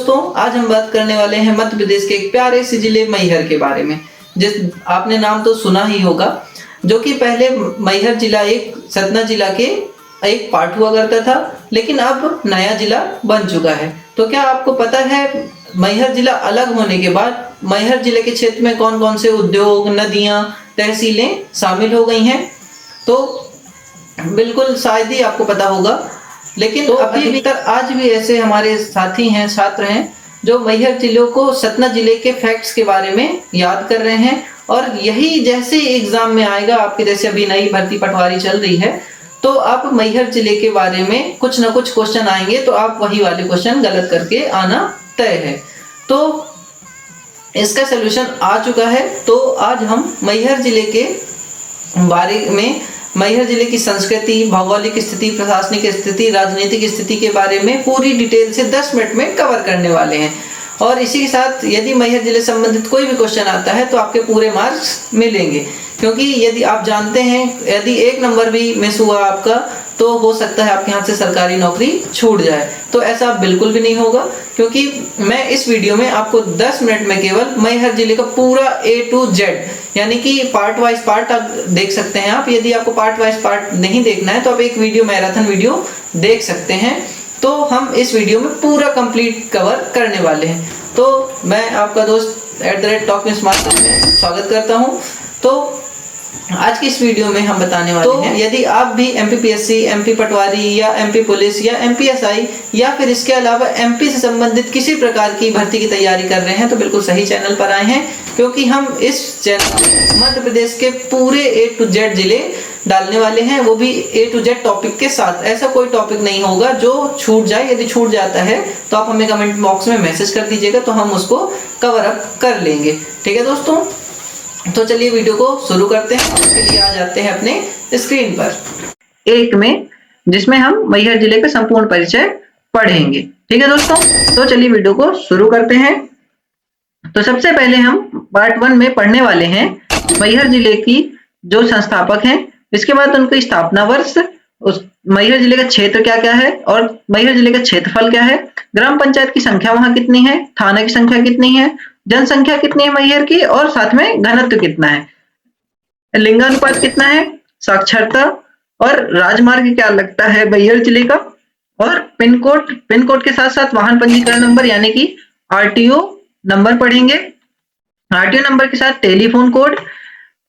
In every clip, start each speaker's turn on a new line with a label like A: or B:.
A: दोस्तों, आज हम बात करने वाले हैं मध्य प्रदेश के एक प्यारे से जिले मैहर के बारे में। जिस आपने नाम तो सुना ही होगा, जो कि पहले मैहर जिला एक सतना जिला के एक पार्ट हुआ करता था, लेकिन अब नया जिला बन चुका है। तो क्या आपको पता है मैहर जिला अलग होने के बाद मैहर जिले के क्षेत्र में कौन कौन से उद्योग, नदियां, तहसीलें शामिल हो गई हैं? तो बिल्कुल शायद ही आपको पता होगा, लेकिन तो अभी भीतर आज भी ऐसे हमारे साथी हैं, छात्र हैं, जो मैहर जिले को सतना जिले के फैक्ट्स के बारे में याद कर रहे हैं। और यही जैसे एग्जाम में आएगा, आपकी जैसे अभी नई भर्ती पटवारी चल रही है, तो आप मैहर जिले के बारे में कुछ ना कुछ क्वेश्चन आएंगे, तो आप वही वाले क्वेश्चन गलत करके आना तय है। तो इसका सोल्यूशन आ चुका है। तो आज हम मैहर जिले के बारे में, मैहर जिले की संस्कृति, भौगोलिक स्थिति, प्रशासनिक स्थिति, राजनीतिक स्थिति के बारे में पूरी डिटेल से 10 मिनट में कवर करने वाले हैं। और इसी के साथ यदि मैहर जिले से संबंधित कोई भी क्वेश्चन आता है तो आपके पूरे मार्क्स मिलेंगे, क्योंकि यदि आप जानते हैं यदि 1 नंबर भी मिस हुआ आपका, तो हो सकता है आपके हाथ से सरकारी नौकरी छूट जाए। तो ऐसा बिल्कुल भी नहीं होगा, क्योंकि मैं इस वीडियो में आपको 10 मिनट में केवल मैहर जिले का पूरा A to Z, यानी कि पार्ट वाइज पार्ट आप देख सकते हैं। आप यदि आपको पार्ट वाइज पार्ट नहीं देखना है तो आप एक वीडियो, मैराथन वीडियो देख सकते हैं। तो हम इस वीडियो में पूरा कंप्लीट कवर करने वाले हैं। तो मैं आपका दोस्त @TalkWithSmartSir में स्वागत करता हूं। तो आज की इस वीडियो में हम बताने वाले हैं, यदि आप भी MPPSC, MP पटवारी या MP पुलिस या MPSI या फिर इसके अलावा MP से संबंधित किसी प्रकार की भर्ती की तैयारी कर रहे हैं, तो बिल्कुल सही चैनल पर आए हैं, क्योंकि हम इस चैनल में मध्य प्रदेश के पूरे A to Z जिले डालने वाले हैं, वो भी A to Z टॉपिक के साथ। ऐसा कोई टॉपिक नहीं होगा जो छूट जाए। यदि छूट जाता है तो आप हमें कमेंट बॉक्स में मैसेज कर दीजिएगा, तो हम उसको कवर अप कर लेंगे। ठीक है दोस्तों, तो चलिए वीडियो को शुरू करते हैं। उसके लिए आ जाते हैं अपने स्क्रीन पर एक में, जिसमें हम मैहर जिले का संपूर्ण परिचय पढ़ेंगे। ठीक है दोस्तों, तो चलिए वीडियो को शुरू करते हैं। तो सबसे पहले हम पार्ट 1 में पढ़ने वाले हैं मैहर जिले की जो संस्थापक हैं, इसके बाद उनकी स्थापना वर्ष, उस मैहर जिले का क्षेत्र क्या क्या है और मैहर जिले का क्षेत्रफल क्या है, ग्राम पंचायत की संख्या वहां कितनी है, थाना की संख्या कितनी है, जनसंख्या कितनी है मैहर की, और साथ में घनत्व कितना है, लिंगानुपात कितना है, साक्षरता और राजमार्ग क्या लगता है मैहर जिले का, और पिन कोड के साथ साथ वाहन पंजीकरण नंबर यानी कि RTO नंबर पढ़ेंगे। RTO नंबर के साथ टेलीफोन कोड,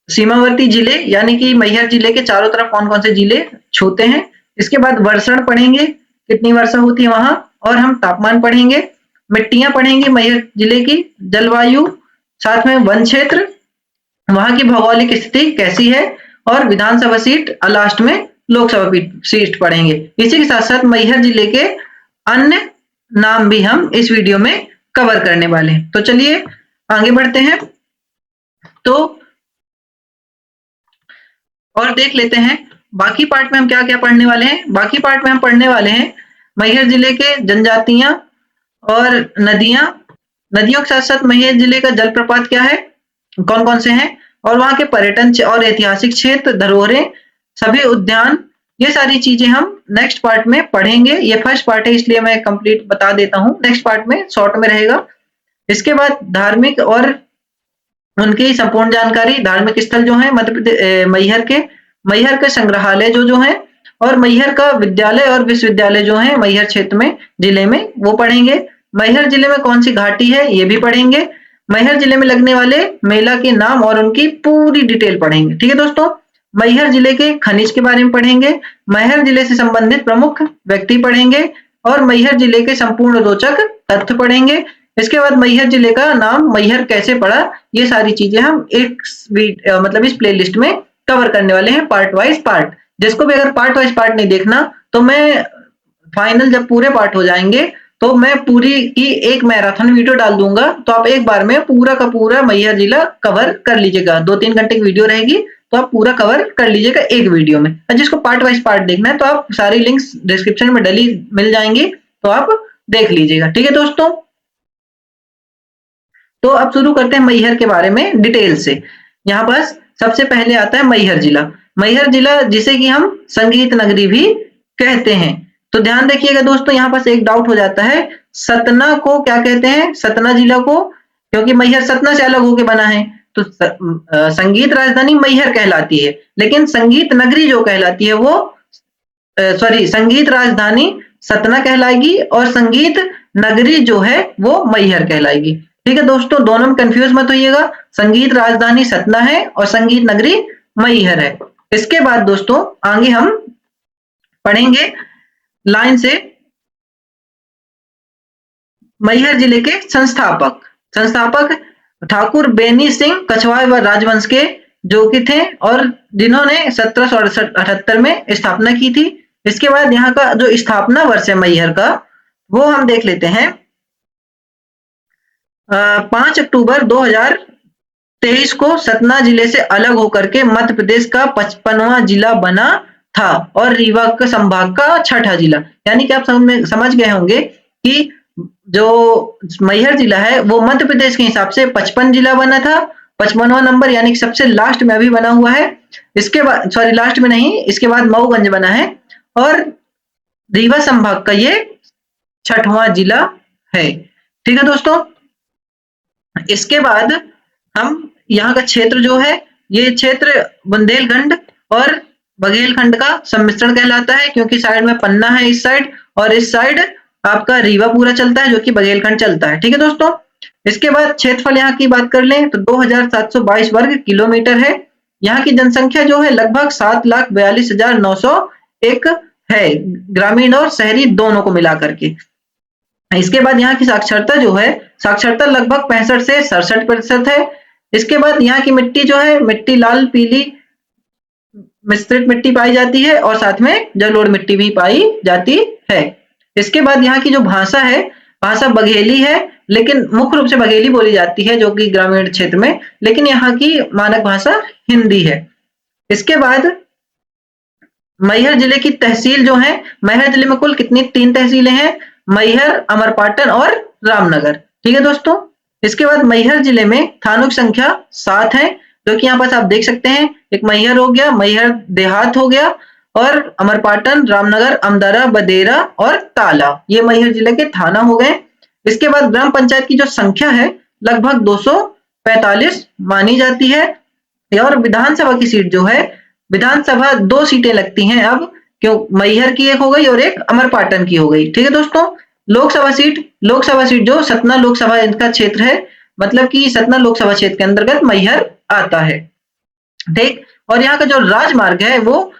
A: सीमावर्ती जिले यानी कि मैहर जिले के चारों तरफ कौन कौन से जिले छूते हैं। इसके बाद वर्षण पढ़ेंगे, कितनी वर्षा होती है वहां, और हम तापमान पढ़ेंगे, मिट्टियां पढ़ेंगे मैहर जिले की, जलवायु, साथ में वन क्षेत्र, वहां की भौगोलिक स्थिति कैसी है, और विधानसभा सीट, लास्ट में लोकसभा सीट पढ़ेंगे। इसी के साथ साथ मैहर जिले के अन्य नाम भी हम इस वीडियो में कवर करने वाले हैं। तो चलिए आगे बढ़ते हैं तो और देख लेते हैं बाकी पार्ट में हम क्या क्या पढ़ने वाले हैं। बाकी पार्ट में हम पढ़ने वाले हैं मैहर जिले के जनजातियां और नदियां, नदियों के साथ साथ मैहर जिले का जलप्रपात क्या है, कौन कौन से हैं, और वहां के पर्यटन और ऐतिहासिक क्षेत्र, धरोहरें, सभी उद्यान, ये सारी चीजें हम नेक्स्ट पार्ट में पढ़ेंगे। ये फर्स्ट पार्ट है, इसलिए मैं कंप्लीट बता देता हूँ, नेक्स्ट पार्ट में शॉर्ट में रहेगा। इसके बाद धार्मिक और उनकी संपूर्ण जानकारी, धार्मिक स्थल जो है मध्य प्रदेश मैहर के संग्रहालय जो है, और मैहर का विद्यालय और विश्वविद्यालय जो है मैहर क्षेत्र में, जिले में, वो पढ़ेंगे। मैहर जिले में कौन सी घाटी है ये भी पढ़ेंगे। मैहर जिले में लगने वाले मेला के नाम और उनकी पूरी डिटेल पढ़ेंगे। ठीक है दोस्तों, मैहर जिले के खनिज के बारे में पढ़ेंगे, मैहर जिले से संबंधित प्रमुख व्यक्ति पढ़ेंगे, और मैहर जिले के संपूर्ण रोचक तथ्य पढ़ेंगे। इसके बाद मैहर जिले का नाम मैहर कैसे पड़ा, ये सारी चीजें हम एक मतलब इस प्लेलिस्ट में कवर करने वाले हैं, पार्ट वाइज पार्ट। जिसको भी अगर पार्ट वाइज पार्ट नहीं देखना, तो मैं फाइनल जब पूरे पार्ट हो जाएंगे तो मैं पूरी की एक मैराथन वीडियो डाल दूंगा, तो आप एक बार में पूरा का पूरा मैहर जिला कवर कर लीजिएगा। 2-3 घंटे की वीडियो रहेगी, तो आप पूरा कवर कर लीजिएगा एक वीडियो में। और जिसको पार्ट वाइज पार्ट देखना है, तो आप सारी लिंक्स डिस्क्रिप्शन में डली मिल जाएंगी, तो आप देख लीजिएगा। ठीक है दोस्तों, तो अब शुरू करते हैं मैहर के बारे में डिटेल से। यहाँ पास सबसे पहले आता है मैहर जिला। मैहर जिला जिसे कि हम संगीत नगरी भी कहते हैं। तो ध्यान देखिएगा दोस्तों, यहाँ पास एक डाउट हो जाता है, सतना को क्या कहते हैं, सतना जिला को, क्योंकि मैहर सतना से अलग होके बना है, तो संगीत राजधानी मैहर कहलाती है, लेकिन संगीत नगरी जो कहलाती है वो संगीत राजधानी सतना कहलाएगी और संगीत नगरी जो है वो मैहर कहलाएगी। ठीक है दोस्तों, दोनों में कंफ्यूज मत होइएगा, संगीत राजधानी सतना है और संगीत नगरी मैहर है। इसके बाद दोस्तों आगे हम पढ़ेंगे लाइन से मैहर जिले के संस्थापक ठाकुर बेनी सिंह कछवाए व राजवंश के जो कि थे और जिन्होंने 1778 में स्थापना की थी। इसके बाद यहाँ का जो स्थापना वर्ष है मैहर का वो हम देख लेते हैं। 5 अक्टूबर 2023 को सतना जिले से अलग होकर के मध्य प्रदेश का 55वां जिला बना था और रीवा के संभाग का 6ठा जिला। यानी कि आप समझ गए होंगे कि जो मैहर जिला है वो मध्य प्रदेश के हिसाब से 55 जिला बना था, 55वां नंबर, यानी कि सबसे लास्ट में अभी बना हुआ है। इसके बाद लास्ट में नहीं, इसके बाद मऊगंज बना है और रीवा संभाग का ये 6वां जिला है। ठीक है दोस्तों, इसके बाद हम यहाँ का क्षेत्र जो है, ये क्षेत्र बुंदेलखंड और बघेलखंड का सम्मिश्रण कहलाता है, क्योंकि साइड में पन्ना है इस साइड और इस साइड आपका रीवा पूरा चलता है जो कि बघेलखंड चलता है। ठीक है दोस्तों, इसके बाद क्षेत्रफल यहाँ की बात कर लें तो 2722 वर्ग किलोमीटर है। यहाँ की जनसंख्या जो है लगभग 7,42,901 है, ग्रामीण और शहरी दोनों को मिला करके। इसके बाद यहाँ की साक्षरता जो है, साक्षरता लगभग 65 से 67% है। इसके बाद यहाँ की मिट्टी जो है, मिट्टी लाल पीली मिश्रित मिट्टी पाई जाती है और साथ में जलोढ़ मिट्टी भी पाई जाती है। इसके बाद यहाँ की जो भाषा है, भाषा बघेली है, लेकिन मुख्य रूप से बघेली बोली जाती है जो कि ग्रामीण क्षेत्र में, लेकिन यहाँ की मानक भाषा हिंदी है। इसके बाद मैहर जिले की तहसील जो है, मैहर जिले में कुल कितनी 3 तहसीलें हैं, मैहर, अमरपाटन और रामनगर। ठीक है दोस्तों, इसके बाद मैहर जिले में थानों की संख्या 7 है, जो कि यहाँ पास आप देख सकते हैं। एक मैहर हो गया, मैहर देहात हो गया और अमरपाटन, रामनगर, अमदरा, बदेरा और ताला, ये मैहर जिले के थाना हो गए। इसके बाद ग्राम पंचायत की जो संख्या है लगभग 245 मानी जाती है और विधानसभा की सीट जो है, विधानसभा 2 सीटें लगती हैं अब, क्यों मैहर की एक हो गई और एक अमरपाटन की हो गई। ठीक है दोस्तों, लोकसभा सीट जो सतना लोकसभा इनका क्षेत्र है, मतलब कि सतना लोकसभा क्षेत्र के अंतर्गत मैहर आता है। ठीक, और यहाँ का जो राजमार्ग है वो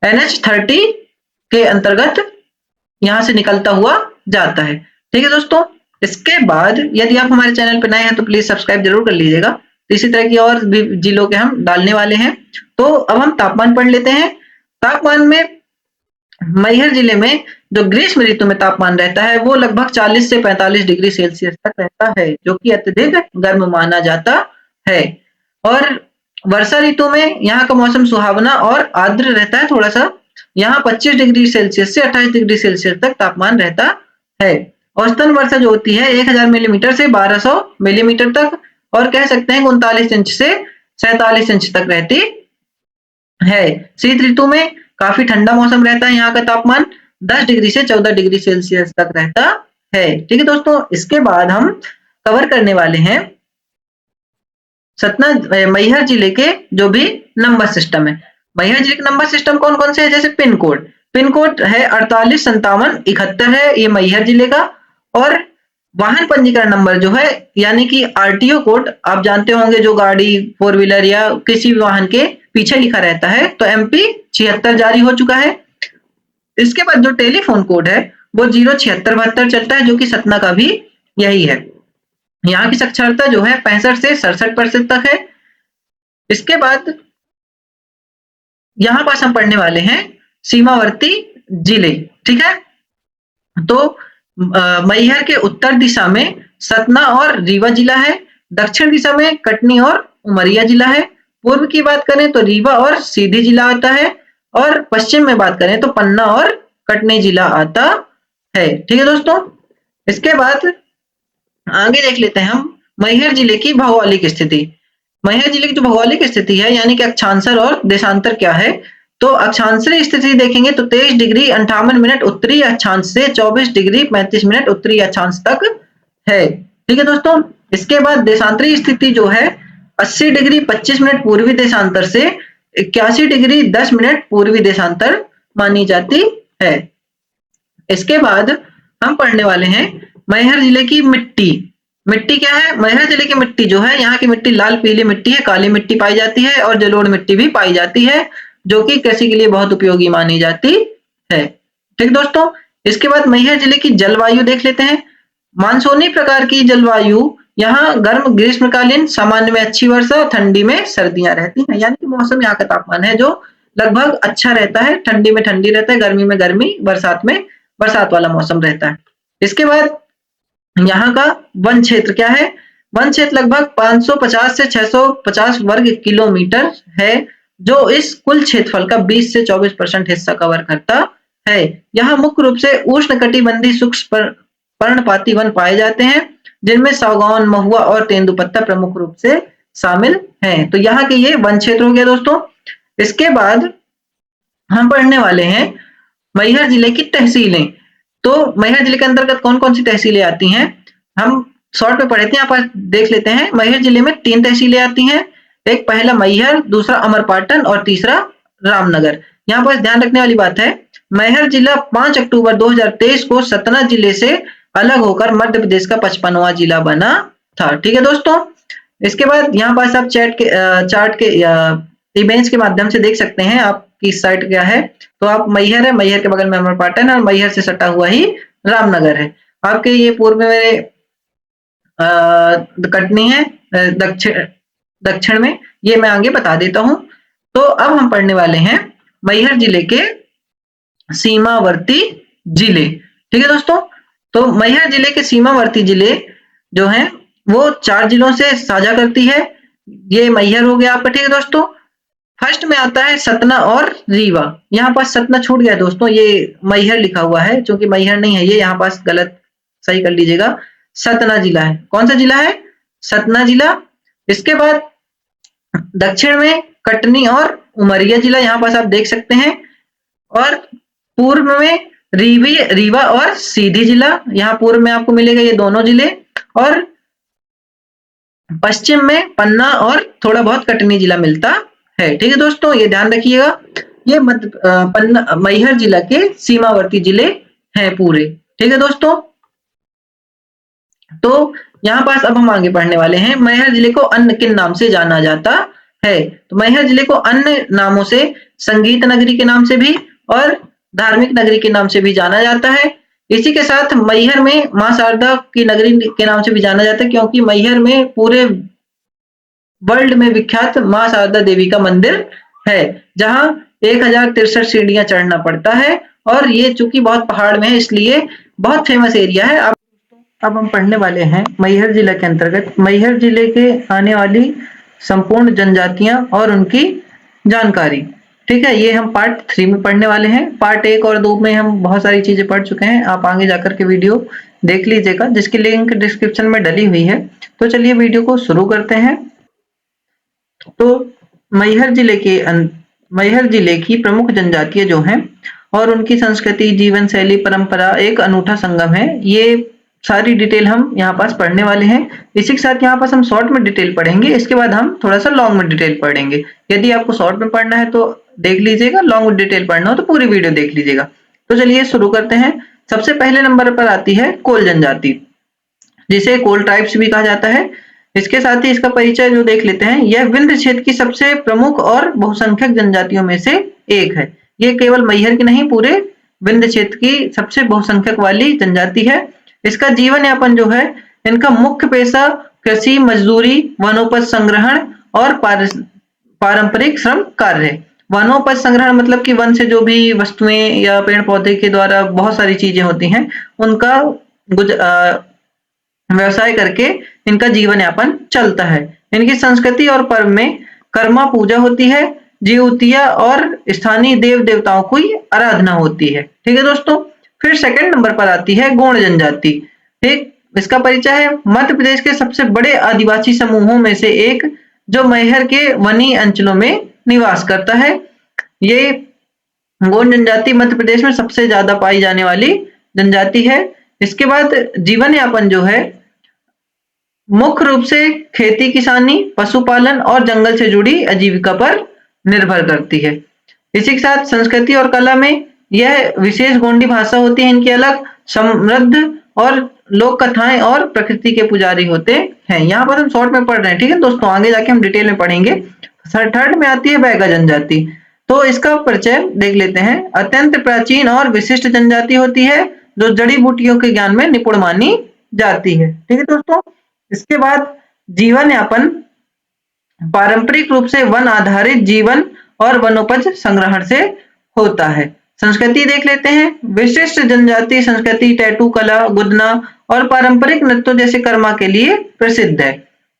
A: NH30 के अंतर्गत यहाँ से निकलता हुआ जाता है। ठीक है दोस्तों, इसके बाद यदि आप हमारे चैनल पर नए हैं तो प्लीज सब्सक्राइब जरूर कर लीजिएगा। तो इसी तरह की और भी जिलों के हम डालने वाले हैं। तो अब हम तापमान पढ़ लेते हैं। तापमान में मैहर जिले में जो ग्रीष्म ऋतु में तापमान रहता है वो लगभग 40 से 45 डिग्री सेल्सियस तक रहता है, जो कि अत्यधिक गर्म माना जाता है। और वर्षा ऋतु में यहाँ का मौसम सुहावना और आर्द्र रहता है थोड़ा सा। यहाँ 25 डिग्री सेल्सियस से 28 डिग्री सेल्सियस तक तापमान रहता है। औसतन वर्षा जो होती है 1000 मिलीमीटर से 1200 मिलीमीटर तक, और कह सकते हैं 39 इंच से 47 इंच तक रहती है। शीत ऋतु में काफी ठंडा मौसम रहता है, यहाँ का तापमान 10 डिग्री से 14 डिग्री सेल्सियस तक रहता है। ठीक है दोस्तों, इसके बाद हम कवर करने वाले हैं सतना मैहर जिले के जो भी नंबर सिस्टम है। मैहर जिले के नंबर सिस्टम कौन कौन से है, जैसे पिन कोड है 485771 है ये मैहर जिले का। और वाहन पंजीकरण नंबर जो है, यानी कि RTO कोड आप जानते होंगे, जो गाड़ी 4 व्हीलर या किसी भी वाहन के पीछे लिखा रहता है, तो MP 76 जारी हो चुका है। इसके बाद जो टेलीफोन कोड है वो 07672 चलता है, जो कि सतना का भी यही है। यहाँ की साक्षरता जो है 65 से 67% तक है। इसके बाद यहाँ पास हम पढ़ने वाले हैं सीमावर्ती जिले। ठीक है, तो मैहर के उत्तर दिशा में सतना और रीवा जिला है, दक्षिण दिशा में कटनी और उमरिया जिला है, पूर्व की बात करें तो रीवा और सीधी जिला आता है, और पश्चिम में बात करें तो पन्ना और कटनी जिला आता है। ठीक है दोस्तों, इसके बाद आगे देख लेते हैं हम मैहर जिले की भौगोलिक स्थिति। मैहर जिले की जो भौगोलिक स्थिति है, यानी कि अक्षांशर और देशांतर क्या है, तो अक्षांशीय स्थिति देखेंगे तो 23 डिग्री 58 मिनट उत्तरी अक्षांश से 24 डिग्री 35 मिनट उत्तरी अक्षांश तक है। ठीक है दोस्तों, इसके बाद देशांतरी स्थिति जो है 80 डिग्री 25 मिनट पूर्वी देशांतर से 81 डिग्री 10 मिनट पूर्वी देशांतर मानी जाती है। इसके बाद हम पढ़ने वाले हैं मैहर जिले की मिट्टी। मिट्टी क्या है? मैहर जिले की मिट्टी जो है, यहाँ की मिट्टी लाल पीली मिट्टी है, काली मिट्टी पाई जाती है और जलोढ़ मिट्टी भी पाई जाती है, जो कि कृषि के लिए बहुत उपयोगी मानी जाती है। ठीक दोस्तों, इसके बाद मैहर जिले की जलवायु देख लेते हैं। मानसूनी प्रकार की जलवायु यहाँ गर्म ग्रीष्मकालीन, सामान्य में अच्छी वर्षा, ठंडी में सर्दियां रहती हैं। यानी कि मौसम यहाँ का तापमान है जो लगभग अच्छा रहता है, ठंडी में ठंडी रहता है, गर्मी में गर्मी, बरसात में बरसात वाला मौसम रहता है। इसके बाद यहाँ का वन क्षेत्र क्या है? वन क्षेत्र लगभग 550 से 650 वर्ग किलोमीटर है, जो इस कुल क्षेत्रफल का 20 से 24% हिस्सा कवर करता है। यहाँ मुख्य रूप से उष्णकटिबंधीय शुष्क पर्णपाती वन पाए जाते हैं, जिनमें सागौन, महुआ और तेंदुपत्ता प्रमुख रूप से शामिल हैं। तो यहाँ के ये वन क्षेत्र हो गया दोस्तों। इसके बाद हम पढ़ने वाले हैं मैहर जिले की तहसीलें। तो मैहर जिले के अंतर्गत कौन कौन सी तहसीलें आती हैं, हम शॉर्ट में पढ़े थे, यहाँ पर देख लेते हैं। मैहर जिले में 3 तहसीलें आती हैं, एक पहला मैहर, दूसरा अमरपाटन और तीसरा रामनगर। यहाँ पर ध्यान रखने वाली बात है, मैहर जिला 5 अक्टूबर 2023 को सतना जिले से अलग होकर मध्य प्रदेश का 55वां जिला बना था। ठीक है दोस्तों, इसके बाद यहाँ पर आप चार्ट के इमेज के माध्यम से देख सकते हैं आपकी साइट क्या है। तो आप मैहर है, मैहर के बगल में अमरपाटन है और मैहर से सटा हुआ ही रामनगर है। आपके ये पूर्व में मेरे कटनी है, दक्षिण में, ये मैं आगे बता देता हूं। तो अब हम पढ़ने वाले हैं मैहर जिले के सीमावर्ती जिले। ठीक है दोस्तों, तो मैहर जिले के सीमावर्ती जिले जो हैं वो 4 जिलों से साझा करती है। ये मैहर हो गया आपका। ठीक है दोस्तों, फर्स्ट में आता है सतना और रीवा। यहाँ पास सतना छूट गया दोस्तों, ये मैहर लिखा हुआ है, क्योंकि मैहर नहीं है ये, यहाँ पास गलत, सही कर लीजिएगा। सतना जिला है। कौन सा जिला है? सतना जिला। इसके बाद दक्षिण में कटनी और उमरिया जिला, यहाँ पास आप देख सकते हैं। और पूर्व में रीवा और सीधी जिला, यहाँ पूर्व में आपको मिलेगा ये दोनों जिले। और पश्चिम में पन्ना और थोड़ा बहुत कटनी जिला मिलता है। ठीक है दोस्तों, ये ध्यान रखिएगा, ये मैहर जिला के सीमावर्ती जिले हैं पूरे। ठीक है दोस्तों, तो यहाँ पास अब हम आगे पढ़ने वाले हैं मैहर जिले को अन्य किन नाम से जाना जाता है। तो मैहर जिले को अन्य नामों से संगीत नगरी के नाम से भी और धार्मिक नगरी के नाम से भी जाना जाता है। इसी के साथ मैहर में मां शारदा की नगरी के नाम से भी जाना जाता है, क्योंकि मैहर में पूरे वर्ल्ड में विख्यात मां शारदा देवी का मंदिर है, जहां 1063 सीढ़ियां चढ़ना पड़ता है। और ये चूंकि बहुत पहाड़ में है, इसलिए बहुत फेमस एरिया है। अब हम पढ़ने वाले हैं मैहर जिला के अंतर्गत मैहर जिले के आने वाली संपूर्ण जनजातियां और उनकी जानकारी। ठीक है, ये हम पार्ट 3 में पढ़ने वाले हैं। पार्ट 1 और 2 में हम बहुत सारी चीजें पढ़ चुके हैं, आप आगे जाकर के वीडियो देख लीजिएगा, जिसकी लिंक डिस्क्रिप्शन में डली हुई है। तो चलिए वीडियो को शुरू करते हैं। तो मैहर जिले की प्रमुख जनजातियां जो हैं और उनकी संस्कृति, जीवन शैली, परंपरा एक अनूठा संगम है। ये सारी डिटेल हम यहाँ पास पढ़ने वाले हैं। इसी के साथ यहाँ पास हम शॉर्ट में डिटेल पढ़ेंगे, इसके बाद हम थोड़ा सा लॉन्ग में डिटेल पढ़ेंगे। यदि आपको शॉर्ट में पढ़ना है तो देख लीजिएगा, लॉन्ग में डिटेल पढ़ना हो तो पूरी वीडियो देख लीजिएगा। तो चलिए शुरू करते हैं। सबसे पहले नंबर पर आती है कोल जनजाति, जिसे कोल ट्राइब्स भी कहा जाता है। इसके साथ ही इसका परिचय जो देख लेते हैं, यह विंध्य क्षेत्र की सबसे प्रमुख और बहुसंख्यक जनजातियों में से एक है। ये केवल मैहर की नहीं, पूरे विंध्य क्षेत्र की सबसे बहुसंख्यक वाली जनजाति है। इसका जीवन यापन जो है, इनका मुख्य पेशा कृषि, मजदूरी, वनोपज संग्रहण और पारंपरिक श्रम कार्य है। वनोपज संग्रहण मतलब कि वन से जो भी वस्तुएं या पेड़ पौधे के द्वारा बहुत सारी चीजें होती हैं, उनका व्यवसाय करके इनका जीवन यापन चलता है। इनकी संस्कृति और पर्व में कर्मा पूजा होती है, जीवतिया और स्थानीय देव देवताओं की आराधना होती है। ठीक है दोस्तों, फिर सेकंड नंबर पर आती है गोंड जनजाति। ठीक, इसका परिचय है मध्य प्रदेश के सबसे बड़े आदिवासी समूहों में से एक, जो मैहर के वनी अंचलों में निवास करता है। ये गोंड जनजाति मध्य प्रदेश में सबसे ज्यादा पाई जाने वाली जनजाति है। इसके बाद जीवन यापन जो है मुख्य रूप से खेती किसानी, पशुपालन और जंगल से जुड़ी आजीविका पर निर्भर करती है। इसी के साथ संस्कृति और कला में यह विशेष गोंडी भाषा होती है, इनकी अलग समृद्ध और लोक कथाएं और प्रकृति के पुजारी होते हैं। यहाँ पर हम शॉर्ट में पढ़ रहे हैं, ठीक है दोस्तों, आगे जाके हम डिटेल में पढ़ेंगे। थर्ड में आती है बैगा जनजाति। तो इसका परिचय देख लेते हैं। अत्यंत प्राचीन और विशिष्ट जनजाति होती है जो जड़ी बूटियों के ज्ञान में निपुण मानी जाती है, ठीक है दोस्तों। इसके बाद जीवन यापन पारंपरिक रूप से वन आधारित जीवन और वनोपज संग्रहण से होता है। संस्कृति देख लेते हैं। विशिष्ट जनजाति संस्कृति टैटू कला, गुदना और पारंपरिक नृत्यों जैसे कर्मा के लिए प्रसिद्ध है।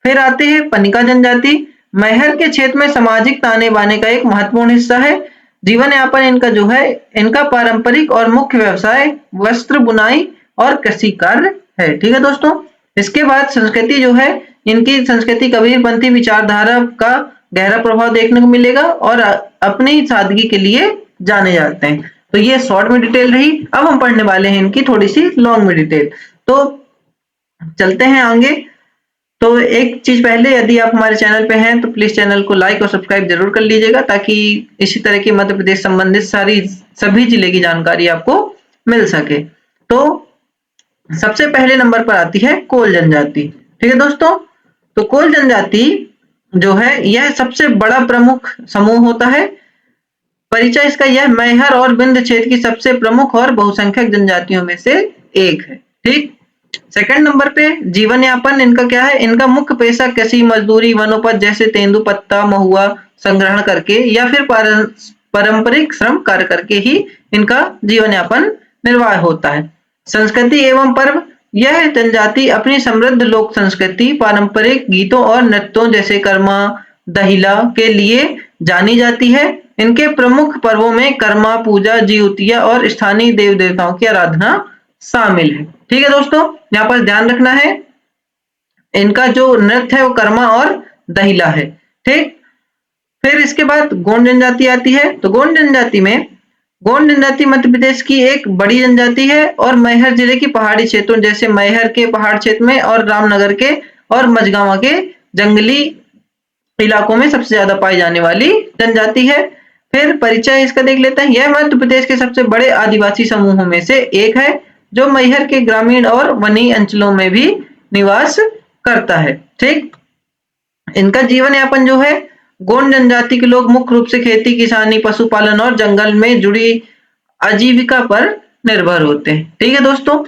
A: फिर आते हैं पनिका जनजाति। मैहर के क्षेत्र में सामाजिक ताने बाने का एक महत्वपूर्ण हिस्सा है। जीवन यापन इनका जो है, इनका पारंपरिक और मुख्य व्यवसाय वस्त्र बुनाई और कृषि कार्य है, ठीक है दोस्तों। इसके बाद संस्कृति जो है, इनकी संस्कृति कबीरपंथी विचारधारा का गहरा प्रभाव देखने को मिलेगा और अपनी सादगी के लिए जाने जाते हैं। तो ये शॉर्ट में डिटेल रही। अब हम पढ़ने वाले हैं इनकी थोड़ी सी लॉन्ग में डिटेल। तो चलते हैं आगे। तो एक चीज पहले, यदि आप हमारे चैनल पे हैं तो प्लीज चैनल को लाइक और सब्सक्राइब जरूर कर लीजिएगा, ताकि इसी तरह की मध्य प्रदेश संबंधित सभी जिले की जानकारी आपको मिल सके। तो सबसे पहले नंबर पर आती है कोल जनजाति, ठीक है दोस्तों। तो कोल जनजाति जो है, यह सबसे बड़ा प्रमुख समूह होता है। परिचय इसका यह मैहर और विंध्य क्षेत्र की सबसे प्रमुख और बहुसंख्यक जनजातियों में से एक है, ठीक। सेकंड नंबर पे जीवन यापन इनका क्या है, इनका मुख्य पेशा कृषि, मजदूरी, वनोपज जैसे तेंदुपत्ता, महुआ संग्रहण करके या फिर पारंपरिक श्रम कार्य करके ही इनका जीवन यापन निर्वाह होता है। संस्कृति एवं पर्व, यह जनजाति अपनी समृद्ध लोक संस्कृति, पारंपरिक गीतों और नृत्यों जैसे कर्मा, दहिला के लिए जानी जाती है। इनके प्रमुख पर्वों में कर्मा पूजा, जिउतिया और स्थानीय देव देवताओं की आराधना शामिल है, ठीक है दोस्तों। यहाँ पर ध्यान रखना है, इनका जो नृत्य है वो कर्मा और दहिला है, ठीक। फिर इसके बाद गोंड जनजाति आती है। तो गोंड जनजाति मध्य प्रदेश की एक बड़ी जनजाति है और मैहर जिले की पहाड़ी क्षेत्रों जैसे मैहर के पहाड़ क्षेत्र में और रामनगर के और मझगांवा के जंगली इलाकों में सबसे ज्यादा पाई जाने वाली जनजाति है। फिर परिचय इसका देख लेते हैं। यह मध्य प्रदेश के सबसे बड़े आदिवासी समूहों में से एक है, जो मैहर के ग्रामीण और वनी अंचलों में भी निवास करता है, ठीक। इनका जीवन यापन जो है, गोंड जनजाति के लोग मुख्य रूप से खेती किसानी, पशुपालन और जंगल में जुड़ी आजीविका पर निर्भर होते हैं, ठीक है दोस्तों।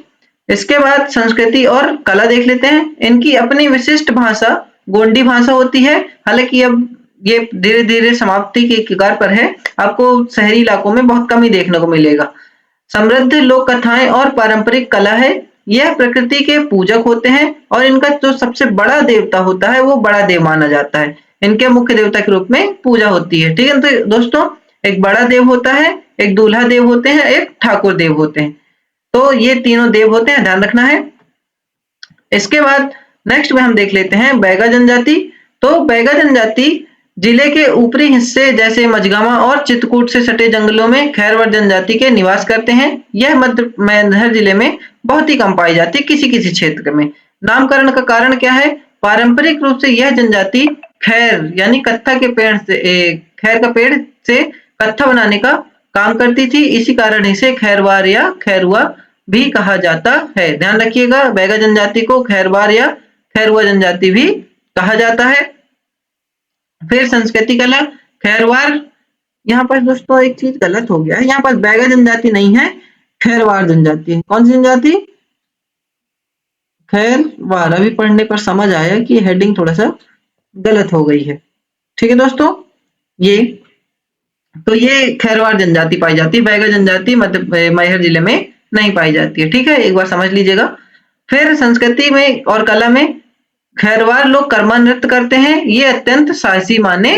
A: इसके बाद संस्कृति और कला देख लेते हैं। इनकी अपनी विशिष्ट भाषा गोंडी भाषा होती है, हालांकि अब ये धीरे धीरे समाप्ति के कगार पर है, आपको शहरी इलाकों में बहुत कम ही देखने को मिलेगा। समृद्ध लोक कथाएं और पारंपरिक कला है। यह प्रकृति के पूजक होते हैं और इनका जो सबसे बड़ा देवता होता है वो बड़ा देव माना जाता है। इनके मुख्य देवता के रूप में पूजा होती है, ठीक है। तो दोस्तों, एक बड़ा देव होता है, एक दूल्हा देव होते हैं, एक ठाकुर देव होते हैं। तो ये तीनों देव होते हैं, ध्यान रखना है। इसके बाद नेक्स्ट में हम देख लेते हैं बैगा जनजाति। तो बैगा जनजाति जिले के ऊपरी हिस्से जैसे मझगांवा और चित्रकूट से सटे जंगलों में खैरवर जनजाति के निवास करते हैं। यह मैहर जिले में बहुत ही कम पाई जाती है, किसी किसी क्षेत्र में। नामकरण का कारण क्या है? पारंपरिक रूप से यह जनजाति खैर यानी कत्था के पेड़ से खैर का पेड़ से कत्था बनाने का काम करती थी, इसी कारण इसे खैरवार या खैरुआ भी कहा जाता है। ध्यान रखिएगा, बैगा जनजाति को खैरवार या खैरुआ जनजाति भी कहा जाता है। फिर संस्कृति कला, खैरवार, यहाँ पर दोस्तों एक चीज गलत हो गया है, यहाँ पर बैगा जनजाति नहीं है, खैरवार जनजाति है। कौन सी जनजाति? खैरवार। अभी पढ़ने पर समझ आया कि हेडिंग थोड़ा सा गलत हो गई है, ठीक है दोस्तों। ये खैरवार जनजाति पाई जाती है, बैगा जनजाति मैहर जिले में नहीं पाई जाती है, ठीक है, एक बार समझ लीजिएगा। फिर संस्कृति में और कला में खैरवार लोग कर्मा नृत्य करते हैं, ये अत्यंत साहसी माने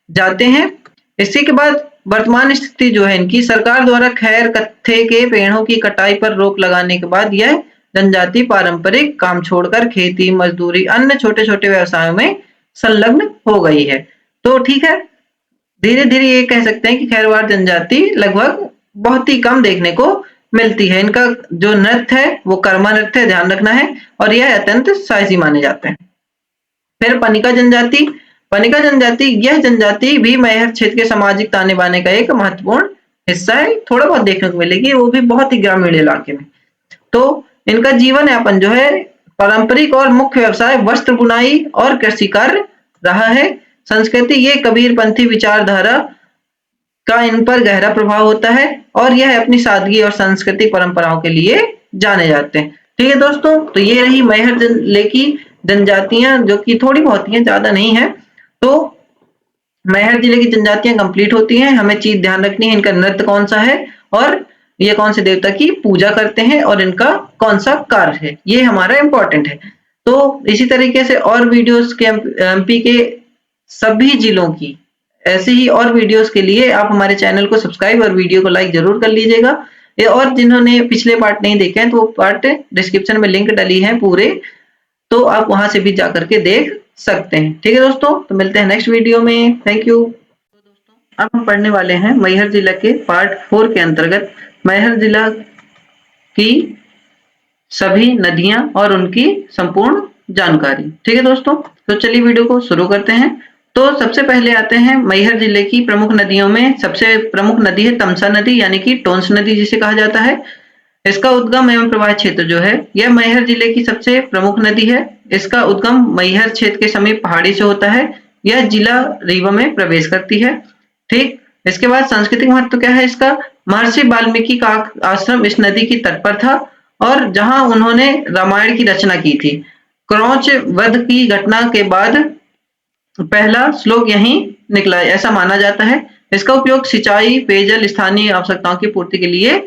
A: जाते हैं। इसी के बाद वर्तमान स्थिति जो है इनकी, सरकार द्वारा खैर कत्थे के पेड़ों की कटाई पर रोक लगाने के बाद यह जनजाति पारंपरिक काम छोड़कर खेती, मजदूरी, अन्य छोटे छोटे व्यवसायों में संलग्न हो गई है। तो ठीक है, धीरे धीरे ये कह सकते हैं कि खैरवाड़ जनजाति लगभग बहुत ही कम देखने को मिलती है। इनका जो नृत्य है वो कर्मा नृत्य है, ध्यान रखना है, और यह अत्यंत साहसी माने जाते हैं। फिर पनिका जनजाति। पनिका जनजाति, यह जनजाति भी मैहर क्षेत्र के सामाजिक ताने बाने का एक महत्वपूर्ण हिस्सा है। थोड़ा बहुत देखने को मिलेगी, वो भी बहुत ही ग्रामीण इलाके में। तो इनका जीवन यापन जो है पारंपरिक और मुख्य व्यवसाय वस्त्र बुनाई और कृषि कार्य रहा है। संस्कृति, ये कबीरपंथी विचारधारा का इन पर गहरा प्रभाव होता है और यह अपनी सादगी और सांस्कृतिक परंपराओं के लिए जाने जाते हैं। ठीक है दोस्तों, तो ये रही मैहर जिले की जनजातियां, जो कि थोड़ी बहुत ही हैं, ज्यादा नहीं है। तो मैहर जिले की जनजातियां कंप्लीट होती हैं। हमें चीज ध्यान रखनी है, इनका नृत्य कौन सा है और ये कौन से देवता की पूजा करते हैं और इनका कौन सा कार्य है, ये हमारा इंपॉर्टेंट है। तो इसी तरीके से और वीडियोस के एमपी के सभी जिलों की ऐसे ही और वीडियोस के लिए आप हमारे चैनल को सब्सक्राइब और वीडियो को लाइक जरूर कर लीजिएगा। और जिन्होंने पिछले पार्ट नहीं देखे हैं तो वो पार्ट डिस्क्रिप्शन में लिंक डली है पूरे, तो आप वहां से भी जाकर के देख सकते हैं। ठीक है दोस्तों, तो मिलते हैं नेक्स्ट वीडियो में। Thank you. तो दोस्तों अब हम पढ़ने वाले हैं मैहर जिला के पार्ट 4 के अंतर्गत मैहर जिला की सभी नदियां और उनकी संपूर्ण जानकारी। ठीक है दोस्तों, तो चलिए वीडियो को शुरू करते हैं। तो सबसे पहले आते हैं मैहर जिले की प्रमुख नदियों में। सबसे प्रमुख नदी है तमसा नदी, यानी कि टोंस नदी जिसे कहा जाता है। इसका उद्गम एवं प्रवाह क्षेत्र जो है यह मैहर जिले की सबसे प्रमुख नदी है। इसका उद्गम मैहर क्षेत्र के समीप पहाड़ी से होता है। यह जिला रीवा में प्रवेश करती है। ठीक, इसके बाद सांस्कृतिक महत्व क्या है इसका। महर्षि वाल्मीकि का आश्रम इस नदी की तट पर था और जहां उन्होंने रामायण की रचना की थी। क्रौच वध की घटना के बाद पहला श्लोक यहीं निकला, ऐसा माना जाता है। इसका उपयोग सिंचाई, पेयजल, स्थानीय आवश्यकताओं की पूर्ति के लिए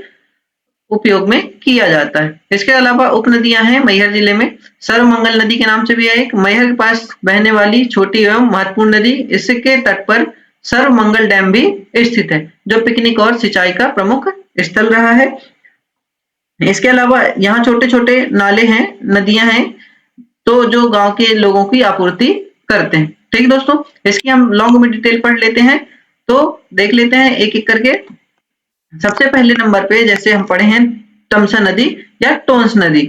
A: उपयोग में किया जाता है। इसके अलावा उपनदियां हैं मैहर जिले में। सर्वमंगल नदी के नाम से भी है एक। मैहर के पास बहने वाली छोटी एवं महत्वपूर्ण नदी, इसके तट पर सर्वमंगल डैम भी स्थित है, जो पिकनिक और सिंचाई का प्रमुख स्थल रहा है। इसके अलावा यहाँ छोटे छोटे नाले हैं, नदियां हैं, तो जो गांव के लोगों की आपूर्ति करते हैं। ठीक दोस्तों, इसकी हम लॉन्ग में डिटेल पढ़ लेते हैं, तो देख लेते हैं एक एक करके। सबसे पहले नंबर पे जैसे हम पढ़े हैं तमसा नदी या टोंस नदी,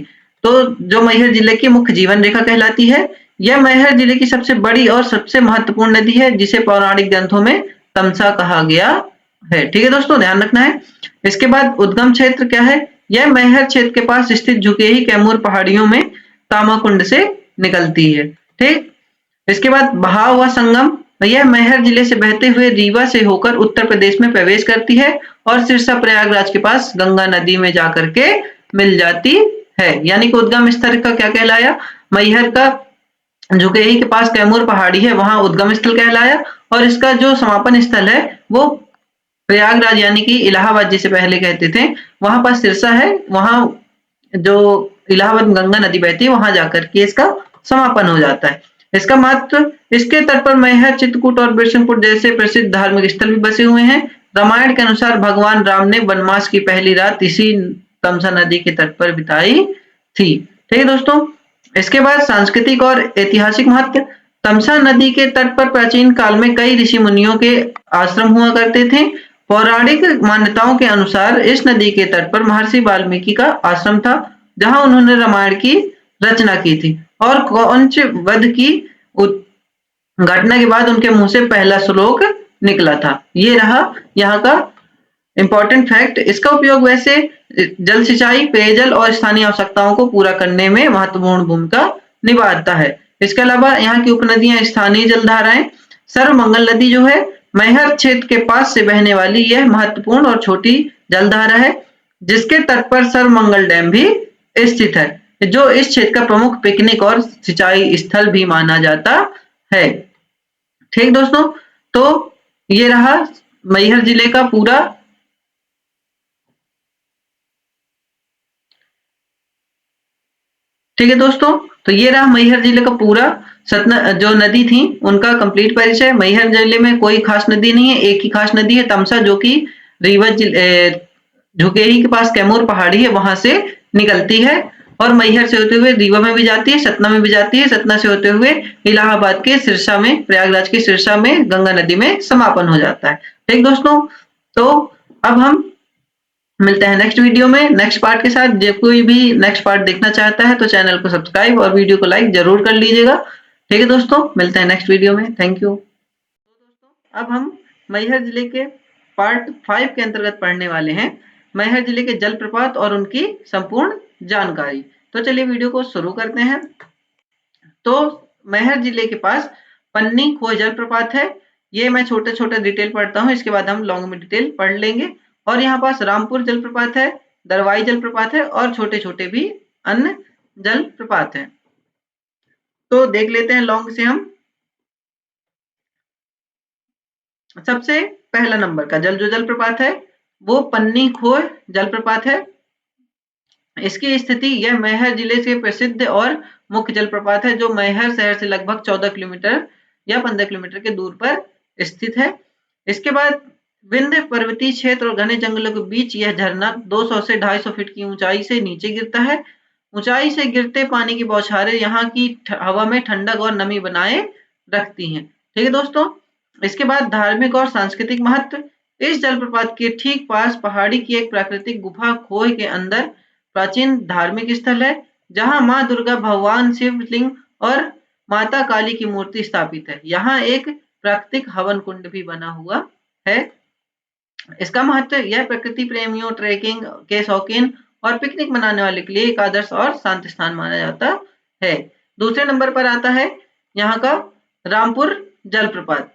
A: तो जो मैहर जिले की मुख्य जीवन रेखा कहलाती है। यह मैहर जिले की सबसे बड़ी और सबसे महत्वपूर्ण नदी है, जिसे पौराणिक ग्रंथों में तमसा कहा गया है। ठीक है दोस्तों, ध्यान रखना है। इसके बाद उद्गम क्षेत्र क्या है। यह मैहर क्षेत्र के पास स्थित झुकेही कैमूर पहाड़ियों में तामाकुंड से निकलती है। ठीक, इसके बाद बहाव व संगम, यह मैहर जिले से बहते हुए रीवा से होकर उत्तर प्रदेश में प्रवेश करती है और सिरसा प्रयागराज के पास गंगा नदी में जाकर के मिल जाती है। यानी कि उद्गम स्थल का क्या कहलाया, मैहर का झुकेही के पास कैमूर पहाड़ी है, वहां उद्गम स्थल कहलाया, और इसका जो समापन स्थल है वो प्रयागराज यानी कि इलाहाबाद जिसे पहले कहते थे, वहां पर सिरसा है, वहां जो इलाहाबाद गंगा नदी बहती है वहां जाकर के इसका समापन हो जाता है। इसका महत्व, इसके तट पर मैहर, चित्रकूट और बिरसिंहपुर जैसे प्रसिद्ध धार्मिक स्थल भी बसे हुए हैं। रामायण के अनुसार भगवान राम ने वनवास की पहली रात इसी तमसा नदी के तट पर बिताई थी। ठीक है दोस्तों, इसके बाद सांस्कृतिक और ऐतिहासिक महत्व। तमसा नदी के तट पर प्राचीन काल में कई ऋषि मुनियों के आश्रम हुआ करते थे। पौराणिक मान्यताओं के अनुसार इस नदी के तट पर महर्षि वाल्मीकि का आश्रम था, जहां उन्होंने रामायण की रचना की थी और कौंच वध की घटना के बाद उनके मुंह से पहला श्लोक निकला था। ये रहा यहाँ का इंपॉर्टेंट फैक्ट। इसका उपयोग वैसे जल सिंचाई, पेयजल और स्थानीय आवश्यकताओं को पूरा करने में महत्वपूर्ण भूमिका निभाता है। इसके अलावा यहाँ की उपनदियां स्थानीय जलधाराएं। सर्वमंगल नदी जो है मैहर क्षेत्र के पास से बहने वाली यह महत्वपूर्ण और छोटी जलधारा है, जिसके तट पर सर्वमंगल डैम भी स्थित है, जो इस क्षेत्र का प्रमुख पिकनिक और सिंचाई स्थल भी माना जाता है। ठीक दोस्तों, तो ये रहा मैहर जिले का पूरा। ठीक है दोस्तों, तो ये रहा मैहर जिले का पूरा सतना जो नदी थी उनका कंप्लीट परिचय। मैहर जिले में कोई खास नदी नहीं है, एक ही खास नदी है तमसा, जो कि रीवा झुकेही के पास कैमूर पहाड़ी है वहां से निकलती है। और मैहर से होते हुए रीवा में भी जाती है, सतना में भी जाती है, सतना से होते हुए इलाहाबाद के सिरसा में, प्रयागराज के सिरसा में गंगा नदी में समापन हो जाता है। ठीक दोस्तों, तो अब हम मिलते हैं नेक्स्ट वीडियो में नेक्स्ट पार्ट के साथ। जो कोई भी नेक्स्ट पार्ट देखना चाहता है तो चैनल को सब्सक्राइब और वीडियो को लाइक जरूर कर लीजिएगा। ठीक है दोस्तों, मिलते हैं नेक्स्ट वीडियो में। Thank you. अब हम मैहर जिले के पार्ट 5 के अंतर्गत पढ़ने वाले हैं मैहर जिले के जलप्रपात और उनकी संपूर्ण जानकारी। तो चलिए वीडियो को शुरू करते हैं। तो मैहर जिले के पास पन्नी खोह जलप्रपात है। ये मैं छोटे छोटे डिटेल पढ़ता हूँ, इसके बाद हम लॉन्ग में डिटेल पढ़ लेंगे। और यहाँ पास रामपुर जलप्रपात है, दरवाई जलप्रपात है और छोटे छोटे भी अन्य जलप्रपात है। तो देख लेते हैं लॉन्ग से हम। सबसे पहला नंबर का जो जलप्रपात है वो पन्नी खोह जलप्रपात है। इसकी स्थिति, यह मैहर जिले से प्रसिद्ध और मुख्य जलप्रपात है जो मैहर शहर से लगभग 14 किलोमीटर या 15 किलोमीटर के दूर पर स्थित है। इसके बाद विंध्य पर्वतीय क्षेत्र और घने जंगलों के बीच यह झरना 200 से 250 फीट की ऊंचाई से नीचे गिरता है। ऊंचाई से गिरते पानी की बौछारें यहाँ की हवा में ठंडक और नमी बनाए रखती हैं। ठीक है दोस्तों, इसके बाद धार्मिक और सांस्कृतिक महत्व। इस जलप्रपात के ठीक पास पहाड़ी की एक प्राकृतिक गुफा खोह के अंदर प्राचीन धार्मिक स्थल है जहां मां दुर्गा, भगवान शिवलिंग और माता काली की मूर्ति स्थापित है। यहाँ एक प्राकृतिक हवन कुंड भी बना हुआ है। इसका महत्व, यह प्रकृति प्रेमियों, ट्रेकिंग के शौकीन और पिकनिक मनाने वाले के लिए एक आदर्श और शांत स्थान माना जाता है। दूसरे नंबर पर आता है यहाँ का रामपुर जलप्रपात।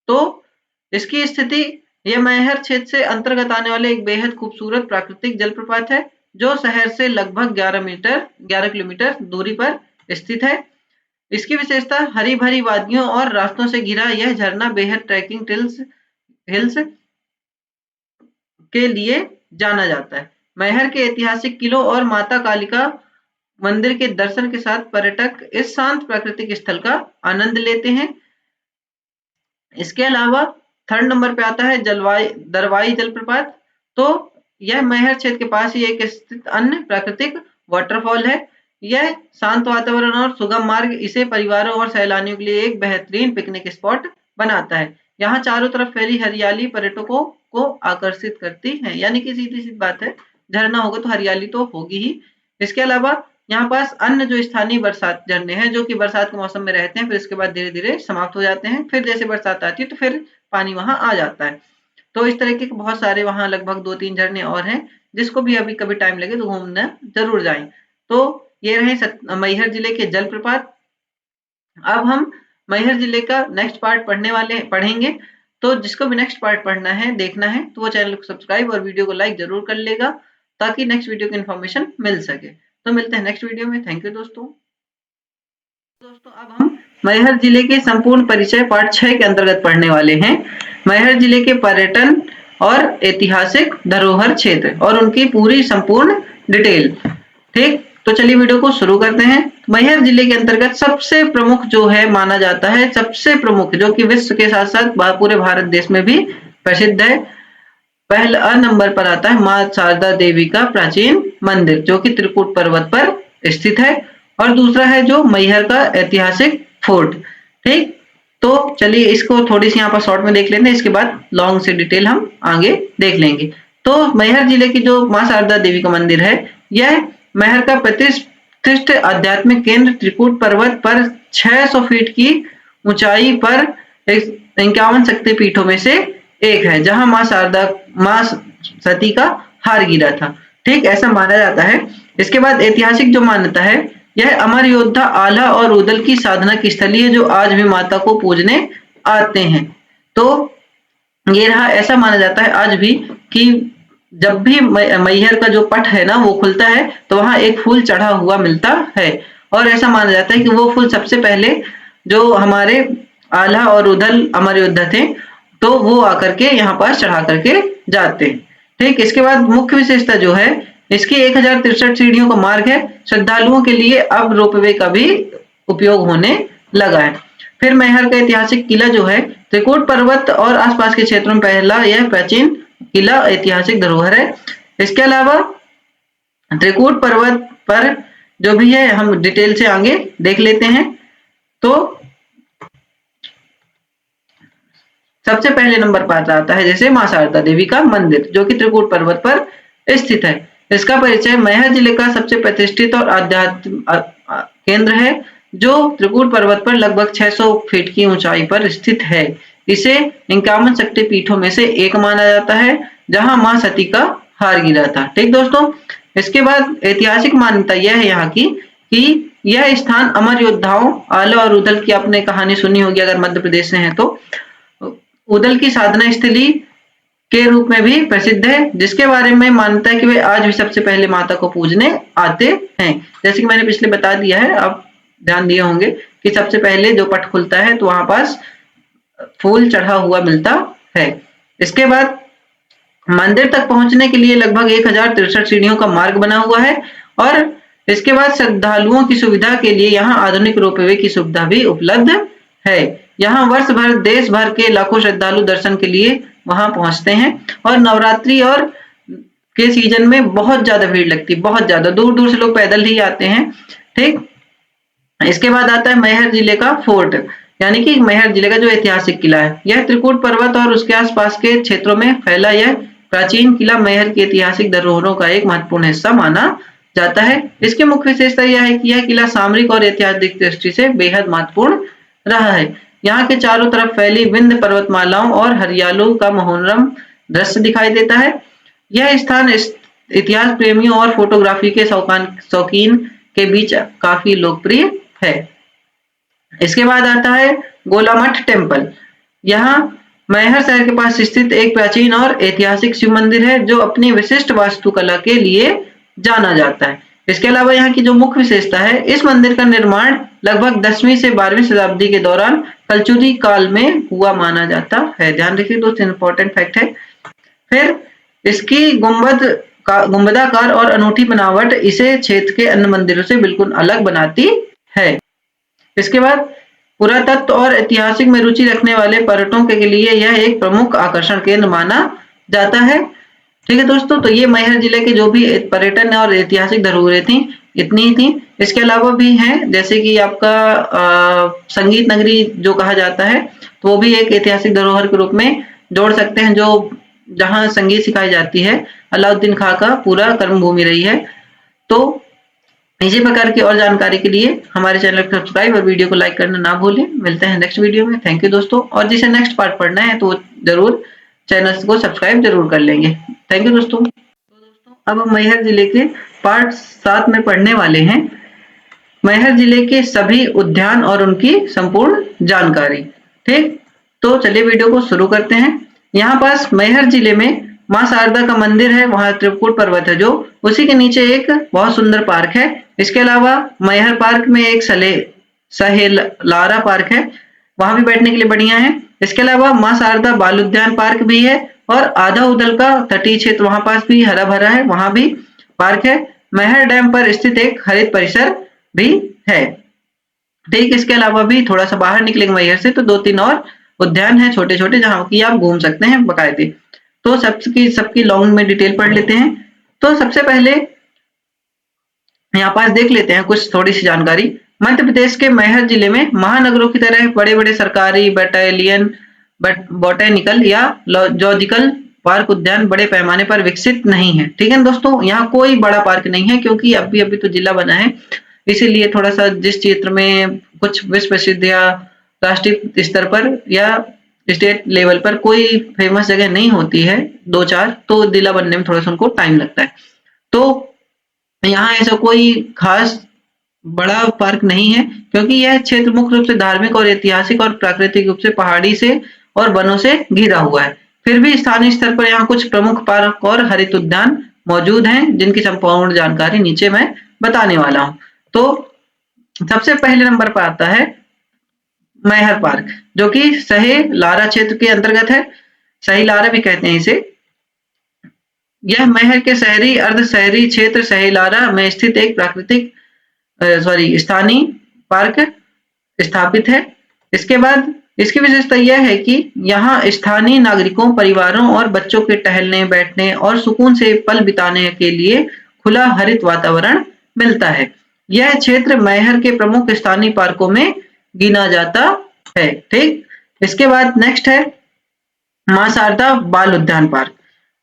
A: तो इसकी स्थिति, यह मैहर क्षेत्र से अंतर्गत आने वाले एक बेहद खूबसूरत प्राकृतिक जलप्रपात है जो शहर से लगभग 11 किलोमीटर दूरी पर स्थित है। इसकी विशेषता, हरी भरी वादियों और रास्तों से घिरा यह झरना बेहद ट्रैकिंग हिल्स के लिए जाना जाता है। मैहर के ऐतिहासिक किलों और माता कालिका मंदिर के दर्शन के साथ पर्यटक इस शांत प्राकृतिक स्थल का आनंद लेते हैं। इसके अलावा थर्ड नंबर पे आता है दरवाई जलप्रपात। तो यह मैहर क्षेत्र के पास ही एक स्थित अन्य प्राकृतिक वाटरफॉल है। यह शांत वातावरण और सुगम मार्ग इसे परिवारों और सैलानियों के लिए एक बेहतरीन पिकनिक स्पॉट बनाता है। यहाँ चारों तरफ फैली हरियाली पर्यटकों को आकर्षित करती है। यानी कि सीधी सी बात है, झरना होगा तो हरियाली तो होगी ही। इसके अलावा यहाँ पास अन्य जो स्थानीय बरसात झरने हैं जो कि बरसात के मौसम में रहते हैं, फिर इसके बाद धीरे धीरे समाप्त हो जाते हैं। फिर जैसे बरसात आती है तो फिर पानी वहां आ जाता है। तो इस तरह के बहुत सारे वहां लगभग 2-3 झरने और हैं, जिसको भी अभी कभी टाइम लगे तो घूमने जरूर जाएं। तो ये रहे मैहर जिले के जलप्रपात। अब हम मैहर जिले का नेक्स्ट पार्ट पढ़ेंगे। तो जिसको भी नेक्स्ट पार्ट पढ़ना है, देखना है, तो वो चैनल को सब्सक्राइब और वीडियो को लाइक जरूर कर लेगा ताकि नेक्स्ट वीडियो की इन्फॉर्मेशन मिल सके। तो मिलते हैं नेक्स्ट वीडियो में। थैंक यू दोस्तों। अब हम मैहर जिले के संपूर्ण परिचय पार्ट 6 के अंतर्गत पढ़ने वाले हैं। मैहर जिले के पर्यटन और ऐतिहासिक धरोहर क्षेत्र और उनकी पूरी संपूर्ण डिटेल। ठीक, तो चलिए वीडियो को शुरू करते हैं। मैहर जिले के अंतर्गत सबसे प्रमुख जो है माना जाता है, सबसे प्रमुख जो कि विश्व के साथ साथ पूरे भारत देश में भी प्रसिद्ध है, पहला नंबर पर आता है मां शारदा देवी का प्राचीन मंदिर जो कि त्रिकूट पर्वत पर स्थित है। और दूसरा है जो मैहर का ऐतिहासिक फोर्ट। ठीक, तो चलिए इसको थोड़ी सी यहाँ पर शॉर्ट में देख लेते हैं, इसके बाद लॉन्ग से डिटेल हम आगे देख लेंगे। तो मैहर जिले की जो मां शारदा देवी का मंदिर है, यह मैहर का प्रतिष्ठित आध्यात्मिक केंद्र त्रिकूट पर्वत पर 600 फीट की ऊंचाई पर 51 शक्तिपीठों में से एक है, जहां मां सती का हार गिरा था। ठीक, ऐसा माना जाता है। इसके बाद ऐतिहासिक जो मान्यता है, यह अमर योद्धा आल्हा और उदल की साधना की स्थली है जो आज भी माता को पूजने आते हैं। तो ये रहा, ऐसा माना जाता है आज भी कि जब भी मैहर का जो पट है ना वो खुलता है तो वहां एक फूल चढ़ा हुआ मिलता है। और ऐसा माना जाता है कि वो फूल सबसे पहले जो हमारे आल्हा और उदल अमर योद्धा थे तो वो आकर के यहाँ पर चढ़ा करके जाते हैं। ठीक, इसके बाद मुख्य विशेषता जो है, इसकी 1063 सीढ़ियों का मार्ग है। श्रद्धालुओं के लिए अब रोपवे का भी उपयोग होने लगा है। फिर मैहर का ऐतिहासिक किला जो है, त्रिकूट पर्वत और आसपास के क्षेत्रों में पहला यह प्राचीन किला ऐतिहासिक धरोहर है। इसके अलावा त्रिकूट पर्वत पर जो भी है हम डिटेल से आगे देख लेते हैं। तो सबसे पहले नंबर पर आता है जैसे मां शारदा देवी का मंदिर, जो कि त्रिकूट पर्वत पर स्थित है। इसका परिचय मैहर जिले का सबसे प्रतिष्ठित और आध्यात्मिक केंद्र है, जो त्रिकूट पर्वत पर लगभग 600 फीट की ऊंचाई पर स्थित है। इसे 51 शक्ति पीठों में से एक माना जाता है, जहां मां सती का हार गिरा था। ठीक दोस्तों, इसके बाद ऐतिहासिक मान्यता यह है यहाँ की कि यह स्थान अमर योद्धाओं आला और उदल की आपने कहानी सुनी होगी अगर मध्य प्रदेश से हैं तो, उदल की साधना स्थली के रूप में भी प्रसिद्ध है, जिसके बारे में मान्यता है कि वे आज भी सबसे पहले माता को पूजने आते हैं। जैसे कि मैंने पिछले बता दिया है, आप ध्यान दिए होंगे कि सबसे पहले जो पट खुलता है तो वहां पास फूल चढ़ा हुआ मिलता है। इसके बाद मंदिर तक पहुंचने के लिए लगभग 1063 सीढ़ियों का मार्ग बना हुआ है, और इसके बाद श्रद्धालुओं की सुविधा के लिए यहाँ आधुनिक रोपवे की सुविधा भी उपलब्ध है। यहाँ वर्ष भर देश भर के लाखों श्रद्धालु दर्शन के लिए वहां पहुंचते हैं, और नवरात्रि और के सीजन में बहुत ज्यादा भीड़ लगती है, बहुत ज्यादा दूर दूर से लोग पैदल ही आते हैं। ठीक, इसके बाद आता है मैहर जिले का फोर्ट, यानी कि मैहर जिले का जो ऐतिहासिक किला है। यह त्रिकूट पर्वत और उसके आसपास के क्षेत्रों में फैला यह प्राचीन किला मैहर की ऐतिहासिक धरोहरों का एक महत्वपूर्ण हिस्सा माना जाता है। इसकी मुख्य विशेषता यह है कि यह किला सामरिक और ऐतिहासिक दृष्टि से बेहद महत्वपूर्ण रहा है। यहाँ के चारों तरफ फैली विंध्य पर्वतमालाओं और हरियालों का मनोरम दृश्य दिखाई देता है। यह स्थान इतिहास प्रेमियों और फोटोग्राफी के शौकीन के बीच काफी लोकप्रिय है। इसके बाद आता है गोलामठ टेम्पल। यहाँ मैहर शहर के पास स्थित एक प्राचीन और ऐतिहासिक शिव मंदिर है, जो अपनी विशिष्ट वास्तुकला के लिए जाना जाता है। इसके अलावा यहाँ की जो मुख्य विशेषता है, इस मंदिर का निर्माण लगभग 10वीं से 12वीं शताब्दी के दौरान कलचुरी काल में हुआ माना जाता है। ध्यान रखिए दोस्तों, इंपॉर्टेंट फैक्ट है। फिर इसकी गुंबदाकार और अनूठी बनावट इसे क्षेत्र के अन्य मंदिरों से बिल्कुल अलग बनाती है। इसके बाद पुरातत्व और ऐतिहासिक में रुचि रखने वाले पर्यटकों के लिए यह एक प्रमुख आकर्षण केंद्र माना जाता है। ठीक है दोस्तों, तो ये मैहर जिले के जो भी पर्यटन और ऐतिहासिक धरोहरें थी इतनी ही थी। इसके अलावा भी हैं, जैसे कि आपका संगीत नगरी जो कहा जाता है, तो वो भी एक ऐतिहासिक धरोहर के रूप में जोड़ सकते हैं, जो जहां संगीत सिखाई जाती है। अलाउद्दीन खां का पूरा कर्मभूमि रही है। तो इसी प्रकार की और जानकारी के लिए हमारे चैनल को सब्सक्राइब और वीडियो को लाइक करना ना भूलें। मिलते हैं नेक्स्ट वीडियो में। थैंक यू दोस्तों, और जिसे नेक्स्ट पार्ट पढ़ना है तो जरूर चैनल को सब्सक्राइब जरूर कर लेंगे। थैंक यू दोस्तों। तो दोस्तों अब हम मैहर जिले के पार्ट 7 में पढ़ने वाले हैं मैहर जिले के सभी उद्यान और उनकी संपूर्ण जानकारी। ठीक, तो चलिए वीडियो को शुरू करते हैं। यहाँ पास मैहर जिले में मां शारदा का मंदिर है, वहां त्रिकूट पर्वत है, जो उसी के नीचे एक बहुत सुंदर पार्क है। इसके अलावा मैहर पार्क में एक सहेलारा पार्क है, वहां भी बैठने के लिए बढ़िया है। इसके अलावा मां शारदा बाल उद्यान पार्क भी है, और आधा उदल का तटीय क्षेत्र वहां पास भी हरा भरा है, वहां भी पार्क है। मैहर डैम पर स्थित एक हरित परिसर भी है। ठीक, इसके अलावा भी थोड़ा सा बाहर निकलेंगे मैहर से तो 2-3 और उद्यान है छोटे छोटे, जहां की आप घूम सकते हैं बकायदे। तो सबकी लॉन्ग में डिटेल पढ़ लेते हैं। तो सबसे पहले यहाँ पास देख लेते हैं कुछ थोड़ी सी जानकारी। मध्य प्रदेश के मैहर जिले में महानगरों की तरह बड़े बड़े सरकारी बॉटेनिकल या जूलॉजिकल पार्क उद्यान बड़े पैमाने पर विकसित नहीं है। ठीक है दोस्तों, यहाँ कोई बड़ा पार्क नहीं है, क्योंकि अभी तो जिला बना है, इसीलिए थोड़ा सा जिस क्षेत्र में कुछ विश्व प्रसिद्ध या राष्ट्रीय स्तर पर या स्टेट लेवल पर कोई फेमस जगह नहीं होती है 2-4, तो जिला बनने में थोड़ा सा उनको टाइम लगता है। तो यहाँ ऐसा कोई खास बड़ा पार्क नहीं है, क्योंकि यह क्षेत्र मुख्य रूप से धार्मिक और ऐतिहासिक और प्राकृतिक रूप से पहाड़ी से और वनों से घिरा हुआ है। फिर भी स्थानीय स्तर पर यहाँ कुछ प्रमुख पार्क और हरित उद्यान मौजूद हैं, जिनकी संपूर्ण जानकारी नीचे मैं बताने वाला हूँ। तो सबसे पहले नंबर पर आता है मैहर पार्क, जो कि सहेलारा क्षेत्र के अंतर्गत है। सहेलारा भी कहते हैं इसे। यह मैहर के शहरी अर्ध शहरी क्षेत्र सहेलारा में स्थित एक स्थानीय पार्क स्थापित है। इसके बाद इसकी विशेषता यह है कि यहाँ स्थानीय नागरिकों, परिवारों और बच्चों के टहलने, बैठने और सुकून से पल बिताने के लिए खुला हरित वातावरण मिलता है। यह क्षेत्र मैहर के प्रमुख स्थानीय पार्कों में गिना जाता है। ठीक, इसके बाद नेक्स्ट है मां शारदा बाल उद्यान पार्क।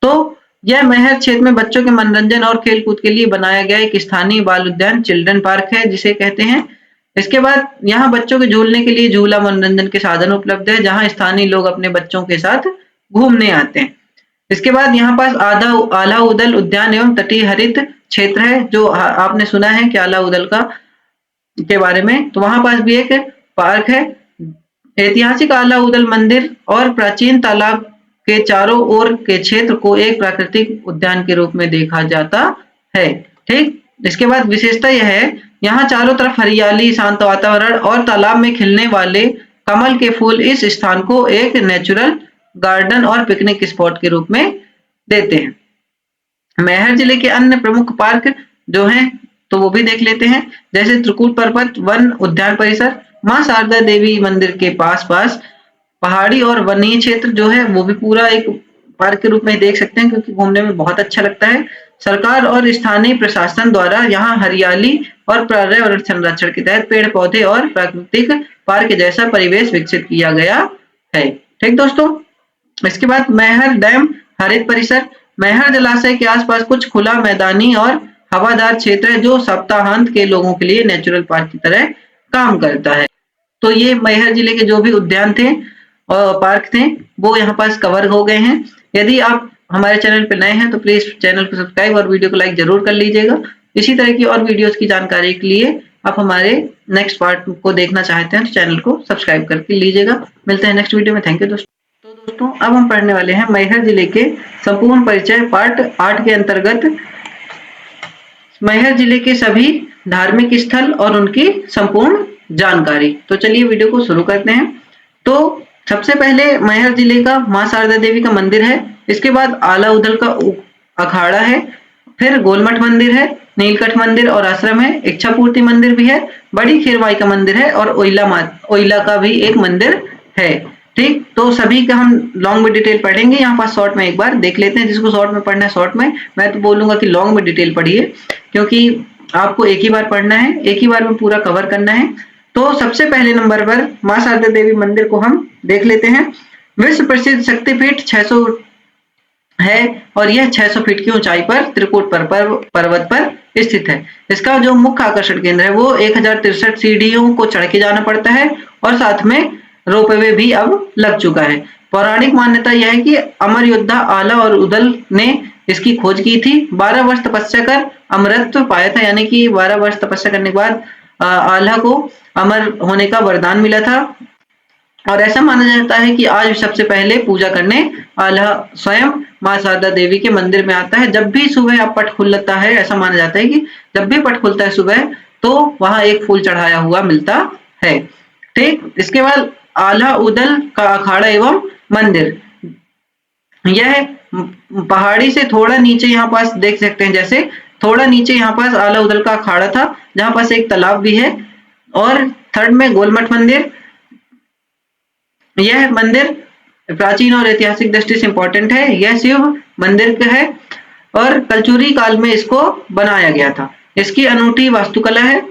A: तो यह मैहर क्षेत्र में बच्चों के मनोरंजन और खेलकूद के लिए बनाया गया एक स्थानीय बाल उद्यान चिल्ड्रन पार्क है, जिसे कहते हैं। इसके बाद यहाँ बच्चों के झूलने के लिए झूला मनोरंजन के साधन उपलब्ध है, जहाँ स्थानीय लोग अपने बच्चों के साथ घूमने आते हैं। इसके बाद यहाँ पास आला उदल उद्यान एवं तटीय हरित क्षेत्र है, जो आपने सुना है कि आला उदल का के बारे में, तो वहां पास भी एक पार्क है। ऐतिहासिक आला उदल मंदिर और प्राचीन तालाब के चारों ओर के क्षेत्र को एक प्राकृतिक उद्यान के रूप में देखा जाता है। ठीक, इसके बाद विशेषता यह है, यहाँ चारों तरफ हरियाली, शांत वातावरण और तालाब में खिलने वाले कमल के फूल इस स्थान को एक नेचुरल गार्डन और पिकनिक स्पॉट के रूप में देते हैं। मैहर जिले के अन्य प्रमुख पार्क जो हैं तो वो भी देख लेते हैं, जैसे त्रिकूट पर्वत वन उद्यान परिसर, मां शारदा देवी मंदिर के पास पहाड़ी और वनीय क्षेत्र जो है वो भी पूरा एक पार्क के रूप में देख सकते हैं, क्योंकि घूमने में बहुत अच्छा लगता है। सरकार और स्थानीय प्रशासन द्वारा यहाँ हरियाली और पर्यावरण संरक्षण के तहत पेड़ पौधे और प्राकृतिक पार्क जैसा परिवेश विकसित किया गया है। ठीक दोस्तों, इसके बाद मैहर डैम हरित परिसर। मैहर जलाशय के आसपास कुछ खुला मैदानी और हवादार क्षेत्र है, जो सप्ताहांत के लोगों के लिए नेचुरल पार्क की तरह काम करता है। तो ये मैहर जिले के जो भी उद्यान थे और पार्क थे वो यहाँ पास कवर हो गए हैं। यदि आप हमारे चैनल पर नए हैं तो प्लीज चैनल को सब्सक्राइब और वीडियो को लाइक जरूर कर लीजिएगा। इसी तरह की और वीडियोस की जानकारी के लिए आप हमारे नेक्स्ट पार्ट को देखना चाहते हैं तो चैनल को सब्सक्राइब करके लीजिएगा। मिलते हैं नेक्स्ट वीडियो में। थैंक यू दोस्तों। तो दोस्तों अब हम पढ़ने वाले हैं मैहर जिले के संपूर्ण परिचय पार्ट 8 के अंतर्गत मैहर जिले के सभी धार्मिक स्थल और उनकी संपूर्ण जानकारी। तो चलिए वीडियो को शुरू करते हैं। तो सबसे पहले मैहर जिले का मां शारदा देवी का मंदिर है, इसके बाद आला उदल का अखाड़ा है, फिर गोलमठ मंदिर है, नीलकंठ मंदिर और आश्रम है, इच्छापूर्ति मंदिर भी है, बड़ी खीरमाई का मंदिर है और ओइला का भी एक मंदिर है। ठीक, तो सभी का हम लॉन्ग में डिटेल पढ़ेंगे। यहाँ पास शॉर्ट में एक बार देख लेते हैं, जिसको शॉर्ट में पढ़ना है शॉर्ट में, मैं तो बोलूंगा कि लॉन्ग में डिटेल पढ़िए, क्योंकि आपको एक ही बार पढ़ना है, एक ही बार में पूरा कवर करना है। तो सबसे पहले नंबर पर मां शारदा देवी मंदिर को हम देख लेते हैं। विश्व प्रसिद्ध शक्तिपीठ 600 है और यह 600 फीट की ऊंचाई पर त्रिकूट पर्वत पर स्थित है। इसका जो मुख्य आकर्षण केंद्र है वो 1063 सीढ़ियों को चढ़ के जाना पड़ता है और साथ में रोपवे भी अब लग चुका है। पौराणिक मान्यता यह है कि अमर योद्धा आला और उदल ने इसकी खोज की थी। 12 वर्ष तपस्या कर अमरत्व पाया था, यानी कि 12 वर्ष तपस्या करने के बाद आला को अमर होने का वरदान मिला था। और ऐसा माना जाता है कि आज सबसे पहले पूजा करने आला स्वयं मां शारदा देवी के मंदिर में आता है। जब भी सुबह पट खुलता है, ऐसा माना जाता है कि जब भी पट खुलता है सुबह तो वहां एक फूल चढ़ाया हुआ मिलता है। ठीक, इसके बाद आला उदल का अखाड़ा एवं मंदिर, यह पहाड़ी से थोड़ा नीचे यहाँ पास देख सकते हैं, जैसे थोड़ा नीचे यहाँ पास आला उदल का अखाड़ा था, जहाँ पास एक तालाब भी है। और थर्ड में गोलमठ मंदिर, यह मंदिर प्राचीन और ऐतिहासिक दृष्टि से इंपॉर्टेंट है। यह शिव मंदिर का है और कलचुरी काल में इसको बनाया गया था। इसकी अनूठी वास्तुकला है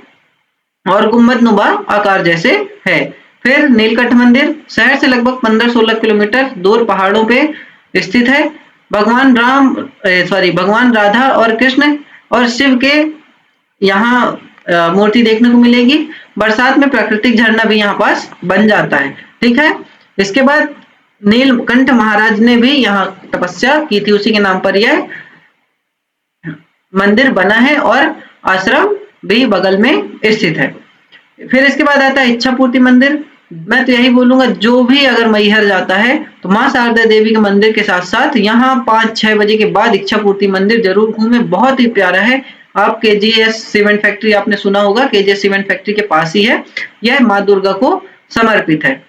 A: और गुंबदनुमा आकार जैसे है। फिर नीलकंठ मंदिर शहर से लगभग 15-16 किलोमीटर दूर पहाड़ों पे स्थित है। भगवान राधा और कृष्ण और शिव के यहाँ मूर्ति देखने को मिलेगी। बरसात में प्राकृतिक झरना भी यहाँ पास बन जाता है। ठीक है, इसके बाद नीलकंठ महाराज ने भी यहाँ तपस्या की थी, उसी के नाम पर यह मंदिर बना है और आश्रम भी बगल में स्थित है। फिर इसके बाद आता है इच्छापूर्ति मंदिर। मैं तो यही बोलूंगा, जो भी अगर मैहर जाता है तो मां शारदा देवी के मंदिर के साथ साथ यहाँ 5-6 बजे के बाद इच्छापूर्ति मंदिर जरूर घूमे, बहुत ही प्यारा है। आप केजीएस सीमेंट फैक्ट्री आपने सुना होगा, केजीएस सीमेंट फैक्ट्री के पास ही है। यह माँ दुर्गा को समर्पित है,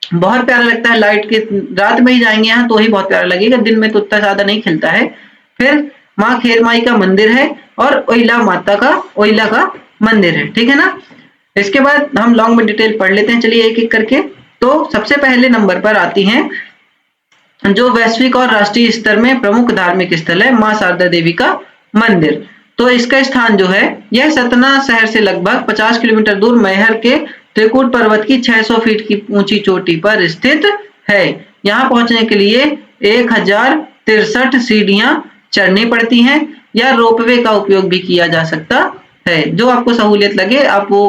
A: बहुत प्यारा लगता है। लाइट के रात में ही जाएंगे यहाँ तो ही बहुत प्यारा लगेगा, दिन में तो उतना ज्यादा नहीं खिलता है। फिर माँ खेरमाई का मंदिर है और ओइला का मंदिर है। ठीक है ना, इसके बाद हम लॉन्ग में डिटेल पढ़ लेते हैं, चलिए एक एक करके। तो सबसे पहले नंबर पर आती हैं जो वैश्विक और राष्ट्रीय स्तर में प्रमुख धार्मिक स्थल है, मां शारदा देवी का मंदिर। तो इसका स्थान जो है यह सतना शहर से लगभग 50 किलोमीटर दूर मैहर के त्रिकुट पर्वत की 600 फीट की ऊंची चोटी पर स्थित है। यहाँ पहुंचने के लिए 1063 सीढ़ियां चढ़नी पड़ती हैं या रोपवे का उपयोग भी किया जा सकता है। जो आपको सहूलियत लगे आप वो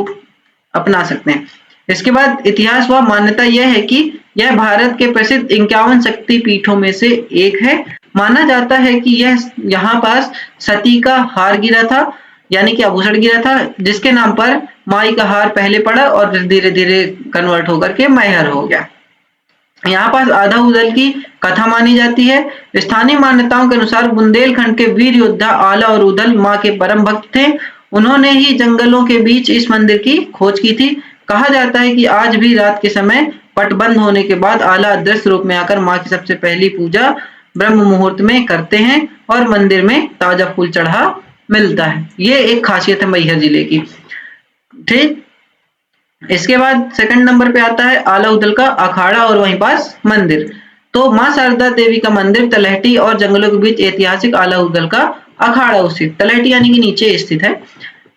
A: अपना सकते हैं। इसके बाद इतिहास व मान्यता यह है कि यह भारत के प्रसिद्ध 51 शक्ति पीठों में से एक है। माना जाता है कि यह यहाँ पास सती का हार गिरा था, यानी कि आभूषण गिरा था, जिसके नाम पर माई का हार पहले पड़ा और धीरे धीरे कन्वर्ट होकर के मैहर हो गया। यहाँ पास आधा उदल की कथा मानी जाती है। स्थानीय मान्यताओं के अनुसार बुंदेलखंड के वीर योद्धा आला और उदल माँ के परम भक्त थे। उन्होंने ही जंगलों के बीच इस मंदिर की खोज की थी। कहा जाता है कि आज भी रात के समय पट बंद होने के बाद आला अदृश्य रूप में आकर माँ की सबसे पहली पूजा ब्रह्म मुहूर्त में करते हैं और मंदिर में ताजा फूल चढ़ा मिलता है। ये एक खासियत है मैहर जिले की। ठीक, इसके बाद सेकंड नंबर पे आता है आला उदल का अखाड़ा और वहीं पास मंदिर। तो मां शारदा देवी का मंदिर तलहटी और जंगलों के बीच ऐतिहासिक आला उदल का अखाड़ा स्थित, तलहटी यानी कि नीचे स्थित है।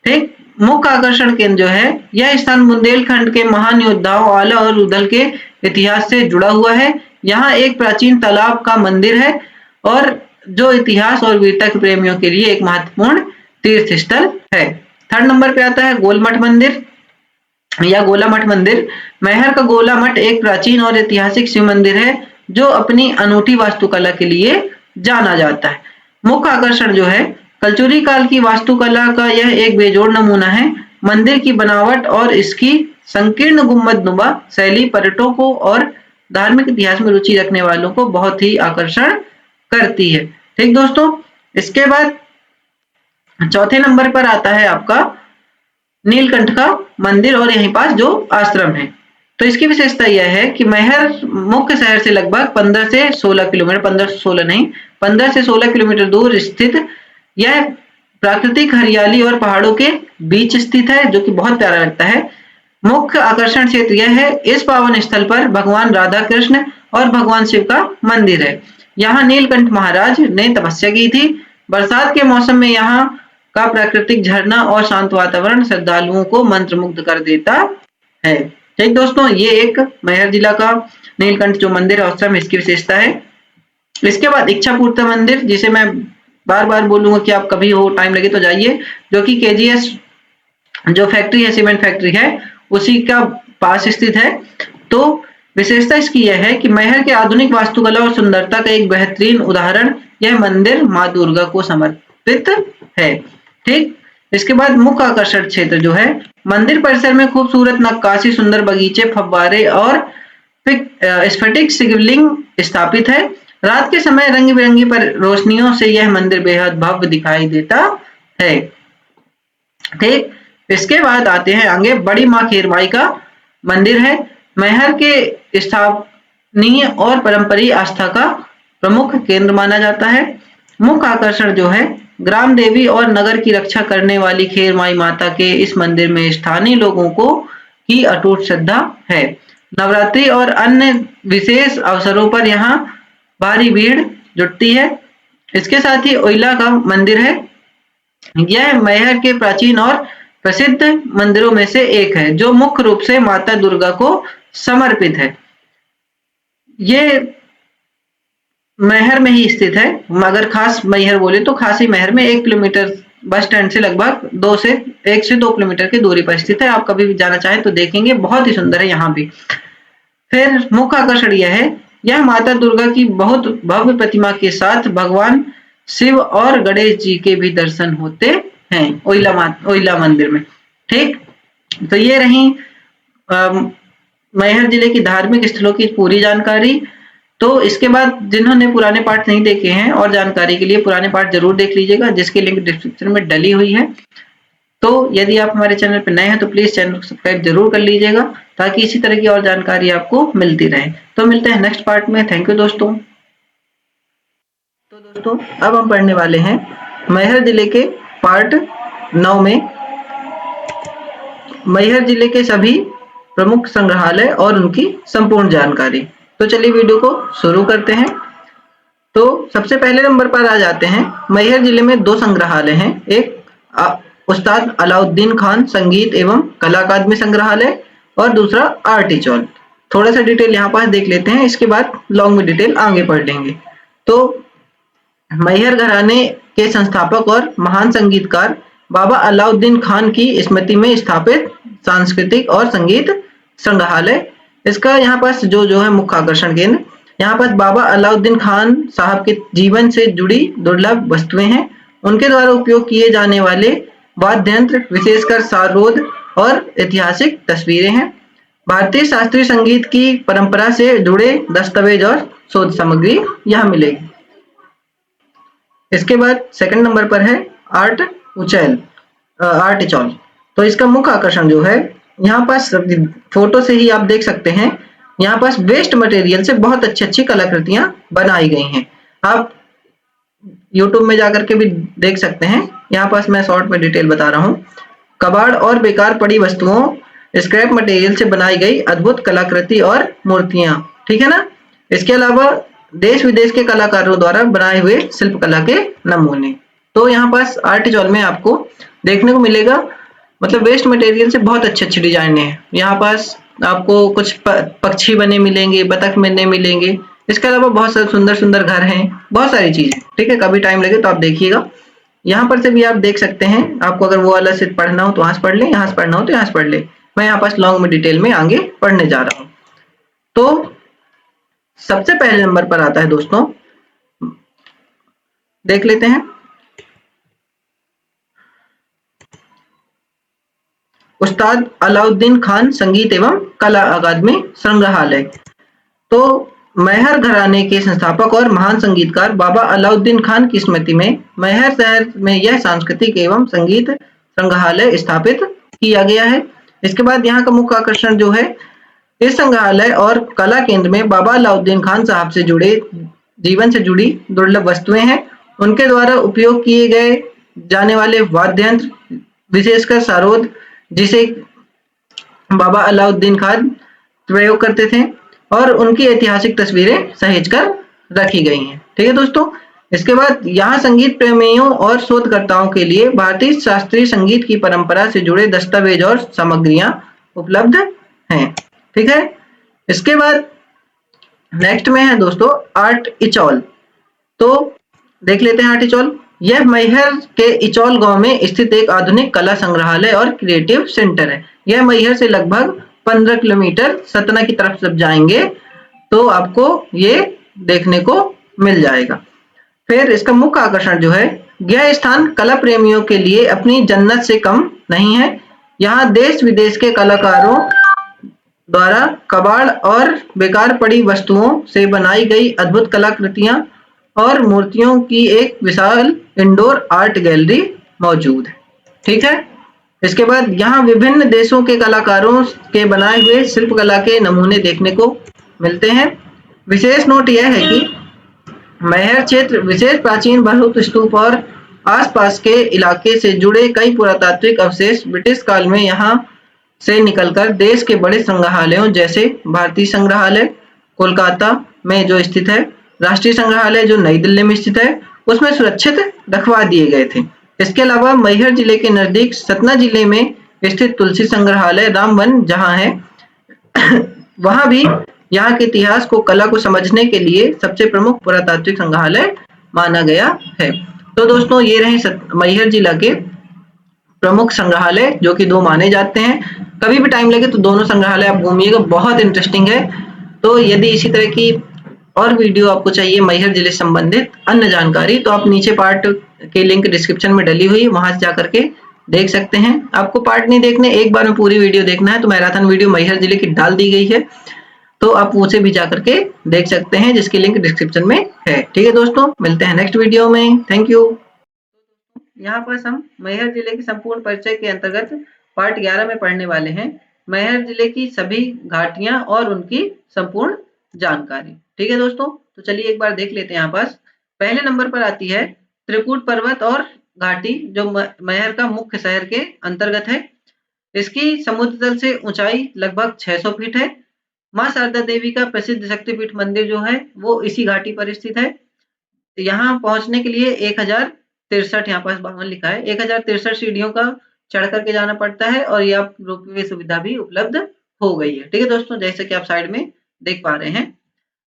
A: ठीक, मुख्य आकर्षण केंद्र जो है यह स्थान बुंदेलखंड के महान योद्धाओं आला और उदल के इतिहास से जुड़ा हुआ है। यहाँ एक प्राचीन तालाब का मंदिर है और जो इतिहास और वीरता के प्रेमियों के लिए एक महत्वपूर्ण तीर्थ स्थल है। थर्ड नंबर पे आता है गोलमठ मंदिर या गोला मठ मंदिर। मैहर का गोला मठ एक प्राचीन और ऐतिहासिक शिव मंदिर है जो अपनी अनूठी वास्तुकला के लिए जाना जाता है। मुख्य आकर्षण जो है कलचुरी काल की वास्तुकला का यह एक बेजोड़ नमूना है। मंदिर की बनावट और इसकी संकीर्ण गुंबदनुमा शैली पर्यटकों और धार्मिक इतिहास में रुचि रखने वालों को बहुत ही आकर्षण करती है। ठीक दोस्तों, इसके बाद चौथे नंबर पर आता है आपका नीलकंठ का मंदिर और यहीं पास जो आश्रम है। तो इसकी विशेषता यह है कि मैहर मुख्य शहर से लगभग 15 से 16 किलोमीटर, 15 से 16 नहीं, 15 से 16 किलोमीटर दूर स्थित यह प्राकृतिक हरियाली और पहाड़ों के बीच स्थित है, जो कि बहुत प्यारा लगता है। मुख्य आकर्षण क्षेत्र यह है, इस पावन स्थल पर भगवान राधा कृष्ण और भगवान शिव का मंदिर है। यहाँ नीलकंठ महाराज ने तपस्या की थी। बरसात के मौसम में यहाँ का प्राकृतिक झरना और शांत वातावरण श्रद्धालुओं को मंत्रमुग्ध कर देता है। ठीक दोस्तों, ये एक मैहर जिला का नीलकंठ जो मंदिर है आश्रम, इसकी विशेषता है। इसके बाद इच्छापूर्ति मंदिर, जिसे मैं बार बार बोलूंगा कि आप कभी हो टाइम लगे तो जाइए, जो कि केजीएस जो फैक्ट्री है, सीमेंट फैक्ट्री है, उसी का पास स्थित है। तो विशेषता इसकी यह है कि मैहर के आधुनिक वास्तुकला और सुंदरता का एक बेहतरीन उदाहरण यह मंदिर माँ दुर्गा को समर्पित है। ठीक, इसके बाद मुख्य आकर्षण क्षेत्र जो है मंदिर परिसर में खूबसूरत नक्काशी, सुंदर बगीचे, फव्वारे और स्फटिक शिवलिंग स्थापित है। रात के समय रंग बिरंगी पर रोशनियों से यह मंदिर बेहद भव्य दिखाई देता है। ठीक, इसके बाद आते हैं आगे बड़ी माँ खेरमाई का मंदिर है। मैहर के स्थानीय और पारंपरिक आस्था का प्रमुख केंद्र माना जाता है। मुख्य आकर्षण जो है ग्राम देवी और नगर की रक्षा करने वाली खेरमाई माता के इस मंदिर में स्थानीय लोगों को की अटूट श्रद्धा है। नवरात्रि और अन्य विशेष अवसरों पर यहाँ भारी भीड़ जुटती है। इसके साथ ही ओइला का मंदिर है। यह मैहर के प्राचीन और प्रसिद्ध मंदिरों में से एक है, जो मुख्य रूप से माता दुर्गा को समर्पित है। ये मैहर में ही स्थित है। अगर खास मैहर बोले तो खासी मैहर में 1 किलोमीटर बस स्टैंड से लगभग 1 से 2 किलोमीटर की दूरी पर स्थित है। आप कभी भी जाना चाहें तो देखेंगे, बहुत ही सुंदर है यहाँ भी। फिर मुख्य आकर्षण यह है, यह माता दुर्गा की बहुत भव्य प्रतिमा के साथ भगवान शिव और गणेश जी के भी दर्शन होते हैं ओइला मंदिर में। ठीक, तो ये रही मैहर जिले की धार्मिक स्थलों की पूरी जानकारी। तो इसके बाद जिन्होंने पुराने पार्ट नहीं देखे हैं और जानकारी के लिए पुराने पार्ट जरूर देख लीजिएगा, जिसकी लिंक डिस्क्रिप्शन में डली हुई है। तो यदि आप हमारे चैनल पर नए हैं तो प्लीज चैनल को सब्सक्राइब जरूर कर लीजिएगा, ताकि इसी तरह की और जानकारी आपको मिलती रहे। तो मिलते हैं नेक्स्ट पार्ट में। थैंक यू दोस्तों। तो दोस्तों अब हम पढ़ने वाले हैं मैहर जिले के पार्ट 9 में मैहर जिले के सभी प्रमुख संग्रहालय और उनकी संपूर्ण जानकारी। तो चलिए वीडियो को शुरू करते हैं। तो सबसे पहले नंबर पर आ जाते हैं। मैहर जिले में 2 संग्रहालय हैं, एक उस्ताद अलाउद्दीन खान संगीत एवं कला अकादमी संग्रहालय, और दूसरा आर्टिचौल। थोड़ा सा डिटेल यहाँ पास देख लेते हैं, इसके बाद लॉन्ग में डिटेल आगे पढ़ लेंगे। तो मैहर घराने के संस्थापक और महान संगीतकार बाबा अलाउद्दीन खान की स्मृति में स्थापित सांस्कृतिक और संगीत संग्रहालय। इसका यहाँ पास जो है मुख्य आकर्षण केंद्र, यहाँ पास बाबा अलाउद्दीन खान साहब के जीवन से जुड़ी दुर्लभ वस्तुएं हैं। उनके द्वारा उपयोग किए जाने वाले वाद्य यंत्र, विशेषकर सारोद, और ऐतिहासिक तस्वीरें हैं। भारतीय शास्त्रीय संगीत की परंपरा से जुड़े दस्तावेज और शोध सामग्री यहाँ मिलेगी। इसके बाद सेकंड नंबर पर है आर्टिचौल। तो इसका मुख्य आकर्षण जो है, यहाँ पास फोटो से ही आप देख सकते हैं, यहाँ पास वेस्ट मटेरियल से बहुत अच्छी कलाकृतियां बनाई गई हैं। आप YouTube में जाकर के भी देख सकते हैं। यहाँ पास मैं शॉर्ट में डिटेल बता रहा हूँ। कबाड़ और बेकार पड़ी वस्तुओं, स्क्रैप मटेरियल से बनाई गई अद्भुत कलाकृति और मूर्तियां, ठीक है ना। इसके अलावा देश विदेश के कलाकारों द्वारा बनाए हुए शिल्पकला के नमूने। तो यहाँ पास आर्टिचौल में आपको देखने को मिलेगा, मतलब वेस्ट मटेरियल से बहुत अच्छी डिजाइन है। यहाँ पास आपको कुछ पक्षी बने मिलेंगे, बतख बने मिलेंगे। इसके अलावा बहुत सारे सुंदर सुंदर घर हैं, बहुत सारी चीजें, ठीक है। कभी टाइम लगे तो आप देखिएगा। यहाँ पर से भी आप देख सकते हैं। आपको अगर वो वाला से पढ़ना हो तो यहाँ से पढ़ ले, यहाँ से पढ़ना हो तो यहाँ से पढ़ ले। मैं यहाँ पास लॉन्ग में डिटेल में आगे पढ़ने जा रहा हूँ। तो सबसे पहले नंबर पर आता है दोस्तों, देख लेते हैं, उस्ताद अलाउद्दीन खान संगीत एवं कला अकादमी संग्रहालय। तो मैहर घराने के संस्थापक और महान संगीतकार बाबा अलाउद्दीन खान की स्मृति में मैहर शहर में यह सांस्कृतिक एवं संगीत संग्रहालय स्थापित किया गया है। इसके बाद यहाँ का मुख्य आकर्षण जो है, इस संग्रहालय और कला केंद्र में बाबा अलाउद्दीन खान साहब से जुड़े जीवन से जुड़ी दुर्लभ वस्तुएं हैं। उनके द्वारा उपयोग किए गए जाने वाले वाद्य यंत्र, विशेषकर सारोद, जिसे बाबा अलाउद्दीन खान प्रयोग करते थे, और उनकी ऐतिहासिक तस्वीरें सहेज कर रखी गई हैं, ठीक है दोस्तों। इसके बाद यहाँ संगीत प्रेमियों और शोधकर्ताओं के लिए भारतीय शास्त्रीय संगीत की परंपरा से जुड़े दस्तावेज और सामग्रियां उपलब्ध हैं, ठीक है। इसके बाद नेक्स्ट में है दोस्तों आर्टिचौल। तो देख लेते हैं आर्टिचौल। यह मैहर के इचौल गांव में स्थित एक आधुनिक कला संग्रहालय और क्रिएटिव सेंटर है। यह मैहर से लगभग 15 किलोमीटर सतना की तरफ जब जाएंगे तो आपको ये देखने को मिल जाएगा। फिर इसका मुख्य आकर्षण जो है, यह स्थान कला प्रेमियों के लिए अपनी जन्नत से कम नहीं है। यहाँ देश विदेश के कलाकारों द्वारा कबाड़ और बेकार पड़ी वस्तुओं से बनाई गई अद्भुत कलाकृतियां और मूर्तियों की एक विशाल इंडोर आर्ट गैलरी मौजूद है, ठीक है। इसके बाद यहाँ विभिन्न देशों के कलाकारों के बनाए हुए शिल्पकला के नमूने देखने को मिलते हैं। विशेष नोट यह है कि मैहर क्षेत्र विशेष प्राचीन बहुत स्तूप और आसपास के इलाके से जुड़े कई पुरातात्विक अवशेष ब्रिटिश काल में यहाँ से निकलकर देश के बड़े संग्रहालयों जैसे भारतीय संग्रहालय कोलकाता में जो स्थित है, राष्ट्रीय संग्रहालय जो नई दिल्ली में स्थित है, उसमें सुरक्षित रखवा दिए गए थे। इसके अलावा मैहर जिले के नजदीक सतना जिले में स्थित तुलसी संग्रहालय रामवन जहां है वहां भी यहाँ के इतिहास को, कला को समझने के लिए सबसे प्रमुख पुरातात्विक संग्रहालय माना गया है। तो दोस्तों ये रहे मैहर जिला के प्रमुख संग्रहालय जो कि 2 माने जाते हैं। कभी भी टाइम लगे तो दोनों संग्रहालय आप घूमिएगा, बहुत इंटरेस्टिंग है। तो यदि इसी तरह की और वीडियो आपको चाहिए मैहर जिले से संबंधित अन्य जानकारी, तो आप नीचे पार्ट के लिंक डिस्क्रिप्शन में डली हुई, वहां से जाकर के देख सकते हैं। आपको पार्ट नहीं देखने, एक बार में पूरी वीडियो देखना है तो मैराथन वीडियो मैहर जिले की डाल दी गई है, तो आप उसे भी जाकर के देख सकते हैं, जिसकी लिंक डिस्क्रिप्शन में है, ठीक है दोस्तों। मिलते हैं नेक्स्ट वीडियो में, थैंक यू। यहाँ पर हम मैहर जिले की संपूर्ण परिचय के अंतर्गत पार्ट 11 में पढ़ने वाले हैं मैहर जिले की सभी घाटियां और उनकी संपूर्ण जानकारी, ठीक है दोस्तों। तो चलिए एक बार देख लेते हैं। यहाँ पास पहले नंबर पर आती है त्रिकूट पर्वत और घाटी, जो मैहर का मुख्य शहर के अंतर्गत है। इसकी समुद्र तल से ऊंचाई लगभग 600 फीट है। मां शारदा देवी का प्रसिद्ध शक्तिपीठ मंदिर जो है वो इसी घाटी पर स्थित है। यहाँ पहुंचने के लिए 1063 यहाँ पास 52 लिखा है, 1063 सीढ़ियों का चढ़ करके जाना पड़ता है और ये आप रोपवे सुविधा भी उपलब्ध हो गई है। ठीक है दोस्तों, जैसे कि आप साइड में देख पा रहे हैं,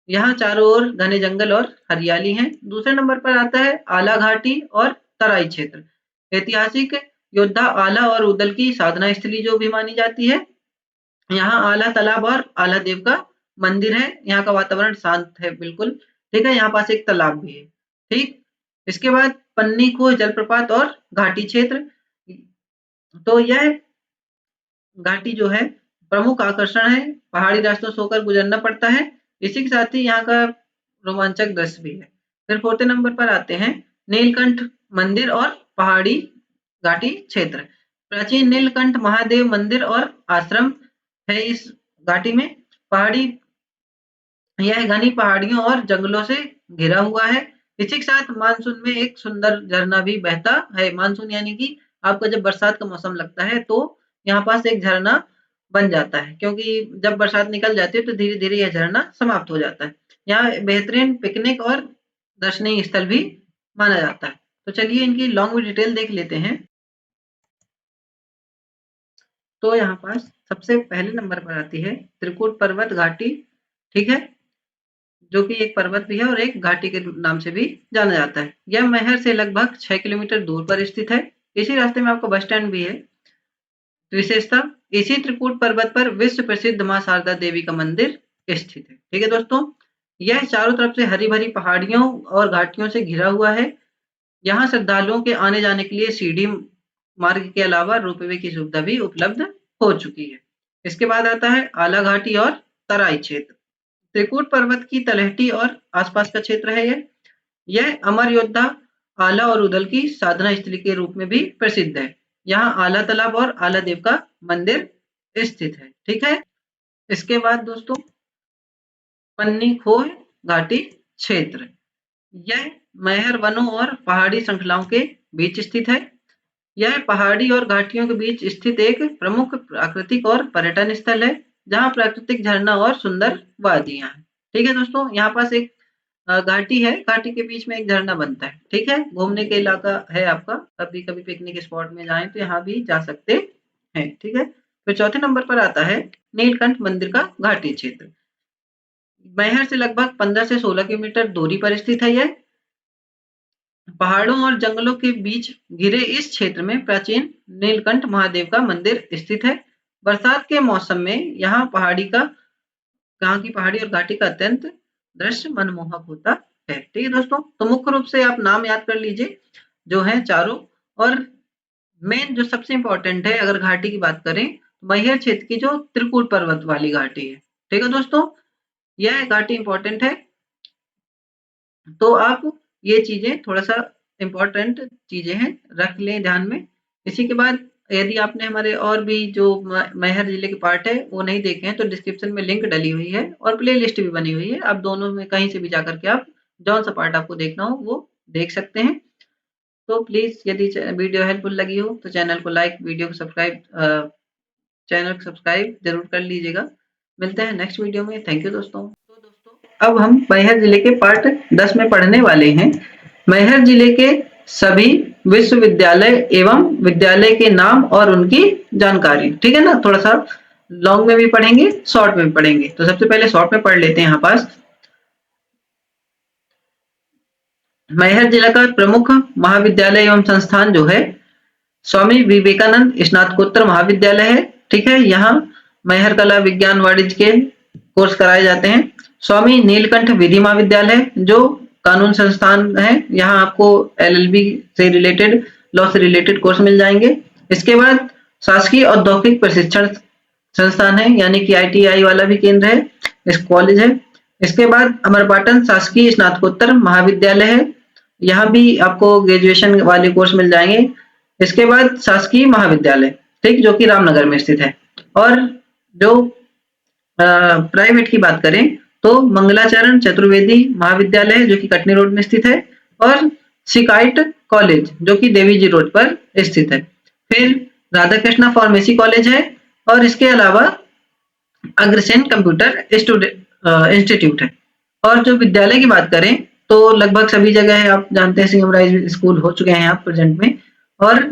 A: यहाँ चारों ओर घने जंगल और हरियाली है। दूसरे नंबर पर आता है आला घाटी और तराई क्षेत्र। ऐतिहासिक योद्धा आला और उदल की साधना स्थली जो भी मानी जाती है। यहाँ आला तालाब और आला देव का मंदिर है। यहाँ का वातावरण शांत है बिल्कुल। ठीक है, यहाँ पास एक तालाब भी है। ठीक, इसके बाद पन्नी खोह जलप्रपात और घाटी क्षेत्र। तो यह घाटी जो है प्रमुख आकर्षण है, पहाड़ी रास्तों से होकर गुजरना पड़ता है। इसी के साथ ही यहाँ का रोमांचक दृश्य भी है। फिर 4th नंबर पर आते हैं नीलकंठ मंदिर और पहाड़ी घाटी क्षेत्र। प्राचीन नीलकंठ महादेव मंदिर और आश्रम है इस घाटी में। पहाड़ी यह घनी पहाड़ियों और जंगलों से घिरा हुआ है। इसी के साथ मानसून में एक सुंदर झरना भी बहता है। मानसून यानी कि आपका जब बरसात का मौसम लगता है तो यहाँ पास एक झरना बन जाता है, क्योंकि जब बरसात निकल जाती है तो धीरे धीरे यह झरना समाप्त हो जाता है। यहाँ बेहतरीन पिकनिक और दर्शनीय स्थल भी माना जाता है। तो चलिए इनकी लॉन्ग में डिटेल देख लेते हैं। तो यहाँ पास सबसे पहले नंबर पर आती है त्रिकुट पर्वत घाटी। ठीक है, जो कि एक पर्वत भी है और एक घाटी के नाम से भी जाना जाता है। यह मैहर से लगभग 6 किलोमीटर दूर पर स्थित है। इसी रास्ते में आपका बस स्टैंड भी है। विशेषता, इसी त्रिकुट पर्वत पर विश्व प्रसिद्ध मां शारदा देवी का मंदिर स्थित है। ठीक है दोस्तों, यह चारों तरफ से हरी भरी पहाड़ियों और घाटियों से घिरा हुआ है। यहाँ श्रद्धालुओं के आने जाने के लिए सीढ़ी मार्ग के अलावा रोपवे की सुविधा भी उपलब्ध हो चुकी है। इसके बाद आता है आला घाटी और तराई क्षेत्र। त्रिकुट पर्वत की तलहटी और आसपास का क्षेत्र है यह अमर योद्धा आला और उदल की साधना स्थली के रूप में भी प्रसिद्ध है। यहाँ आला तालाब और आला देव का मंदिर स्थित है। ठीक है, इसके बाद दोस्तों पन्नी खोह घाटी क्षेत्र। यह मैहर वनों और पहाड़ी श्रृंखलाओं के बीच स्थित है। यह पहाड़ी और घाटियों के बीच स्थित एक प्रमुख प्राकृतिक और पर्यटन स्थल है, जहाँ प्राकृतिक झरना और सुंदर वादियां हैं। ठीक है दोस्तों, यहाँ पास एक घाटी है, घाटी के बीच में एक झरना बनता है। ठीक है, घूमने के इलाका है आपका, कभी कभी पिकनिक स्पॉट में जाएं तो यहाँ भी जा सकते हैं। ठीक है, फिर 4थे नंबर पर आता है नीलकंठ मंदिर का घाटी क्षेत्र। मैहर से लगभग 15 से 16 किलोमीटर दूरी पर स्थित है। यह पहाड़ों और जंगलों के बीच घिरे इस क्षेत्र में प्राचीन नीलकंठ महादेव का मंदिर स्थित है। बरसात के मौसम में यहाँ की पहाड़ी और घाटी का अत्यंत दृश्य मनमोहक होता है। ठीक है दोस्तों, तो मुख्य रूप से आप नाम याद कर लीजिए जो है चारों। और मेन जो सबसे इंपॉर्टेंट है, अगर घाटी की बात करें, मैहर क्षेत्र की जो त्रिकुट पर्वत वाली घाटी है। ठीक है दोस्तों, यह घाटी इंपॉर्टेंट है। तो आप ये चीजें थोड़ा सा इंपॉर्टेंट चीजें हैं, रख लें ध्यान में। इसी के बाद यदि आपने हमारे और भी जो मैहर जिले के पार्ट है वो नहीं देखे हैं तो डिस्क्रिप्शन में लिंक डली हुई है और प्ले लिस्ट भी बनी हुई है। आप दोनों में कहीं से भी जाकर के आप जौन सा पार्ट आपको देखना हो वो देख सकते हैं। तो प्लीज यदि वीडियो हेल्पफुल लगी हो तो चैनल को लाइक, वीडियो को चैनल को सब्सक्राइब जरूर कर लीजिएगा। मिलते हैं नेक्स्ट वीडियो में। थैंक यू दोस्तों। तो दोस्तों अब हम मैहर जिले के पार्ट 10 में पढ़ने वाले हैं। मैहर जिले के सभी विश्वविद्यालय एवं विद्यालय के नाम और उनकी जानकारी। ठीक है ना, थोड़ा सा लॉन्ग में भी पढ़ेंगे, शॉर्ट में भी पढ़ेंगे। तो सबसे पहले शॉर्ट में पढ़ लेते हैं। यहाँ पास मैहर जिला का प्रमुख महाविद्यालय एवं संस्थान जो है स्वामी विवेकानंद स्नातकोत्तर महाविद्यालय है। ठीक है, यहाँ मैहर कला विज्ञान वाणिज्य के कोर्स कराए जाते हैं। स्वामी नीलकंठ विधि महाविद्यालय जो कानून संस्थान है, यहाँ आपको LLB से रिलेटेड, लॉ से रिलेटेड कोर्स मिल जाएंगे। इसके बाद शासकीय औद्योगिक प्रशिक्षण संस्थान है, यानी कि ITI वाला भी केंद्र है, इस कॉलेज है। इसके बाद अमरपाटन शासकीय स्नातकोत्तर महाविद्यालय है, यहाँ भी आपको ग्रेजुएशन वाले कोर्स मिल जाएंगे। इसके बाद शासकीय महाविद्यालय, ठीक, जो कि रामनगर में स्थित है। और जो प्राइवेट की बात करें तो मंगलाचरण चतुर्वेदी महाविद्यालय जो कि कटनी रोड में स्थित है, और सिकाइट कॉलेज जो कि देवी जी रोड पर स्थित है। फिर राधा कृष्णा फार्मेसी कॉलेज है, और इसके अलावा अग्रसेन कंप्यूटर इंस्टीट्यूट है। और जो विद्यालय की बात करें तो लगभग सभी जगह आप जानते हैं सीएम राइज स्कूल हो चुके हैं यहाँ प्रेजेंट में, और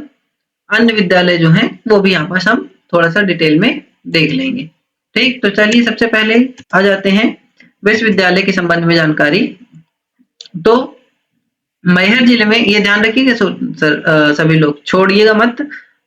A: अन्य विद्यालय जो हैं वो भी यहाँ पर हम थोड़ा सा डिटेल में देख लेंगे। ठीक, तो चलिए सबसे पहले आ जाते हैं विश्वविद्यालय के संबंध में जानकारी। तो मैहर जिले में ये ध्यान रखिएगा सभी लोग, छोड़िएगा मत,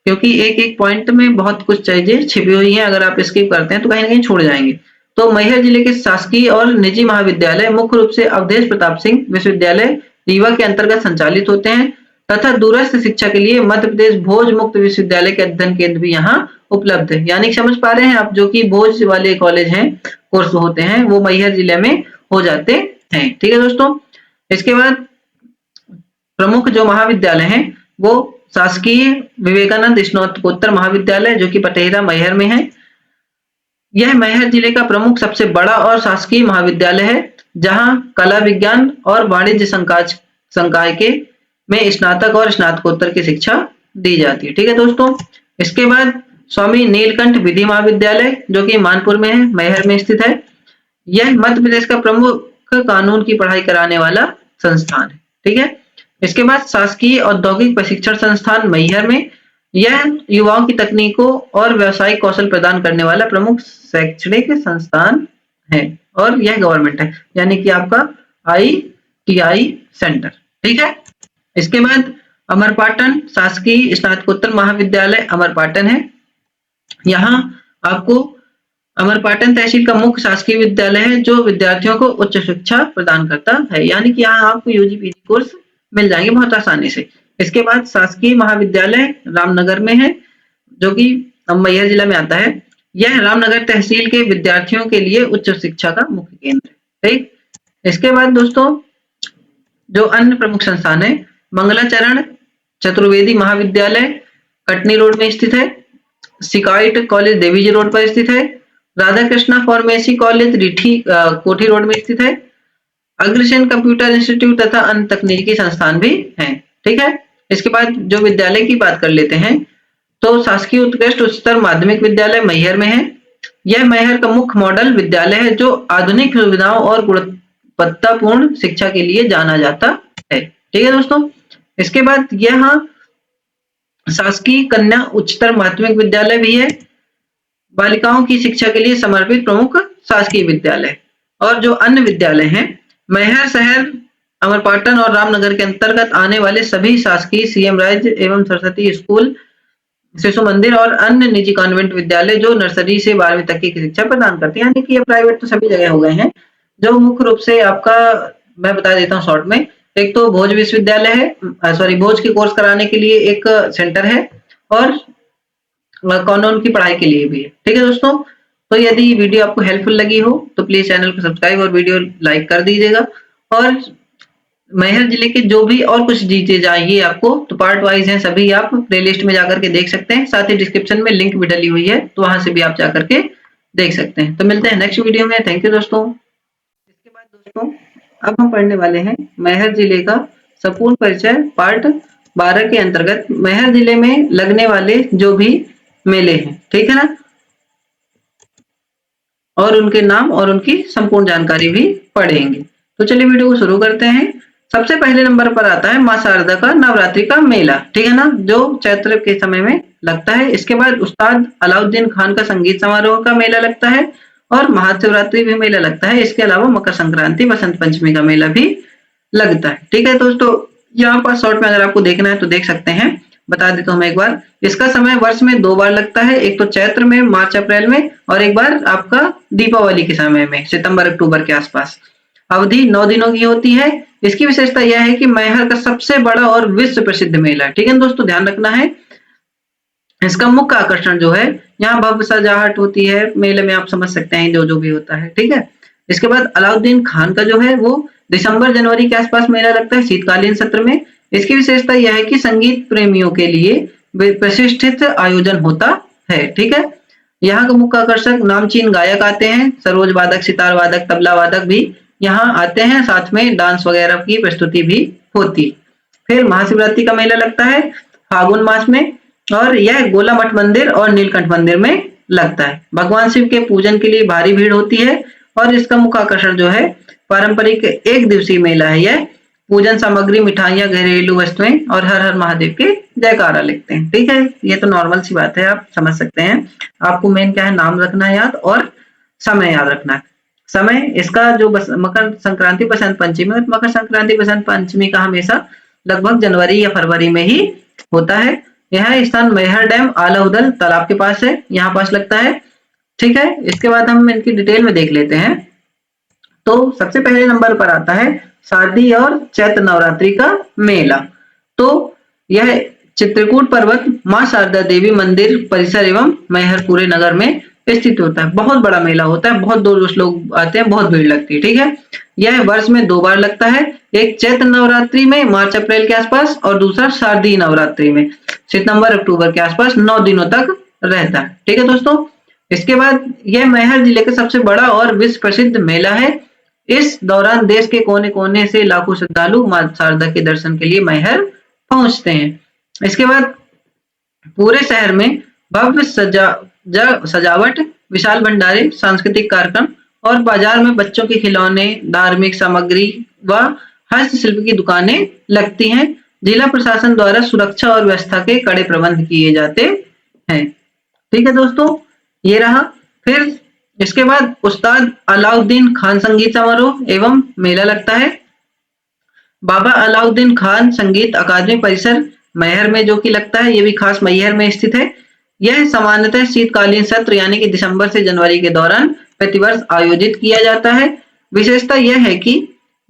A: क्योंकि एक एक पॉइंट में बहुत कुछ चीजें छिपी हुई हैं, अगर आप स्किप करते हैं तो कहीं ना कहीं छोड़ जाएंगे। तो मैहर जिले के शासकीय और निजी महाविद्यालय मुख्य रूप से अवधेश प्रताप सिंह विश्वविद्यालय रीवा के अंतर्गत संचालित होते हैं तथा दूरस्थ शिक्षा के लिए मध्य प्रदेश भोज मुक्त विश्वविद्यालय के अध्ययन केंद्र भी यहाँ उपलब्ध है। यानी समझ पा रहे हैं आप, जो कि भोज वाले कॉलेज हैं, कोर्स होते हैं, वो मैहर जिले में हो जाते हैं। ठीक है दोस्तों, इसके बाद प्रमुख जो महाविद्यालय हैं वो शासकीय विवेकानंद स्नातकोत्तर महाविद्यालय जो कि पटेरा मैहर में है। यह मैहर जिले का प्रमुख सबसे बड़ा और शासकीय महाविद्यालय है, जहां कला विज्ञान और वाणिज्य संकाय के में स्नातक और स्नातकोत्तर की शिक्षा दी जाती है। ठीक है दोस्तों, इसके बाद स्वामी नीलकंठ विधि महाविद्यालय जो कि मानपुर में है, मैहर में स्थित है। यह मध्य प्रदेश का प्रमुख कानून की पढ़ाई कराने वाला संस्थान है। ठीक है, इसके बाद शासकीय औद्योगिक प्रशिक्षण संस्थान मैहर में, यह युवाओं की तकनीकों और व्यावसायिक कौशल प्रदान करने वाला प्रमुख शैक्षणिक संस्थान है, और यह गवर्नमेंट है, यानी कि आपका ITI सेंटर। ठीक है, इसके बाद अमरपाटन शासकीय स्नातकोत्तर महाविद्यालय अमरपाटन है। यहाँ आपको अमरपाटन तहसील का मुख्य शासकीय विद्यालय है जो विद्यार्थियों को उच्च शिक्षा प्रदान करता है, यानी कि यहाँ आपको UG PG कोर्स मिल जाएंगे बहुत आसानी से। इसके बाद शासकीय महाविद्यालय रामनगर में है जो कि मैहर जिला में आता है। यह रामनगर तहसील के विद्यार्थियों के लिए उच्च शिक्षा का मुख्य केंद्र है। ठीक, इसके बाद दोस्तों जो अन्य प्रमुख संस्थान है, मंगलाचरण चतुर्वेदी महाविद्यालय कटनी रोड में स्थित है। सिकाइट कॉलेज देवीजी रोड पर स्थित है। राधा कृष्णा फार्मेसी कॉलेज रिठी कोठी रोड में स्थित है। अग्रसेन कंप्यूटर इंस्टीट्यूट तथा अन्य तकनीकी संस्थान भी हैं। ठीक है, इसके बाद जो विद्यालय की बात कर लेते हैं, तो शासकीय उत्कृष्ट उच्चतर माध्यमिक विद्यालय मैहर में है। यह मैहर का मुख्य मॉडल विद्यालय है जो आधुनिक सुविधाओं और गुणवत्तापूर्ण शिक्षा के लिए जाना जाता है। ठीक है दोस्तों, इसके बाद यहाँ शासकीय कन्या उच्चतर माध्यमिक विद्यालय भी है, बालिकाओं की शिक्षा के लिए समर्पित प्रमुख शासकीय विद्यालय। और जो अन्य विद्यालय हैं, मैहर शहर अमरपाटन और रामनगर के अंतर्गत आने वाले सभी शासकीय सीएम राइज एवं सरस्वती स्कूल, शिशु मंदिर और अन्य निजी कॉन्वेंट विद्यालय जो नर्सरी से 12वीं तक की शिक्षा प्रदान करते हैं, यानी कि ये प्राइवेट तो सभी जगह हो गए हैं। जो मुख्य रूप से आपका मैं बता देता हूँ शॉर्ट में, एक तो भोज विश्वविद्यालय है, सॉरी भोज के कोर्स कराने के लिए एक सेंटर है, और कानून की पढ़ाई के लिए भी है। ठीक है दोस्तों, तो यदि वीडियो आपको हेल्पफुल लगी हो तो प्लीज चैनल को सब्सक्राइब और वीडियो लाइक कर दीजिएगा। और मैहर जिले के जो भी और कुछ चीजें चाहिए आपको, तो पार्ट वाइज हैं सभी, आप प्लेलिस्ट में जाकर के देख सकते हैं। साथ ही डिस्क्रिप्शन में लिंक भी डली हुई है, तो वहां से भी आप जाकर के देख सकते हैं। तो मिलते हैं नेक्स्ट वीडियो में। थैंक यू दोस्तों। इसके बाद दोस्तों अब हम पढ़ने वाले हैं मैहर जिले का संपूर्ण परिचय पार्ट 12 के अंतर्गत मैहर जिले में लगने वाले जो भी मेले हैं, ठीक है ना, और उनके नाम और उनकी संपूर्ण जानकारी भी पढ़ेंगे। तो चलिए वीडियो को शुरू करते हैं। सबसे पहले नंबर पर आता है मां शारदा का नवरात्रि का मेला, ठीक है ना, जो चैत्र के समय में लगता है। इसके बाद उस्ताद अलाउद्दीन खान का संगीत समारोह का मेला लगता है, और महाशिवरात्रि भी मेला लगता है। इसके अलावा मकर संक्रांति, बसंत पंचमी का मेला भी लगता है। ठीक है दोस्तों, यहाँ पर शॉर्ट में अगर आपको देखना है तो देख सकते हैं, बता देता हूँ मैं एक बार। इसका समय वर्ष में 2 बार लगता है, एक तो चैत्र में मार्च अप्रैल में, और एक बार आपका दीपावली के समय में सितंबर अक्टूबर के आसपास। अवधि 9 दिनों की होती है। इसकी विशेषता यह है कि मैहर का सबसे बड़ा और विश्व प्रसिद्ध मेला है। ठीक है दोस्तों, ध्यान रखना है। इसका मुख्य आकर्षण जो है, यहाँ भव्य सजावट होती है मेले में, आप समझ सकते हैं जो जो भी होता है। ठीक है, इसके बाद अलाउद्दीन खान का जो है वो दिसंबर जनवरी के आसपास मेला लगता है शीतकालीन सत्र में। इसकी विशेषता यह है कि संगीत प्रेमियों के लिए प्रतिष्ठित आयोजन होता है। ठीक है, यहाँ का मुख्य आकर्षक नामचीन गायक आते हैं, सरोज वादक, सितार वादक, तबला वादक भी यहाँ आते हैं, साथ में डांस वगैरह की प्रस्तुति भी होती। फिर महाशिवरात्रि का मेला लगता है फागुन मास में, और यह गोला मठ मंदिर और नीलकंठ मंदिर में लगता है। भगवान शिव के पूजन के लिए भारी भीड़ होती है, और इसका मुख्य आकर्षण जो है पारंपरिक एक दिवसीय मेला है यह। पूजन सामग्री, मिठाइयाँ, घरेलू वस्तुएं और हर हर महादेव के जयकारा लिखते हैं। ठीक है, ये तो नॉर्मल सी बात है, आप समझ सकते हैं। आपको मेन क्या है, नाम रखना है याद और समय याद रखना है। समय इसका जो मकर संक्रांति बसंत पंचमी, मकर संक्रांति बसंत पंचमी का हमेशा लगभग जनवरी या फरवरी में ही होता है। यह स्थान मैहर डैम आलाउदल तालाब के पास है, यहाँ पास लगता है। ठीक है, इसके बाद हम इनकी डिटेल में देख लेते हैं। तो सबसे पहले नंबर पर आता है शारदीय और चैत्र नवरात्रि का मेला। तो यह चित्रकूट पर्वत मां शारदा देवी मंदिर परिसर एवं मैहर पूरे नगर में स्थित होता है। बहुत बड़ा मेला होता है, बहुत दूर लोग आते हैं, बहुत भीड़ लगती है। ठीक है, यह वर्ष में 2 बार लगता है, एक चैत्र नवरात्रि में मार्च अप्रैल के आसपास और दूसरा शारदीय नवरात्रि में सितंबर अक्टूबर के आसपास 9 दिनों तक रहता है। ठीक है दोस्तों, इसके बाद यह मैहर जिले का सबसे बड़ा और विश्व प्रसिद्ध मेला है। इस दौरान देश के कोने कोने से लाखों श्रद्धालु मां शारदा के दर्शन के लिए मैहर पहुंचते हैं। इसके बाद पूरे शहर में भव्य सजावट, विशाल भंडारे, सांस्कृतिक कार्यक्रम और बाजार में बच्चों के खिलौने, धार्मिक सामग्री व हस्तशिल्प की दुकानें लगती हैं। जिला प्रशासन द्वारा सुरक्षा और व्यवस्था के कड़े प्रबंध किए जाते हैं। ठीक है दोस्तों, ये रहा। फिर इसके बाद उस्ताद अलाउद्दीन खान संगीत समारोह एवं मेला लगता है। बाबा अलाउद्दीन खान संगीत अकादमी परिसर मैहर में जो कि लगता है, ये भी खास मैहर में स्थित है। यह सामान्यतः शीतकालीन सत्र यानी कि दिसंबर से जनवरी के दौरान प्रतिवर्ष आयोजित किया जाता है। विशेषता यह है कि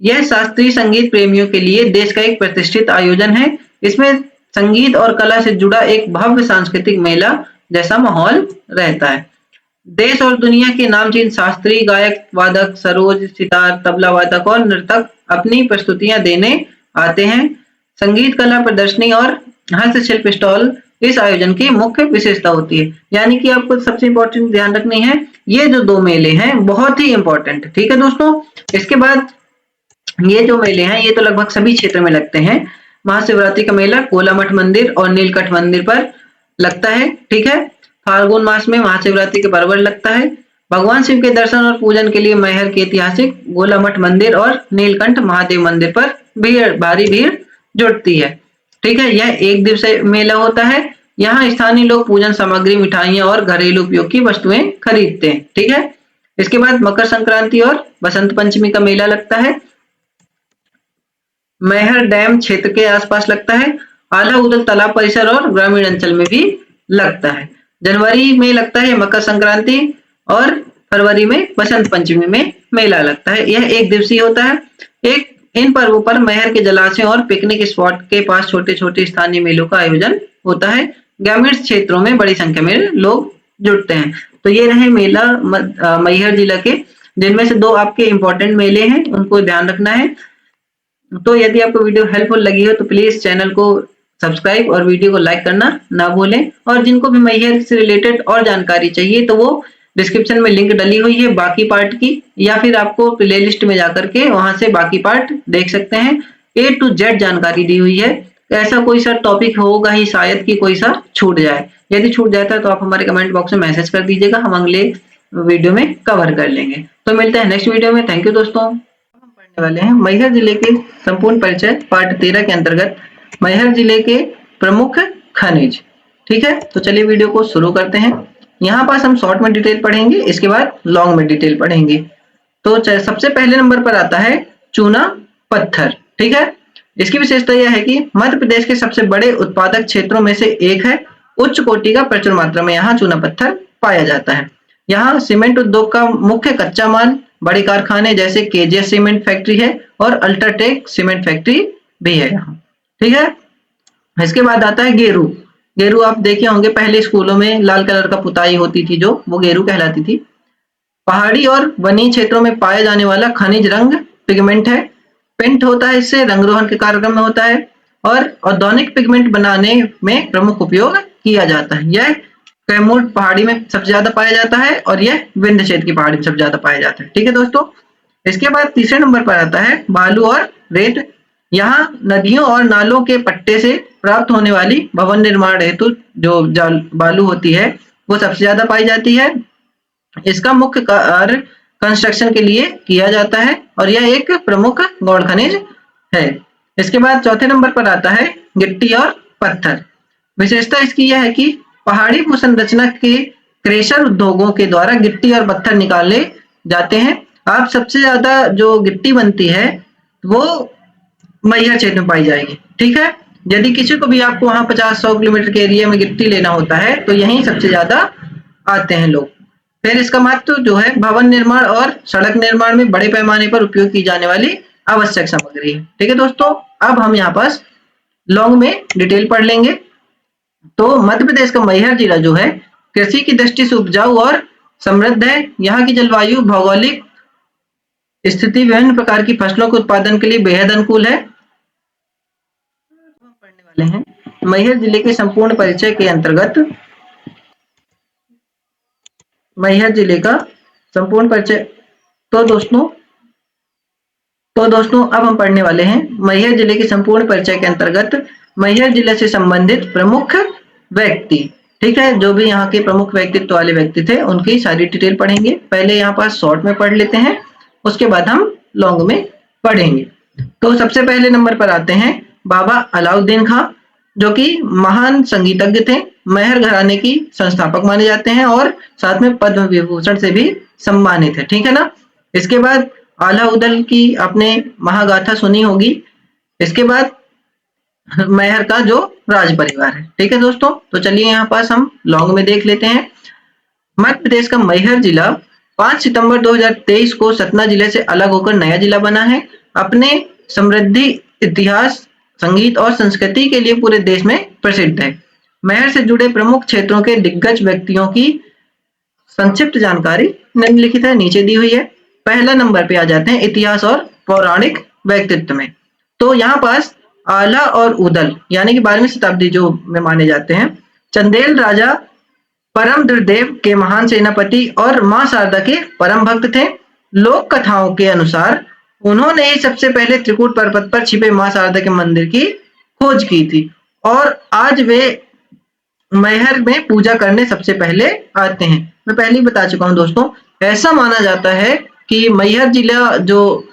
A: यह शास्त्रीय संगीत प्रेमियों के लिए देश का एक प्रतिष्ठित आयोजन है। इसमें संगीत और कला से जुड़ा एक भव्य सांस्कृतिक मेला जैसा माहौल रहता है। देश और दुनिया के नामचीन शास्त्रीय गायक, वादक, सरोज, सितार, तबला वादक और नर्तक अपनी प्रस्तुतियां देने आते हैं। संगीत कला प्रदर्शनी और हस्तशिल्प स्टॉल इस आयोजन की मुख्य विशेषता होती है। यानी कि आपको सबसे इंपॉर्टेंट ध्यान रखनी है, ये जो 2 मेले हैं बहुत ही इंपॉर्टेंट। ठीक है दोस्तों, इसके बाद ये जो मेले हैं ये तो लगभग सभी क्षेत्र में लगते हैं। महाशिवरात्रि का मेला कोला मठ मंदिर और नीलकंठ मंदिर पर लगता है। ठीक है, फाल्गुन मास में महाशिवरात्रि के पर्व लगता है। भगवान शिव के दर्शन और पूजन के लिए मैहर के ऐतिहासिक गोला मठ मंदिर और नीलकंठ महादेव मंदिर पर भारी भीड़ जुटती है। ठीक है, यह एक दिवसीय मेला होता है। यहाँ स्थानीय लोग पूजन सामग्री, मिठाइयाँ और घरेलू उपयोग की वस्तुएं खरीदते हैं। ठीक है, इसके बाद मकर संक्रांति और बसंत पंचमी का मेला लगता है। मैहर डैम क्षेत्र के आसपास लगता है। आलाउदल तालाब परिसर और ग्रामीण अंचल में भी लगता है। जनवरी में लगता है मकर संक्रांति और फरवरी में बसंत पंचमी में मेला लगता है। यह एक दिवसीय होता है। इन पर्वों पर मैहर के जलाशयों और पिकनिक स्पॉट के पास छोटे छोटे स्थानीय मेलों का आयोजन होता है। ग्रामीण क्षेत्रों में बड़ी संख्या में लोग जुटते हैं। तो ये रहे मेला मैहर जिला के, जिनमें से 2 आपके इंपॉर्टेंट मेले हैं, उनको ध्यान रखना है। तो यदि आपको वीडियो हेल्पफुल लगी हो तो प्लीज चैनल को सब्सक्राइब और वीडियो को लाइक करना ना भूलें। और जिनको भी मैहर से रिलेटेड और जानकारी चाहिए तो वो डिस्क्रिप्शन में लिंक डली हुई है बाकी पार्ट की, या फिर आपको प्लेलिस्ट में जाकर के वहां से बाकी पार्ट देख सकते हैं। A to Z जानकारी दी हुई है। ऐसा कोई सा टॉपिक होगा ही शायद कि कोई सा छूट जाए। यदि छूट जाता है तो आप हमारे कमेंट बॉक्स में मैसेज कर दीजिएगा, हम अगले वीडियो में कवर कर लेंगे। तो मिलते हैं नेक्स्ट वीडियो में। थैंक यू दोस्तों। हम पढ़ने वाले हैं मैहर जिले के संपूर्ण परिचय पार्ट 13 के अंतर्गत मैहर जिले के प्रमुख खनिज। ठीक है, तो चलिए वीडियो को शुरू करते हैं। यहाँ पास हम शॉर्ट में डिटेल पढ़ेंगे, इसके बाद लॉन्ग में डिटेल पढ़ेंगे। तो सबसे पहले नंबर पर आता है चूना पत्थर। ठीक है, इसकी विशेषता यह है कि मध्य प्रदेश के सबसे बड़े उत्पादक क्षेत्रों में से एक है। उच्च कोटि का प्रचुर मात्रा में यहाँ चूना पत्थर पाया जाता है। यहाँ सीमेंट उद्योग का मुख्य कच्चा माल, बड़े कारखाने जैसे केजीएस सीमेंट फैक्ट्री है और अल्ट्राटेक सीमेंट फैक्ट्री भी है यहाँ। ठीक है, इसके बाद आता है गेरू। गेरू आप देखे होंगे पहले स्कूलों में लाल कलर का पुताई होती थी जो, वो गेरू कहलाती थी। पहाड़ी और वनीय क्षेत्रों में पाया जाने वाला खनिज रंग पिगमेंट है। पेंट होता है, इससे रंग रोहन के कार्यक्रम में होता है और औद्योगिक पिगमेंट बनाने में प्रमुख उपयोग किया जाता है। यह कैमूर पहाड़ी में सबसे ज्यादा पाया जाता है और यह विंध्य क्षेत्र की पहाड़ी में सबसे ज्यादा पाया जाता है। ठीक है दोस्तों, इसके बाद तीसरे नंबर पर आता है बालू और रेत। यहाँ नदियों और नालों के पट्टे से प्राप्त होने वाली भवन निर्माण हेतु जो बालू होती है वो सबसे ज्यादा पाई जाती है। इसका मुख्य कार्य कंस्ट्रक्शन के लिए किया जाता है और यह एक प्रमुख गौण खनिज है। इसके बाद चौथे नंबर पर आता है गिट्टी और पत्थर। विशेषता इसकी यह है कि पहाड़ी भूसंरचना के क्रेशर उद्योगों के द्वारा गिट्टी और पत्थर निकाले जाते हैं। आप सबसे ज्यादा जो गिट्टी बनती है वो मैहर क्षेत्र में पाई जाएगी। ठीक है, यदि किसी को भी आपको वहां 50-100 किलोमीटर के एरिया में गिट्टी लेना होता है तो यहीं सबसे ज्यादा आते हैं लोग। फिर इसका महत्व जो है भवन निर्माण और सड़क निर्माण में बड़े पैमाने पर उपयोग की जाने वाली आवश्यक सामग्री है। ठीक है दोस्तों, अब हम यहाँ पास लॉन्ग में डिटेल पढ़ लेंगे। तो मध्य प्रदेश का मैहर जिला जो है कृषि की दृष्टि से उपजाऊ और समृद्ध है। यहाँ की जलवायु भौगोलिक स्थिति विभिन्न प्रकार की फसलों के उत्पादन के लिए बेहद अनुकूल है। हम पढ़ने वाले हैं मैहर जिले के संपूर्ण परिचय के अंतर्गत। मैहर जिले का संपूर्ण परिचय। तो दोस्तों अब हम पढ़ने वाले हैं मैहर जिले के संपूर्ण परिचय के अंतर्गत मैहर जिले से संबंधित प्रमुख व्यक्ति। ठीक है, जो भी यहाँ के प्रमुख व्यक्तित्व वाले व्यक्ति थे उनकी सारी डिटेल पढ़ेंगे। पहले यहाँ पास शॉर्ट में पढ़ लेते हैं, उसके बाद हम लॉन्ग में पढ़ेंगे। तो सबसे पहले नंबर पर आते हैं बाबा अलाउद्दीन खां, जो कि महान संगीतज्ञ थे, मैहर घराने की संस्थापक माने जाते हैं और साथ में पद्म विभूषण से भी सम्मानित है। ठीक है ना। इसके बाद आला उदल की आपने महागाथा सुनी होगी। इसके बाद मैहर का जो राज परिवार है। ठीक है दोस्तों, तो चलिए यहाँ पास हम लॉन्ग में देख लेते हैं। मध्य प्रदेश का मैहर जिला 5 सितंबर 2023 को सतना जिले से अलग होकर नया जिला बना है। अपने समृद्धि इतिहास, संगीत और संस्कृति के लिए पूरे देश में प्रसिद्ध है। मैहर से जुड़े प्रमुख क्षेत्रों के दिग्गज व्यक्तियों की संक्षिप्त जानकारी निम्नलिखित है, नीचे दी हुई है। पहला नंबर पे आ जाते हैं इतिहास और पौराणिक व्यक्तित्व में। तो यहाँ पास आला और उदल यानी कि 12वीं शताब्दी जो में माने जाते हैं, चंदेल राजा परमद्रदेव के महान सेनापति और मां शारदा के परम भक्त थे। लोक कथाओं के अनुसार उन्होंने ही सबसे पहले त्रिकूट पर्वत पर छिपे मां शारदा के मंदिर की खोज की थी और आज वे मैहर में पूजा करने सबसे पहले आते हैं। मैं पहले ही बता चुका हूं दोस्तों, ऐसा माना जाता है कि मैहर जिला जो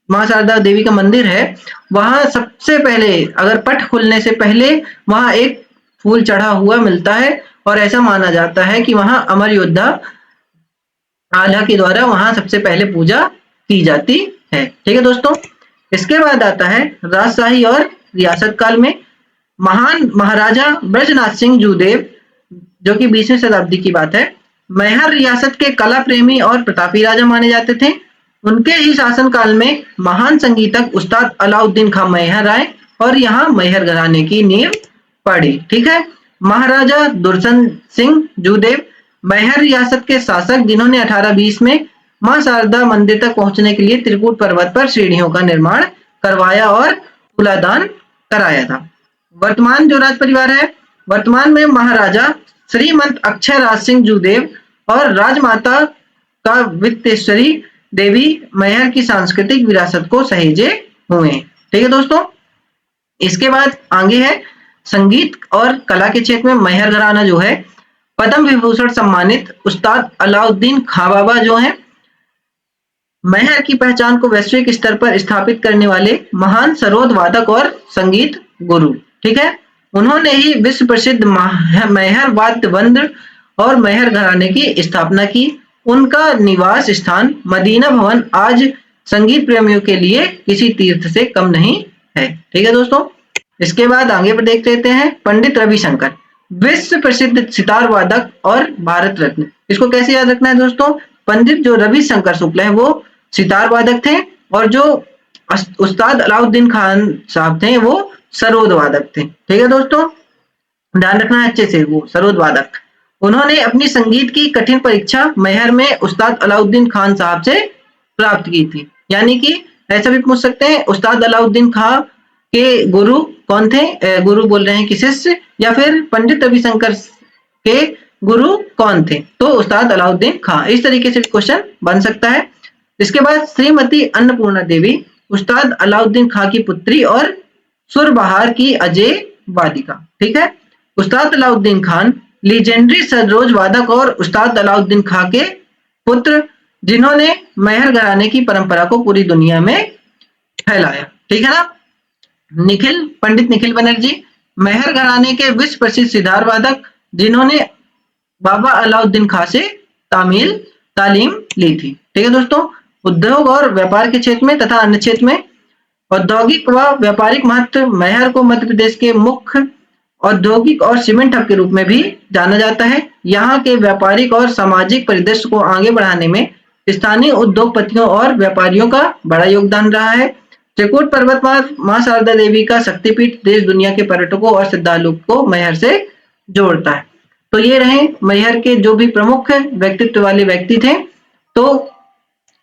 A: मां शारदा देवी का मंदिर है वहां सबसे पहले अगर पट खुलने से पहले वहां एक फूल चढ़ा हुआ मिलता है और ऐसा माना जाता है कि वहां अमर योद्धा आला के द्वारा वहां सबसे पहले पूजा की जाती है। ठीक है दोस्तों, इसके बाद आता है राजशाही और रियासत काल में। महान महाराजा ब्रजनाथ सिंह जूदेव, जो कि 20वीं शताब्दी की बात है, मैहर रियासत के कला प्रेमी और प्रतापी राजा माने जाते थे। उनके ही शासन काल में महान संगीतक उस्ताद अलाउद्दीन खां मैहर आए और यहाँ मैहर घराने की नींव पड़ी। ठीक है, महाराजा दुर्शन सिंह जूदेव मैहर रियासत के शासक, जिन्होंने 1820 में मां शारदा मंदिर तक पहुंचने के लिए त्रिकूट पर्वत पर सीढ़ियों का निर्माण करवाया और तुलादान कराया था। वर्तमान जो राज परिवार है, वर्तमान में महाराजा श्रीमंत अक्षय राज सिंह जूदेव और राजमाता का वित्तेश्वरी देवी मैहर की सांस्कृतिक विरासत को सहेजे हुए। ठीक है दोस्तों, इसके बाद आगे है संगीत और कला के क्षेत्र में मैहर घराना जो है पद्म विभूषण सम्मानित उस्ताद अलाउद्दीन खां बाबा जो है मैहर की पहचान को वैश्विक स्तर पर स्थापित करने वाले महान सरोद वादक और संगीत गुरु। ठीक है, उन्होंने ही विश्व प्रसिद्ध मैहर वाद्य वृंद और मैहर घराने की स्थापना की। उनका निवास स्थान मदीना भवन आज संगीत प्रेमियों के लिए किसी तीर्थ से कम नहीं है। ठीक है दोस्तों, इसके बाद आगे पर देख लेते हैं पंडित रविशंकर, विश्व प्रसिद्ध सितार वादक और भारत रत्न। इसको कैसे याद रखना है दोस्तों, पंडित जो रविशंकर शुक्ल है वो सितार वादक थे और जो उस्ताद अलाउद्दीन खान साहब थे वो सरोद वादक थे। ठीक है दोस्तों, ध्यान रखना है अच्छे से, वो सरोद वादक। उन्होंने अपनी संगीत की कठिन परीक्षा मैहर में उस्ताद अलाउद्दीन खान साहब से प्राप्त की थी। यानी कि ऐसा भी पूछ सकते हैं उस्ताद अलाउद्दीन खान के गुरु कौन थे, गुरु बोल रहे हैं कि शिष्य, या फिर पंडित रविशंकर के गुरु कौन थे, तो उस्ताद अलाउद्दीन खान। इस तरीके से भी क्वेश्चन बन सकता है। इसके बाद श्रीमती अन्नपूर्णा देवी उस्ताद अलाउद्दीन खान की पुत्री और सुरबहार की अजय वादिका। ठीक है, उस्ताद अलाउद्दीन खान लीजेंडरी सरोज वादक और उस्ताद अलाउद्दीन खान के पुत्र जिन्होंने मैहर घराने की परंपरा को पूरी दुनिया में फैलाया। ठीक है ना। पंडित निखिल बनर्जी मैहर घराने के विश्व प्रसिद्ध सितार वादक, जिन्होंने बाबा अलाउद्दीन खां से तालीम ली थी। ठीक है दोस्तों। उद्योग और व्यापार के क्षेत्र में तथा अन्य क्षेत्र में औद्योगिक व व्यापारिक महत्व, मैहर को मध्य प्रदेश के मुख्य औद्योगिक और सीमेंट हब के रूप में भी जाना जाता है। यहाँ के व्यापारिक और सामाजिक परिदृश्य को आगे बढ़ाने में स्थानीय उद्योगपतियों और व्यापारियों का बड़ा योगदान रहा है। त्रिकूट पर्वत मां शारदा देवी का शक्तिपीठ देश दुनिया के पर्यटकों और श्रद्धालुओं को मैहर से जोड़ता है। तो ये रहे मैहर के जो भी प्रमुख व्यक्तित्व वाले व्यक्ति थे। तो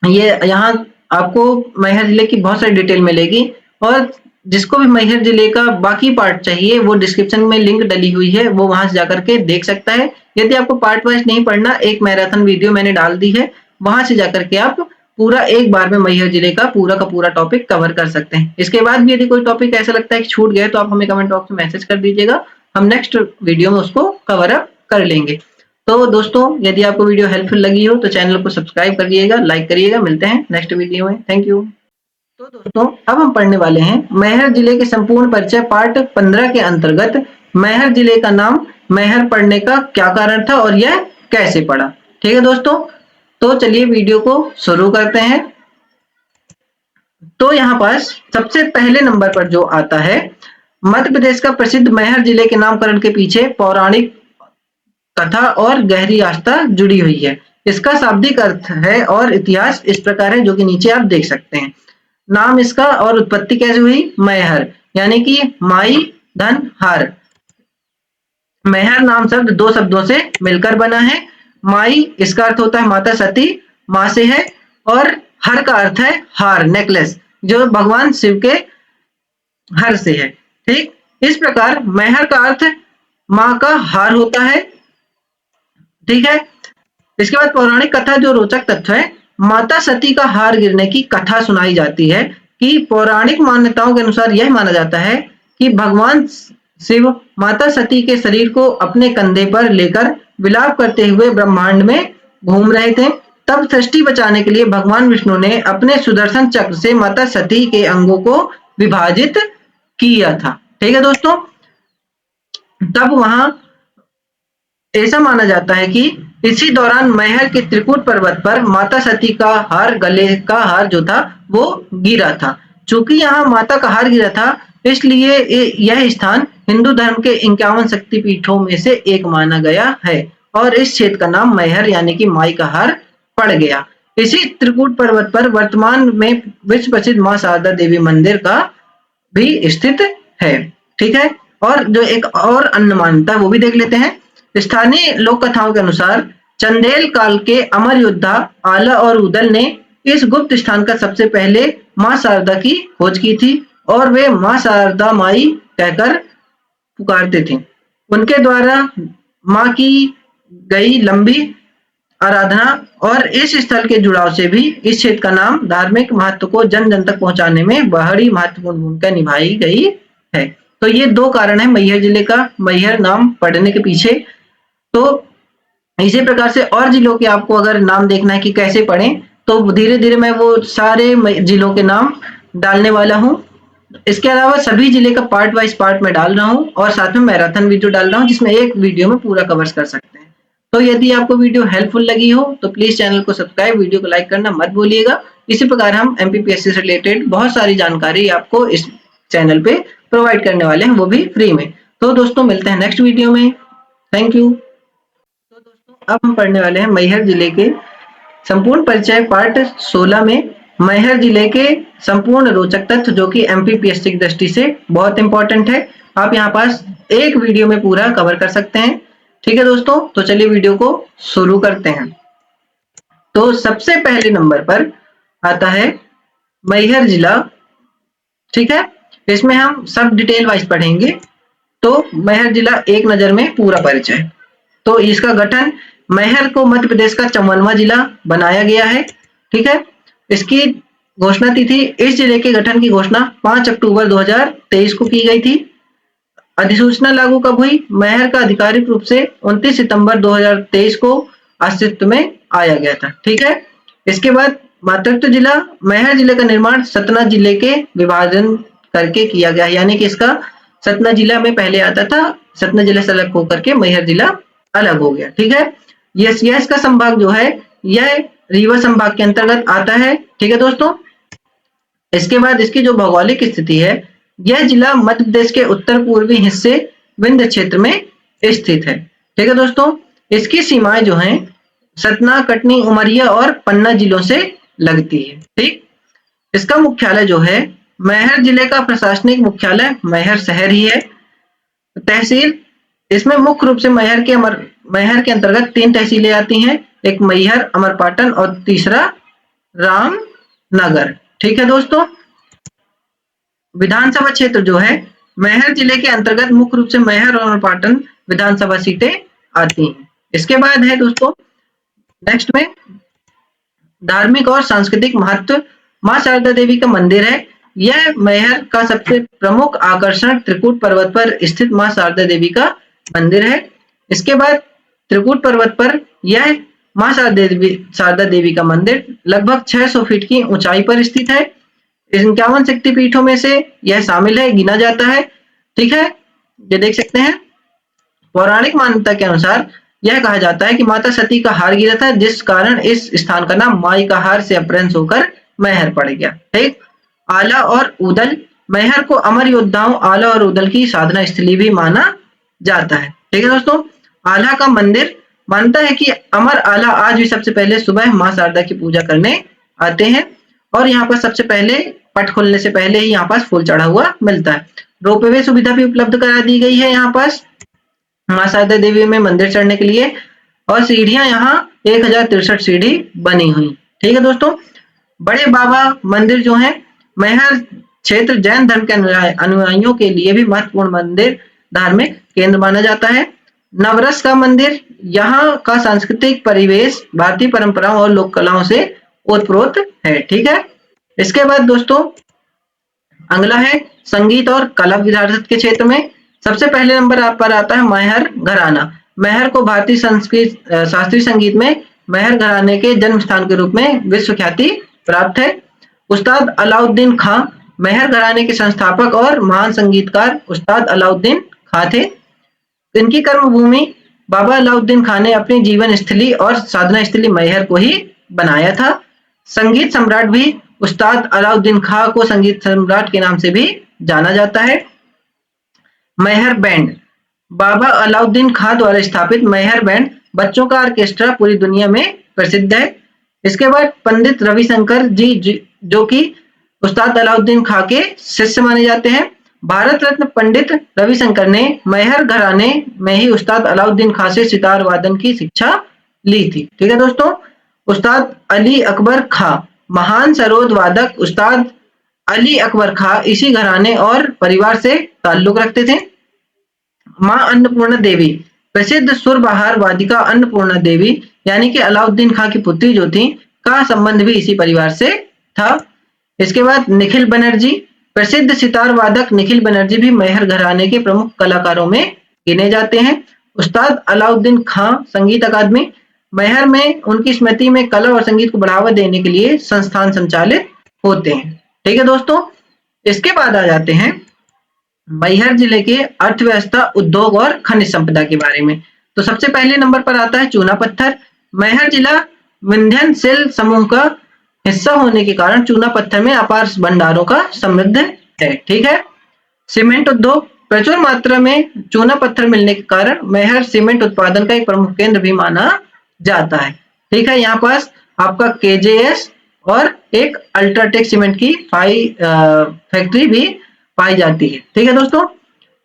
A: ये यहाँ आपको मैहर जिले की बहुत सारी डिटेल मिलेगी, और जिसको भी मैहर जिले का बाकी पार्ट चाहिए वो डिस्क्रिप्शन में लिंक डली हुई है, वो वहां से जाकर के देख सकता है। यदि आपको पार्ट वाइज नहीं पढ़ना, एक मैराथन वीडियो मैंने डाल दी है, वहां से जाकर के आप पूरा एक बार में मैहर जिले का पूरा टॉपिक कवर कर सकते हैं। इसके बाद भी यदि कोई टॉपिक ऐसा लगता है कि छूट गया तो आप हमें कमेंट बॉक्स में मैसेज कर दीजिएगा, हम नेक्स्ट वीडियो में उसको कवर अप कर लेंगे। तो दोस्तों यदि आपको वीडियो हेल्पफुल लगी हो तो चैनल को सब्सक्राइब करिएगा, लाइक करिएगा। मिलते हैं नेक्स्ट वीडियो में। Thank you. तो दोस्तों अब हम पढ़ने वाले हैं मैहर जिले के संपूर्ण परिचय पार्ट 15 के अंतर्गत मैहर जिले का नाम मैहर पड़ने का क्या कारण था और यह कैसे पड़ा। ठीक है दोस्तों। तो चलिए वीडियो को शुरू करते हैं। तो यहाँ पास सबसे पहले नंबर पर जो आता है, मध्य प्रदेश का प्रसिद्ध मैहर जिले के नामकरण के पीछे पौराणिक कथा और गहरी आस्था जुड़ी हुई है। इसका शाब्दिक अर्थ है और इतिहास इस प्रकार है, जो कि नीचे आप देख सकते हैं। नाम इसका और उत्पत्ति कैसे हुई, मैहर यानी कि माई धन हार। मैहर नाम शब्द दो शब्दों से मिलकर बना है। माई इसका अर्थ होता है माता सती, माँ से है, और हर का अर्थ है हार, नेकलेस, जो भगवान शिव के हर से है। ठीक इस प्रकार मैहर का अर्थ माँ का हार होता है। ठीक है। इसके बाद पौराणिक कथा जो रोचक तथ्य है, माता सती का हार गिरने की कथा सुनाई जाती है कि पौराणिक मान्यताओं के अनुसार यह माना जाता है कि भगवान शिव माता सती के शरीर को अपने कंधे पर लेकर विलाप करते हुए ब्रह्मांड में घूम रहे थे। तब सृष्टि बचाने के लिए भगवान विष्णु ने अपने सुदर्शन चक्र से माता सती के अंगों को विभाजित किया था। ठीक है दोस्तों। तब वहां ऐसा माना जाता है कि इसी दौरान मैहर के त्रिकूट पर्वत पर माता सती का हार, गले का हार जो था वो गिरा था। चूंकि यहाँ माता का हार गिरा था, इसलिए यह स्थान हिंदू धर्म के 51 शक्तिपीठों में से एक माना गया है और इस क्षेत्र का नाम मैहर यानी कि माई का हार पड़ गया। इसी त्रिकूट पर्वत पर वर्तमान में विश्व प्रसिद्ध मां शारदा देवी मंदिर का भी स्थित है। ठीक है। और जो एक और अन्य मान्यता वो भी देख लेते हैं। स्थानीय लोक कथाओं के अनुसार चंदेल काल के अमर योद्धा आला और उदल ने इस गुप्त स्थान का सबसे पहले मां शारदा की खोज की थी और वे मां शारदा माई कहकर पुकारते थे। उनके द्वारा मां की गई लंबी आराधना और इस स्थल के जुड़ाव से भी इस क्षेत्र का नाम धार्मिक महत्व को जन जन तक पहुंचाने में बड़ी महत्वपूर्ण भूमिका निभाई गई है। तो ये दो कारण है मैहर जिले का मैहर नाम पड़ने के पीछे। तो इसी प्रकार से और जिलों के आपको अगर नाम देखना है कि कैसे पढ़ें, तो धीरे धीरे मैं वो सारे जिलों के नाम डालने वाला हूँ। इसके अलावा सभी जिले का पार्ट वाइज पार्ट में डाल रहा हूँ और साथ में मैराथन वीडियो डाल रहा हूँ, जिसमें एक वीडियो में पूरा कवर कर सकते हैं। तो यदि आपको वीडियो हेल्पफुल लगी हो तो प्लीज चैनल को सब्सक्राइब, वीडियो को लाइक करना मत भूलिएगा। इसी प्रकार हम एमपीपीएससी से रिलेटेड बहुत सारी जानकारी आपको इस चैनल पे प्रोवाइड करने वाले हैं, वो भी फ्री में। तो दोस्तों मिलते हैं नेक्स्ट वीडियो में। Thank you. तो दोस्तों अब हम पढ़ने वाले हैं मैहर जिले के संपूर्ण परिचय पार्ट 16 में मैहर जिले के संपूर्ण रोचक तथ्य, जो कि एमपीपीएससी की दृष्टि से बहुत इंपॉर्टेंट है। आप यहाँ पास एक वीडियो में पूरा कवर कर सकते हैं। ठीक है दोस्तों। तो चलिए वीडियो को शुरू करते हैं। तो सबसे पहले नंबर पर आता है मैहर जिला। ठीक है। इसमें हम सब डिटेल वाइज पढ़ेंगे। तो मैहर जिला एक नजर में पूरा परिचय। तो इसका गठन मैहर को मध्य प्रदेश का 54वां जिला बनाया गया है। ठीक है। इसकी घोषणा तिथि, इस जिले के गठन की घोषणा 5 अक्टूबर 2023 को की गई थी। अधिसूचना लागू कब हुई? मैहर का आधिकारिक रूप से 29 सितंबर 2023 को अस्तित्व में आया गया था। ठीक है। इसके बाद मातृत्व जिला, मैहर जिले का निर्माण सतना जिले के विभाजन करके किया गया, यानी कि इसका सतना जिला में पहले आता था, सतना जिला से अलग होकर के मैहर जिला अलग हो गया। ठीक है, यह इसका संभाग जो है यह रीवा संभाग के अंतर्गत आता है। ठीक है दोस्तों, इसके बाद इसकी जो भौगोलिक स्थिति है, यह जिला मध्य प्रदेश के उत्तर पूर्वी हिस्से विंध्य क्षेत्र में स्थित है। ठीक है दोस्तों, इसकी सीमाएं जो हैं सतना, कटनी, उमरिया और पन्ना जिलों से लगती है। ठीक, इसका मुख्यालय जो है मैहर जिले का प्रशासनिक मुख्यालय मैहर शहर ही है। तहसील इसमें मुख्य रूप से मैहर के अंतर्गत 3 तहसीलें आती हैं, एक मैहर, अमरपाटन और तीसरा रामनगर। ठीक है दोस्तों, विधानसभा क्षेत्र जो है मैहर जिले के अंतर्गत मुख्य रूप से मैहर और अमरपाटन विधानसभा सीटें आती हैं। इसके बाद है दोस्तों नेक्स्ट में धार्मिक और सांस्कृतिक महत्व। मां शारदा देवी का मंदिर है, यह मैहर का सबसे प्रमुख आकर्षण त्रिकूट पर्वत पर स्थित मां शारदा देवी का मंदिर है। इसके बाद त्रिकूट पर्वत पर यह मां शारदा देवी का मंदिर लगभग 600 फीट की ऊंचाई पर स्थित है। 51 शक्तिपीठों में से यह शामिल है, गिना जाता है। ठीक है, ये देख सकते हैं। पौराणिक मान्यता के अनुसार यह कहा जाता है कि माता सती का हार गिरा था, जिस कारण इस स्थान का नाम माई का हार से अपभ्रंश होकर मैहर पड़ गया। ठीक, आला और उदल, मैहर को अमर योद्धाओं आला और उदल की साधना स्थली भी माना जाता है। ठीक है दोस्तों, आला का मंदिर मानता है कि अमर आला आज भी सबसे पहले सुबह मां शारदा की पूजा करने आते हैं और यहाँ पर सबसे पहले पट खुलने से पहले ही यहाँ पास फूल चढ़ा हुआ मिलता है। रोपवे सुविधा भी उपलब्ध करा दी गई है यहाँ पास मां शारदा देवी में मंदिर चढ़ने के लिए, और सीढ़ियां यहाँ 1063 सीढ़ी बनी हुई। ठीक है दोस्तों, बड़े बाबा मंदिर जो है मैहर क्षेत्र जैन धर्म के अनुयायियों के लिए भी महत्वपूर्ण मंदिर, धार्मिक केंद्र माना जाता है। नवरस का मंदिर, यहाँ का सांस्कृतिक परिवेश भारतीय परंपराओं और लोक कलाओं से ओतप्रोत है। ठीक है, इसके बाद दोस्तों अगला है संगीत और कला विरासत के क्षेत्र में सबसे पहले नंबर पर आता है मैहर घराना। मैहर को भारतीय शास्त्रीय संगीत में मैहर घराने के जन्म स्थान के रूप में विश्व ख्याति प्राप्त है। उस्ताद अलाउद्दीन खां मैहर घराने के संस्थापक और महान संगीतकार उस्ताद अलाउद्दीन खां थे। इनकी कर्मभूमि बाबा अलाउद्दीन खां ने अपनी जीवन स्थली और साधना स्थली मैहर को ही बनाया था। संगीत सम्राट भी उस्ताद अलाउद्दीन खां को संगीत सम्राट के नाम से भी जाना जाता है। मैहर बैंड, बाबा अलाउद्दीन खां द्वारा स्थापित मैहर बैंड बच्चों का ऑर्केस्ट्रा पूरी दुनिया में प्रसिद्ध है। इसके बाद पंडित रविशंकर जी जो कि उस्ताद अलाउद्दीन खां के शिष्य माने जाते हैं। भारत रत्न पंडित रविशंकर ने मैहर घराने में ही उस्ताद अलाउद्दीन खां से सितार वादन की शिक्षा ली थी। ठीक है दोस्तों, उस्ताद अली अकबर खां महान सरोद वादक उस्ताद अली अकबर खां इसी घराने और परिवार से ताल्लुक रखते थे। मां अन्नपूर्णा देवी, प्रसिद्ध सुरबहार वादिका अन्नपूर्णा देवी यानी कि अलाउद्दीन खां की पुत्री जो थी का संबंध भी इसी परिवार से था। इसके बाद निखिल बनर्जी, प्रसिद्ध सितार वादक निखिल बनर्जी भी मैहर घराने के प्रमुख कलाकारों में गिने जाते हैं। उस्ताद अलाउद्दीन खां संगीत अकादमी, मैहर में उनकी स्मृति में कला और संगीत को बढ़ावा देने के लिए संस्थान संचालित होते हैं। ठीक है दोस्तों, इसके बाद आ जाते हैं मैहर जिले के अर्थव्यवस्था, उद्योग और खनिज संपदा के बारे में। तो सबसे पहले नंबर पर आता है चूना पत्थर। मैहर जिला विंध्यनशील समूह का हिस्सा होने के कारण चूना पत्थर में अपार भंडारों का समृद्ध है। ठीक है, सीमेंट उद्योग, प्रचुर मात्रा में चूना पत्थर मिलने के कारण मैहर सीमेंट उत्पादन का एक प्रमुख केंद्र भी माना जाता है। ठीक है, यहाँ पास आपका केजेएस और एक अल्ट्राटेक सीमेंट की फैक्ट्री भी पाई जाती है। ठीक है दोस्तों,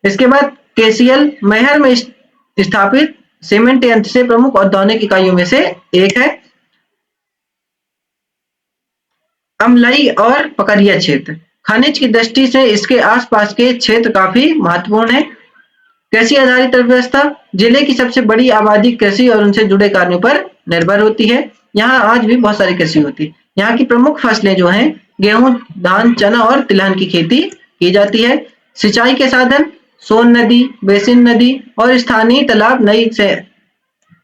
A: इसके बाद केसीएल मैहर में स्थापित सीमेंट यंत्र से प्रमुख औद्योगिक इकाइयों में से एक है। अमलई और पकरिया क्षेत्र, खनिज की दृष्टि से इसके आसपास के क्षेत्र काफी महत्वपूर्ण है। कृषि आधारित अर्थव्यवस्था, जिले की सबसे बड़ी आबादी कृषि और उनसे जुड़े कार्यों पर निर्भर होती है। यहाँ आज भी बहुत सारी कृषि होती है। यहाँ की प्रमुख फसलें जो हैं गेहूं, धान, चना और तिलहन की खेती की जाती है। सिंचाई के साधन सोन नदी, बेसिन नदी और स्थानीय तालाब, नई से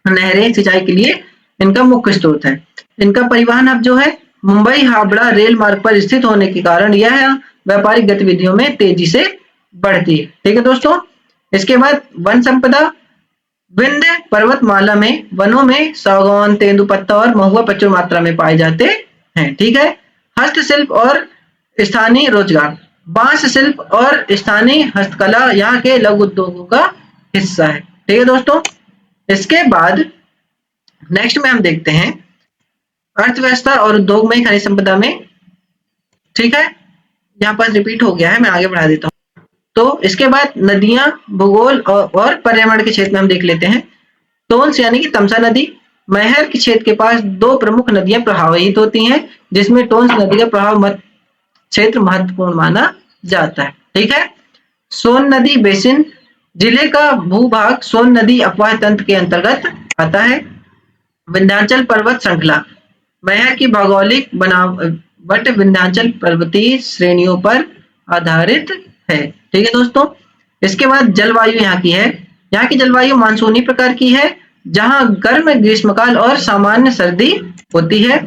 A: नहरें सिंचाई के लिए इनका मुख्य स्रोत है। इनका परिवहन अब जो है मुंबई हावड़ा रेल मार्ग पर स्थित होने के कारण यह व्यापारिक गतिविधियों में तेजी से बढ़ती है। ठीक है दोस्तों। इसके बाद वन संपदा, विंध्य पर्वतमाला में वनों में सागौन, तेंदुपत्ता और महुआ प्रचुर मात्रा में पाए जाते हैं। ठीक है। हस्तशिल्प और स्थानीय रोजगार, बांस शिल्प और स्थानीय हस्तकला यहाँ के लघु उद्योगों का हिस्सा है। ठीक है दोस्तों। इसके बाद नेक्स्ट में हम देखते हैं अर्थव्यवस्था और उद्योग में खनिज संपदा में। ठीक है, यहाँ पर रिपीट हो गया है, मैं आगे बढ़ा देता हूँ। तो इसके बाद नदियां, भूगोल और पर्यावरण के क्षेत्र में हम देख लेते हैं। टोंस यानी कि तमसा नदी, मैहर के क्षेत्र के पास दो प्रमुख नदियां प्रवाहित होती हैं, जिसमें टोंस नदी का प्रभाव क्षेत्र महत्वपूर्ण माना जाता है। ठीक है। सोन नदी बेसिन, जिले का भूभाग सोन नदी अपवाह तंत्र के अंतर्गत आता है। विंध्याचल पर्वत श्रृंखला, मैहर की भौगोलिक बनावट विंध्याचल पर्वतीय श्रेणियों पर आधारित है। ठीक है दोस्तों। इसके बाद जलवायु यहाँ की है। यहाँ की जलवायु मानसूनी प्रकार की है, जहाँ गर्म ग्रीष्मकाल और सामान्य सर्दी होती है।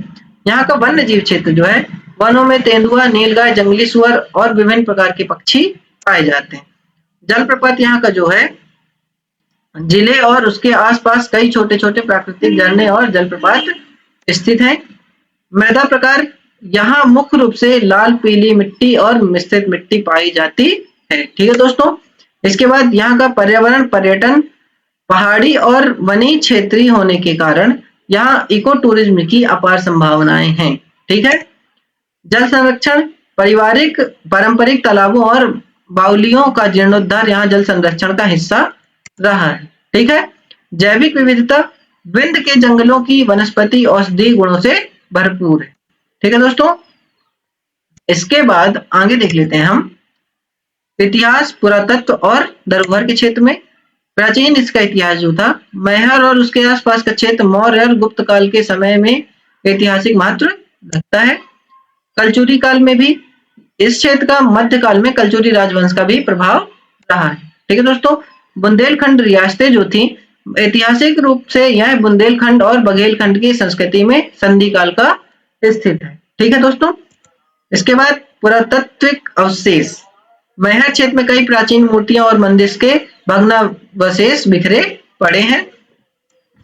A: यहाँ का वन्य जीव क्षेत्र जो है, वनों में तेंदुआ, नीलगाय, जंगली सुअर और विभिन्न प्रकार के पक्षी पाए जाते हैं। जलप्रपात यहाँ का जो है, जिले और उसके आसपास कई छोटे छोटे प्राकृतिक झरने और जलप्रपात स्थित हैं। मृदा प्रकार, यहाँ मुख्य रूप से लाल पीली मिट्टी और मिश्रित मिट्टी पाई जाती है। ठीक है दोस्तों। इसके बाद यहाँ का पर्यावरण, पर्यटन पहाड़ी और वनी क्षेत्रीय होने के कारण यहाँ इको टूरिज्म की अपार संभावनाएं हैं। ठीक है। जल संरक्षण, पारंपरिक तालाबों और बावलियों का जीर्णोद्धार यहाँ जल संरक्षण का हिस्सा रहा है। ठीक है। जैविक विविधता, विंध्य के जंगलों की वनस्पति औषधीय गुणों से भरपूर है। ठीक है दोस्तों। इसके बाद आगे देख लेते हैं हम इतिहास, पुरातत्व और धरोहर के क्षेत्र में। प्राचीन इसका इतिहास जो था, मैहर और उसके आसपास का क्षेत्र मौर्य और गुप्त काल के समय में ऐतिहासिक महत्व रखता है। कलचुरी काल में भी इस क्षेत्र का, मध्यकाल में कलचुरी राजवंश का भी प्रभाव रहा है। ठीक है दोस्तों। बुंदेलखंड रियासतें जो थी, ऐतिहासिक रूप से यह बुंदेलखंड और बघेलखंड की संस्कृति में संधि काल का स्थित है। ठीक है दोस्तों। इसके बाद पुरातात्विक अवशेष, मैहर क्षेत्र में कई प्राचीन मूर्तियां और मंदिर के भग्नावशेष बिखरे पड़े हैं।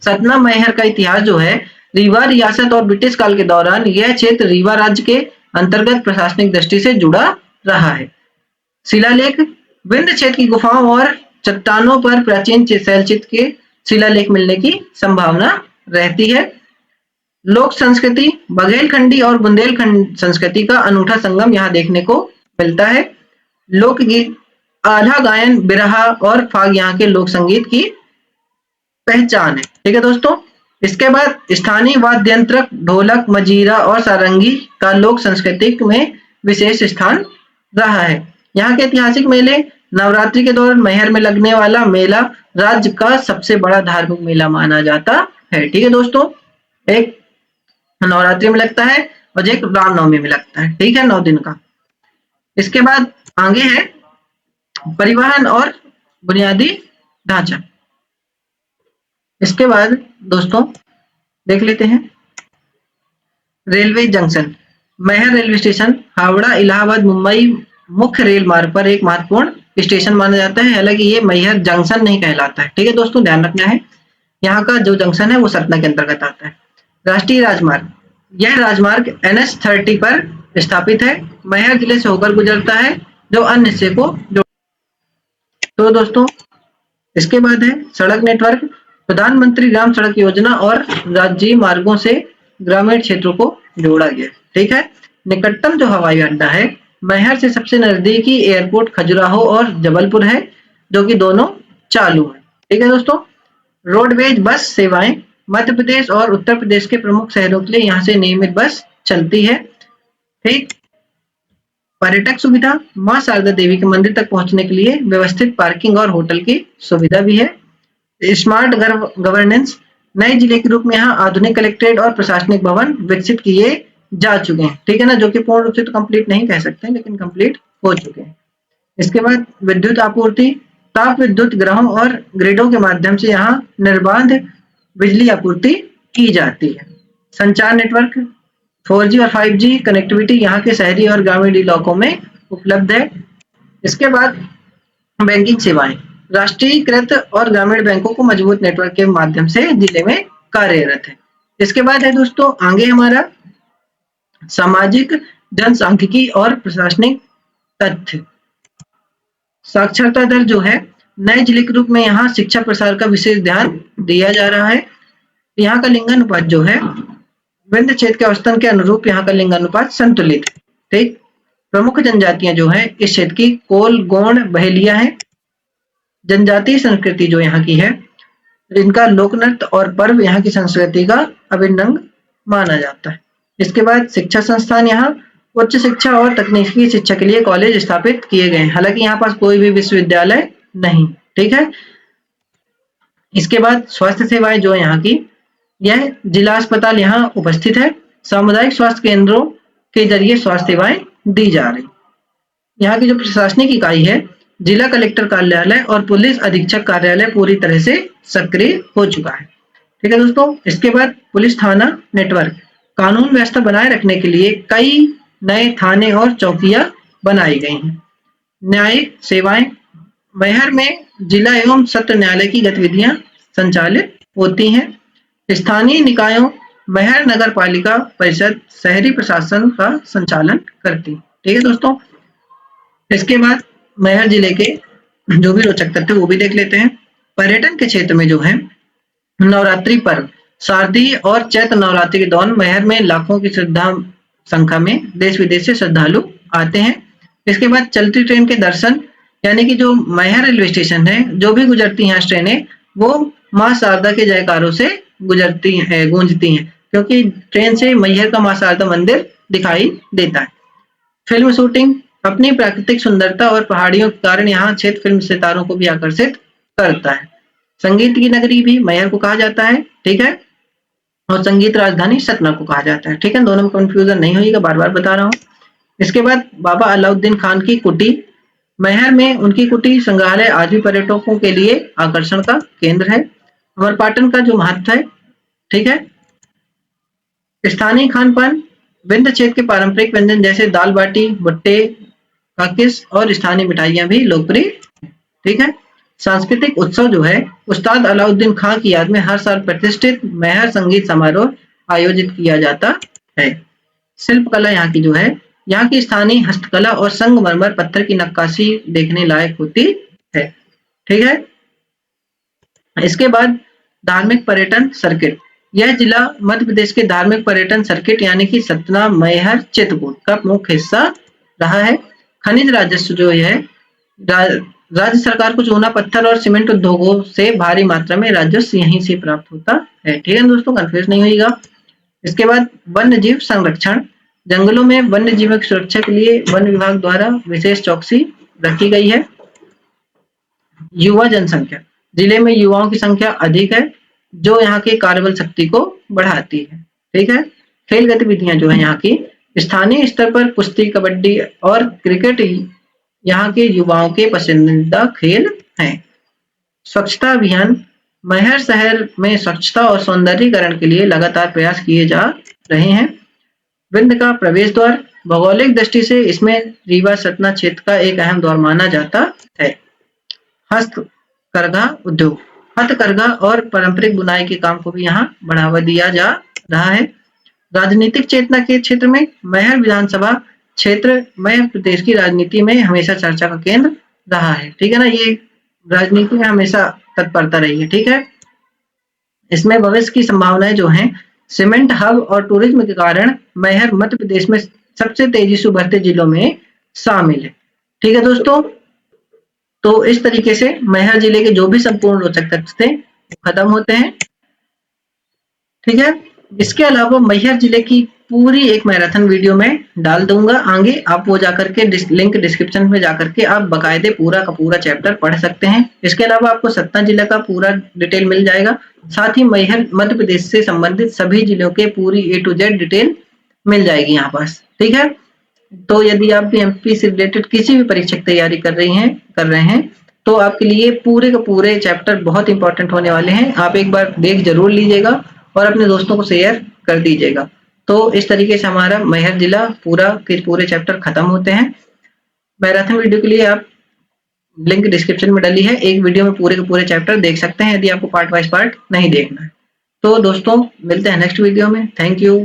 A: सतना मैहर का इतिहास जो है, रीवा रियासत और ब्रिटिश काल के दौरान यह क्षेत्र रीवा राज्य के अंतर्गत प्रशासनिक दृष्टि से जुड़ा रहा है। शिलालेख, विंध्य क्षेत्र की गुफाओं और चट्टानों पर प्राचीन शैलचित्र के शिलालेख मिलने की संभावना रहती है। लोक संस्कृति, बघेलखंडी और बुंदेलखंड संस्कृति का अनूठा संगम यहाँ देखने को मिलता है। लोकगीत, आल्हा गायन, बिरहा और फाग यहाँ के लोक संगीत की पहचान है। ठीक है दोस्तों। इसके बाद स्थानीय वाद्य यंत्र, ढोलक, मजीरा और सारंगी का लोक संस्कृति में विशेष स्थान रहा है। यहाँ के ऐतिहासिक मेले, नवरात्रि के दौरान मैहर में लगने वाला मेला राज्य का सबसे बड़ा धार्मिक मेला माना जाता है। ठीक है दोस्तों। एक नवरात्रि में लगता है और एक रामनवमी में लगता है। ठीक है, 9 दिन का। इसके बाद आगे है परिवहन और बुनियादी ढांचा। इसके बाद दोस्तों देख लेते हैं railway junction. Maihar railway station Howrah, Allahabad, Mumbai मुख्य रेल मार्ग पर एक महत्वपूर्ण स्टेशन माना जाता है। हालांकि ये मैहर जंक्शन नहीं कहलाता है। ठीक है दोस्तों, ध्यान रखना है। यहाँ का जो जंक्शन है वो सतना के अंतर्गत आता है। राष्ट्रीय राजमार्ग, यह राजमार्ग NH 30 पर स्थापित है। मैहर जिले से होकर गुजरता है, जो अन्य हिस्से को तो दोस्तों इसके बाद है सड़क नेटवर्क। प्रधानमंत्री ग्राम सड़क योजना और राज्य मार्गों से ग्रामीण क्षेत्रों को जोड़ा गया। ठीक है। निकटतम जो हवाई अड्डा है, मैहर से सबसे नजदीकी एयरपोर्ट खजुराहो और जबलपुर है, जो कि दोनों चालू है। ठीक है दोस्तों। रोडवेज बस सेवाएं, मध्य प्रदेश और उत्तर प्रदेश के प्रमुख शहरों के लिए यहाँ से नियमित बस चलती है। ठीक। पर्यटक सुविधा, मां शारदा देवी के मंदिर तक पहुंचने के लिए व्यवस्थित पार्किंग और होटल की सुविधा भी है। स्मार्ट गवर्नेंस, नए जिले के रूप में यहाँ आधुनिक कलेक्ट्रेट और प्रशासनिक भवन विकसित किए जा चुके हैं। ठीक है ना, जो कि पूर्ण रूप से तो कंप्लीट नहीं कह सकते, लेकिन कंप्लीट हो चुके हैं। इसके बाद विद्युत आपूर्ति, ताप विद्युत ग्रहों और ग्रिडों के माध्यम से यहाँ निर्बाध बिजली आपूर्ति की जाती है।
B: संचार नेटवर्क 4G और 5G कनेक्टिविटी यहाँ के शहरी और ग्रामीण इलाकों में उपलब्ध है। इसके बाद बैंकिंग सेवाएं, राष्ट्रीयकृत और ग्रामीण बैंकों को मजबूत नेटवर्क के माध्यम से जिले में कार्यरत है। इसके बाद है दोस्तों आगे हमारा सामाजिक जनसांख्यिकी और प्रशासनिक तथ्य। साक्षरता दर जो है नए जिले के रूप में यहाँ शिक्षा प्रसार का विशेष ध्यान दिया जा रहा है। यहाँ का लिंगानुपात जो है विंध्य क्षेत्र के औसतन के अनुरूप यहाँ का लिंगानुपात संतुलित है। ठीक, प्रमुख जनजातियां जो है इस क्षेत्र की कोल, गोंड, बहेलिया है। जनजातीय संस्कृति जो यहाँ की है, इनका लोक नृत्य और पर्व यहाँ की संस्कृति का अभिन्न अंग माना जाता है। इसके बाद शिक्षा संस्थान, यहाँ उच्च शिक्षा और तकनीकी शिक्षा के लिए कॉलेज स्थापित किए गए हैं। हालांकि यहाँ पास कोई भी विश्वविद्यालय नहीं। ठीक है। इसके बाद स्वास्थ्य सेवाएं जो यहाँ की, यह जिला अस्पताल यहाँ उपस्थित है। सामुदायिक स्वास्थ्य केंद्रों के जरिए स्वास्थ्य सेवाएं दी जा रही। यहाँ की जो प्रशासनिक इकाई है, जिला कलेक्टर कार्यालय और पुलिस अधीक्षक कार्यालय पूरी तरह से सक्रिय हो चुका है। ठीक है दोस्तों। इसके बाद पुलिस थाना नेटवर्क, कानून व्यवस्था बनाए रखने के लिए कई नए थाने और चौकियां बनाई गई हैं। न्यायिक सेवाएं, मैहर में जिला एवं सत्र न्यायालय की गतिविधियां संचालित होती हैं। स्थानीय निकायों, मैहर नगर पालिका परिषद शहरी प्रशासन का संचालन करती है। ठीक है दोस्तों। इसके बाद मैहर जिले के जो भी रोचक तथ्य वो भी देख लेते हैं। पर्यटन के क्षेत्र में जो है नवरात्रि पर्व, शारदीय और चैत्र नवरात्रि के दौरान मैहर में लाखों की श्रद्धा संख्या में देश विदेश से श्रद्धालु आते हैं। इसके बाद चलती ट्रेन के दर्शन, यानी कि जो मैहर रेलवे स्टेशन है, जो भी गुजरती हैं ट्रेनें वो माँ शारदा के जयकारों से गुजरती हैं, गूंजती हैं, क्योंकि ट्रेन से मैहर का माँ शारदा मंदिर दिखाई देता है। फिल्म शूटिंग, अपनी प्राकृतिक सुंदरता और पहाड़ियों के कारण यहाँ क्षेत्र फिल्म सितारों को भी आकर्षित करता है। संगीत की नगरी भी मैहर को कहा जाता है। ठीक है। और संगीत राजधानी सतना को कहा जाता है। ठीक है, दोनों में कंफ्यूजन नहीं होगा, बार बार बता रहा हूँ। इसके बाद बाबा अलाउद्दीन खान की कुटी, मैहर में उनकी कुटी संग्रहालय आज भी पर्यटकों के लिए आकर्षण का केंद्र है। अमरपाटन का जो महत्व है। ठीक है। स्थानीय खान पान, विंध्य क्षेत्र के पारंपरिक व्यंजन जैसे दाल बाटी, भुट्टे, काकिस और स्थानीय मिठाइयां भी लोकप्रिय। ठीक है। सांस्कृतिक उत्सव जो है, उस्ताद अलाउद्दीन खान की याद में हर साल प्रतिष्ठित मैहर संगीत समारोह आयोजित किया जाता है। शिल्प कला यहाँ की जो है, यहाँ की स्थानीय हस्तकला और संगमरमर पत्थर की नक्काशी देखने लायक होती है। ठीक है। इसके बाद धार्मिक पर्यटन सर्किट, यह जिला मध्य प्रदेश के धार्मिक पर्यटन सर्किट यानी कि सतना, मैहर, चित्रकूट का मुख्य हिस्सा रहा है। खनिज राजस्व जो है, राज्य सरकार को चूना पत्थर और सीमेंट उद्योगों से भारी मात्रा में राजस्व यहीं से प्राप्त होता है। ठीक है दोस्तों, कंफ्यूज नहीं होइएगा। इसके बाद वन्य जीव संरक्षण, जंगलों में वन्य जीवों की सुरक्षा के लिए वन विभाग द्वारा विशेष चौकसी रखी गई है। युवा जनसंख्या, जिले में युवाओं की संख्या अधिक है जो यहाँ के कार्यबल शक्ति को बढ़ाती है। ठीक है। खेल गतिविधियां जो है यहाँ की, स्थानीय स्तर पर कुश्ती, कबड्डी और क्रिकेट यहाँ के युवाओं के पसंदीदा खेल हैं। स्वच्छता अभियान, मैहर शहर में स्वच्छता और सौंदर्यीकरण के लिए लगातार प्रयास किए जा रहे हैं। विंध्य का प्रवेश द्वार, भौगोलिक दृष्टि से इसमें रीवा सतना क्षेत्र का एक अहम द्वार माना जाता है। हस्तकरघा उद्योग, हथकरघा और पारंपरिक बुनाई के काम को भी यहाँ बढ़ावा दिया जा रहा है। राजनीतिक चेतना के क्षेत्र में मैहर विधानसभा क्षेत्र मध्य प्रदेश की राजनीति में हमेशा चर्चा का केंद्र रहा है। ठीक है ना, ये राजनीति में हमेशा तत्परता रही है। ठीक है। इसमें भविष्य की संभावनाएं जो हैं, सीमेंट हब और टूरिज्म के कारण मैहर मध्य प्रदेश में सबसे तेजी से उभरते जिलों में शामिल है। ठीक है दोस्तों, तो इस तरीके से मैहर जिले के जो भी संपूर्ण रोचक तथ्य थे खत्म होते हैं। ठीक है। इसके अलावा मैहर जिले की पूरी एक मैराथन वीडियो में डाल दूंगा आगे, आप वो जाकर के लिंक डिस्क्रिप्शन में जाकर के आप बकायदे पूरा का पूरा चैप्टर पढ़ सकते हैं। इसके अलावा आपको सतना जिला का पूरा डिटेल मिल जाएगा, साथ ही मैहर मध्य प्रदेश से संबंधित सभी जिलों के पूरी A to Z डिटेल मिल जाएगी यहाँ पास। ठीक है। तो यदि आप भी एमपी से रिलेटेड किसी भी परीक्षा की तैयारी कर रहे हैं तो आपके लिए पूरे के पूरे चैप्टर बहुत इंपॉर्टेंट होने वाले हैं। आप एक बार देख जरूर लीजिएगा और अपने दोस्तों को शेयर कर दीजिएगा। तो इस तरीके से हमारा मैहर जिला पूरा के पूरे चैप्टर खत्म होते हैं। मैराथन वीडियो के लिए आप लिंक डिस्क्रिप्शन में डली है, एक वीडियो में पूरे के पूरे चैप्टर देख सकते हैं यदि आपको पार्ट वाइज पार्ट नहीं देखना है। तो दोस्तों मिलते हैं नेक्स्ट वीडियो में। Thank you.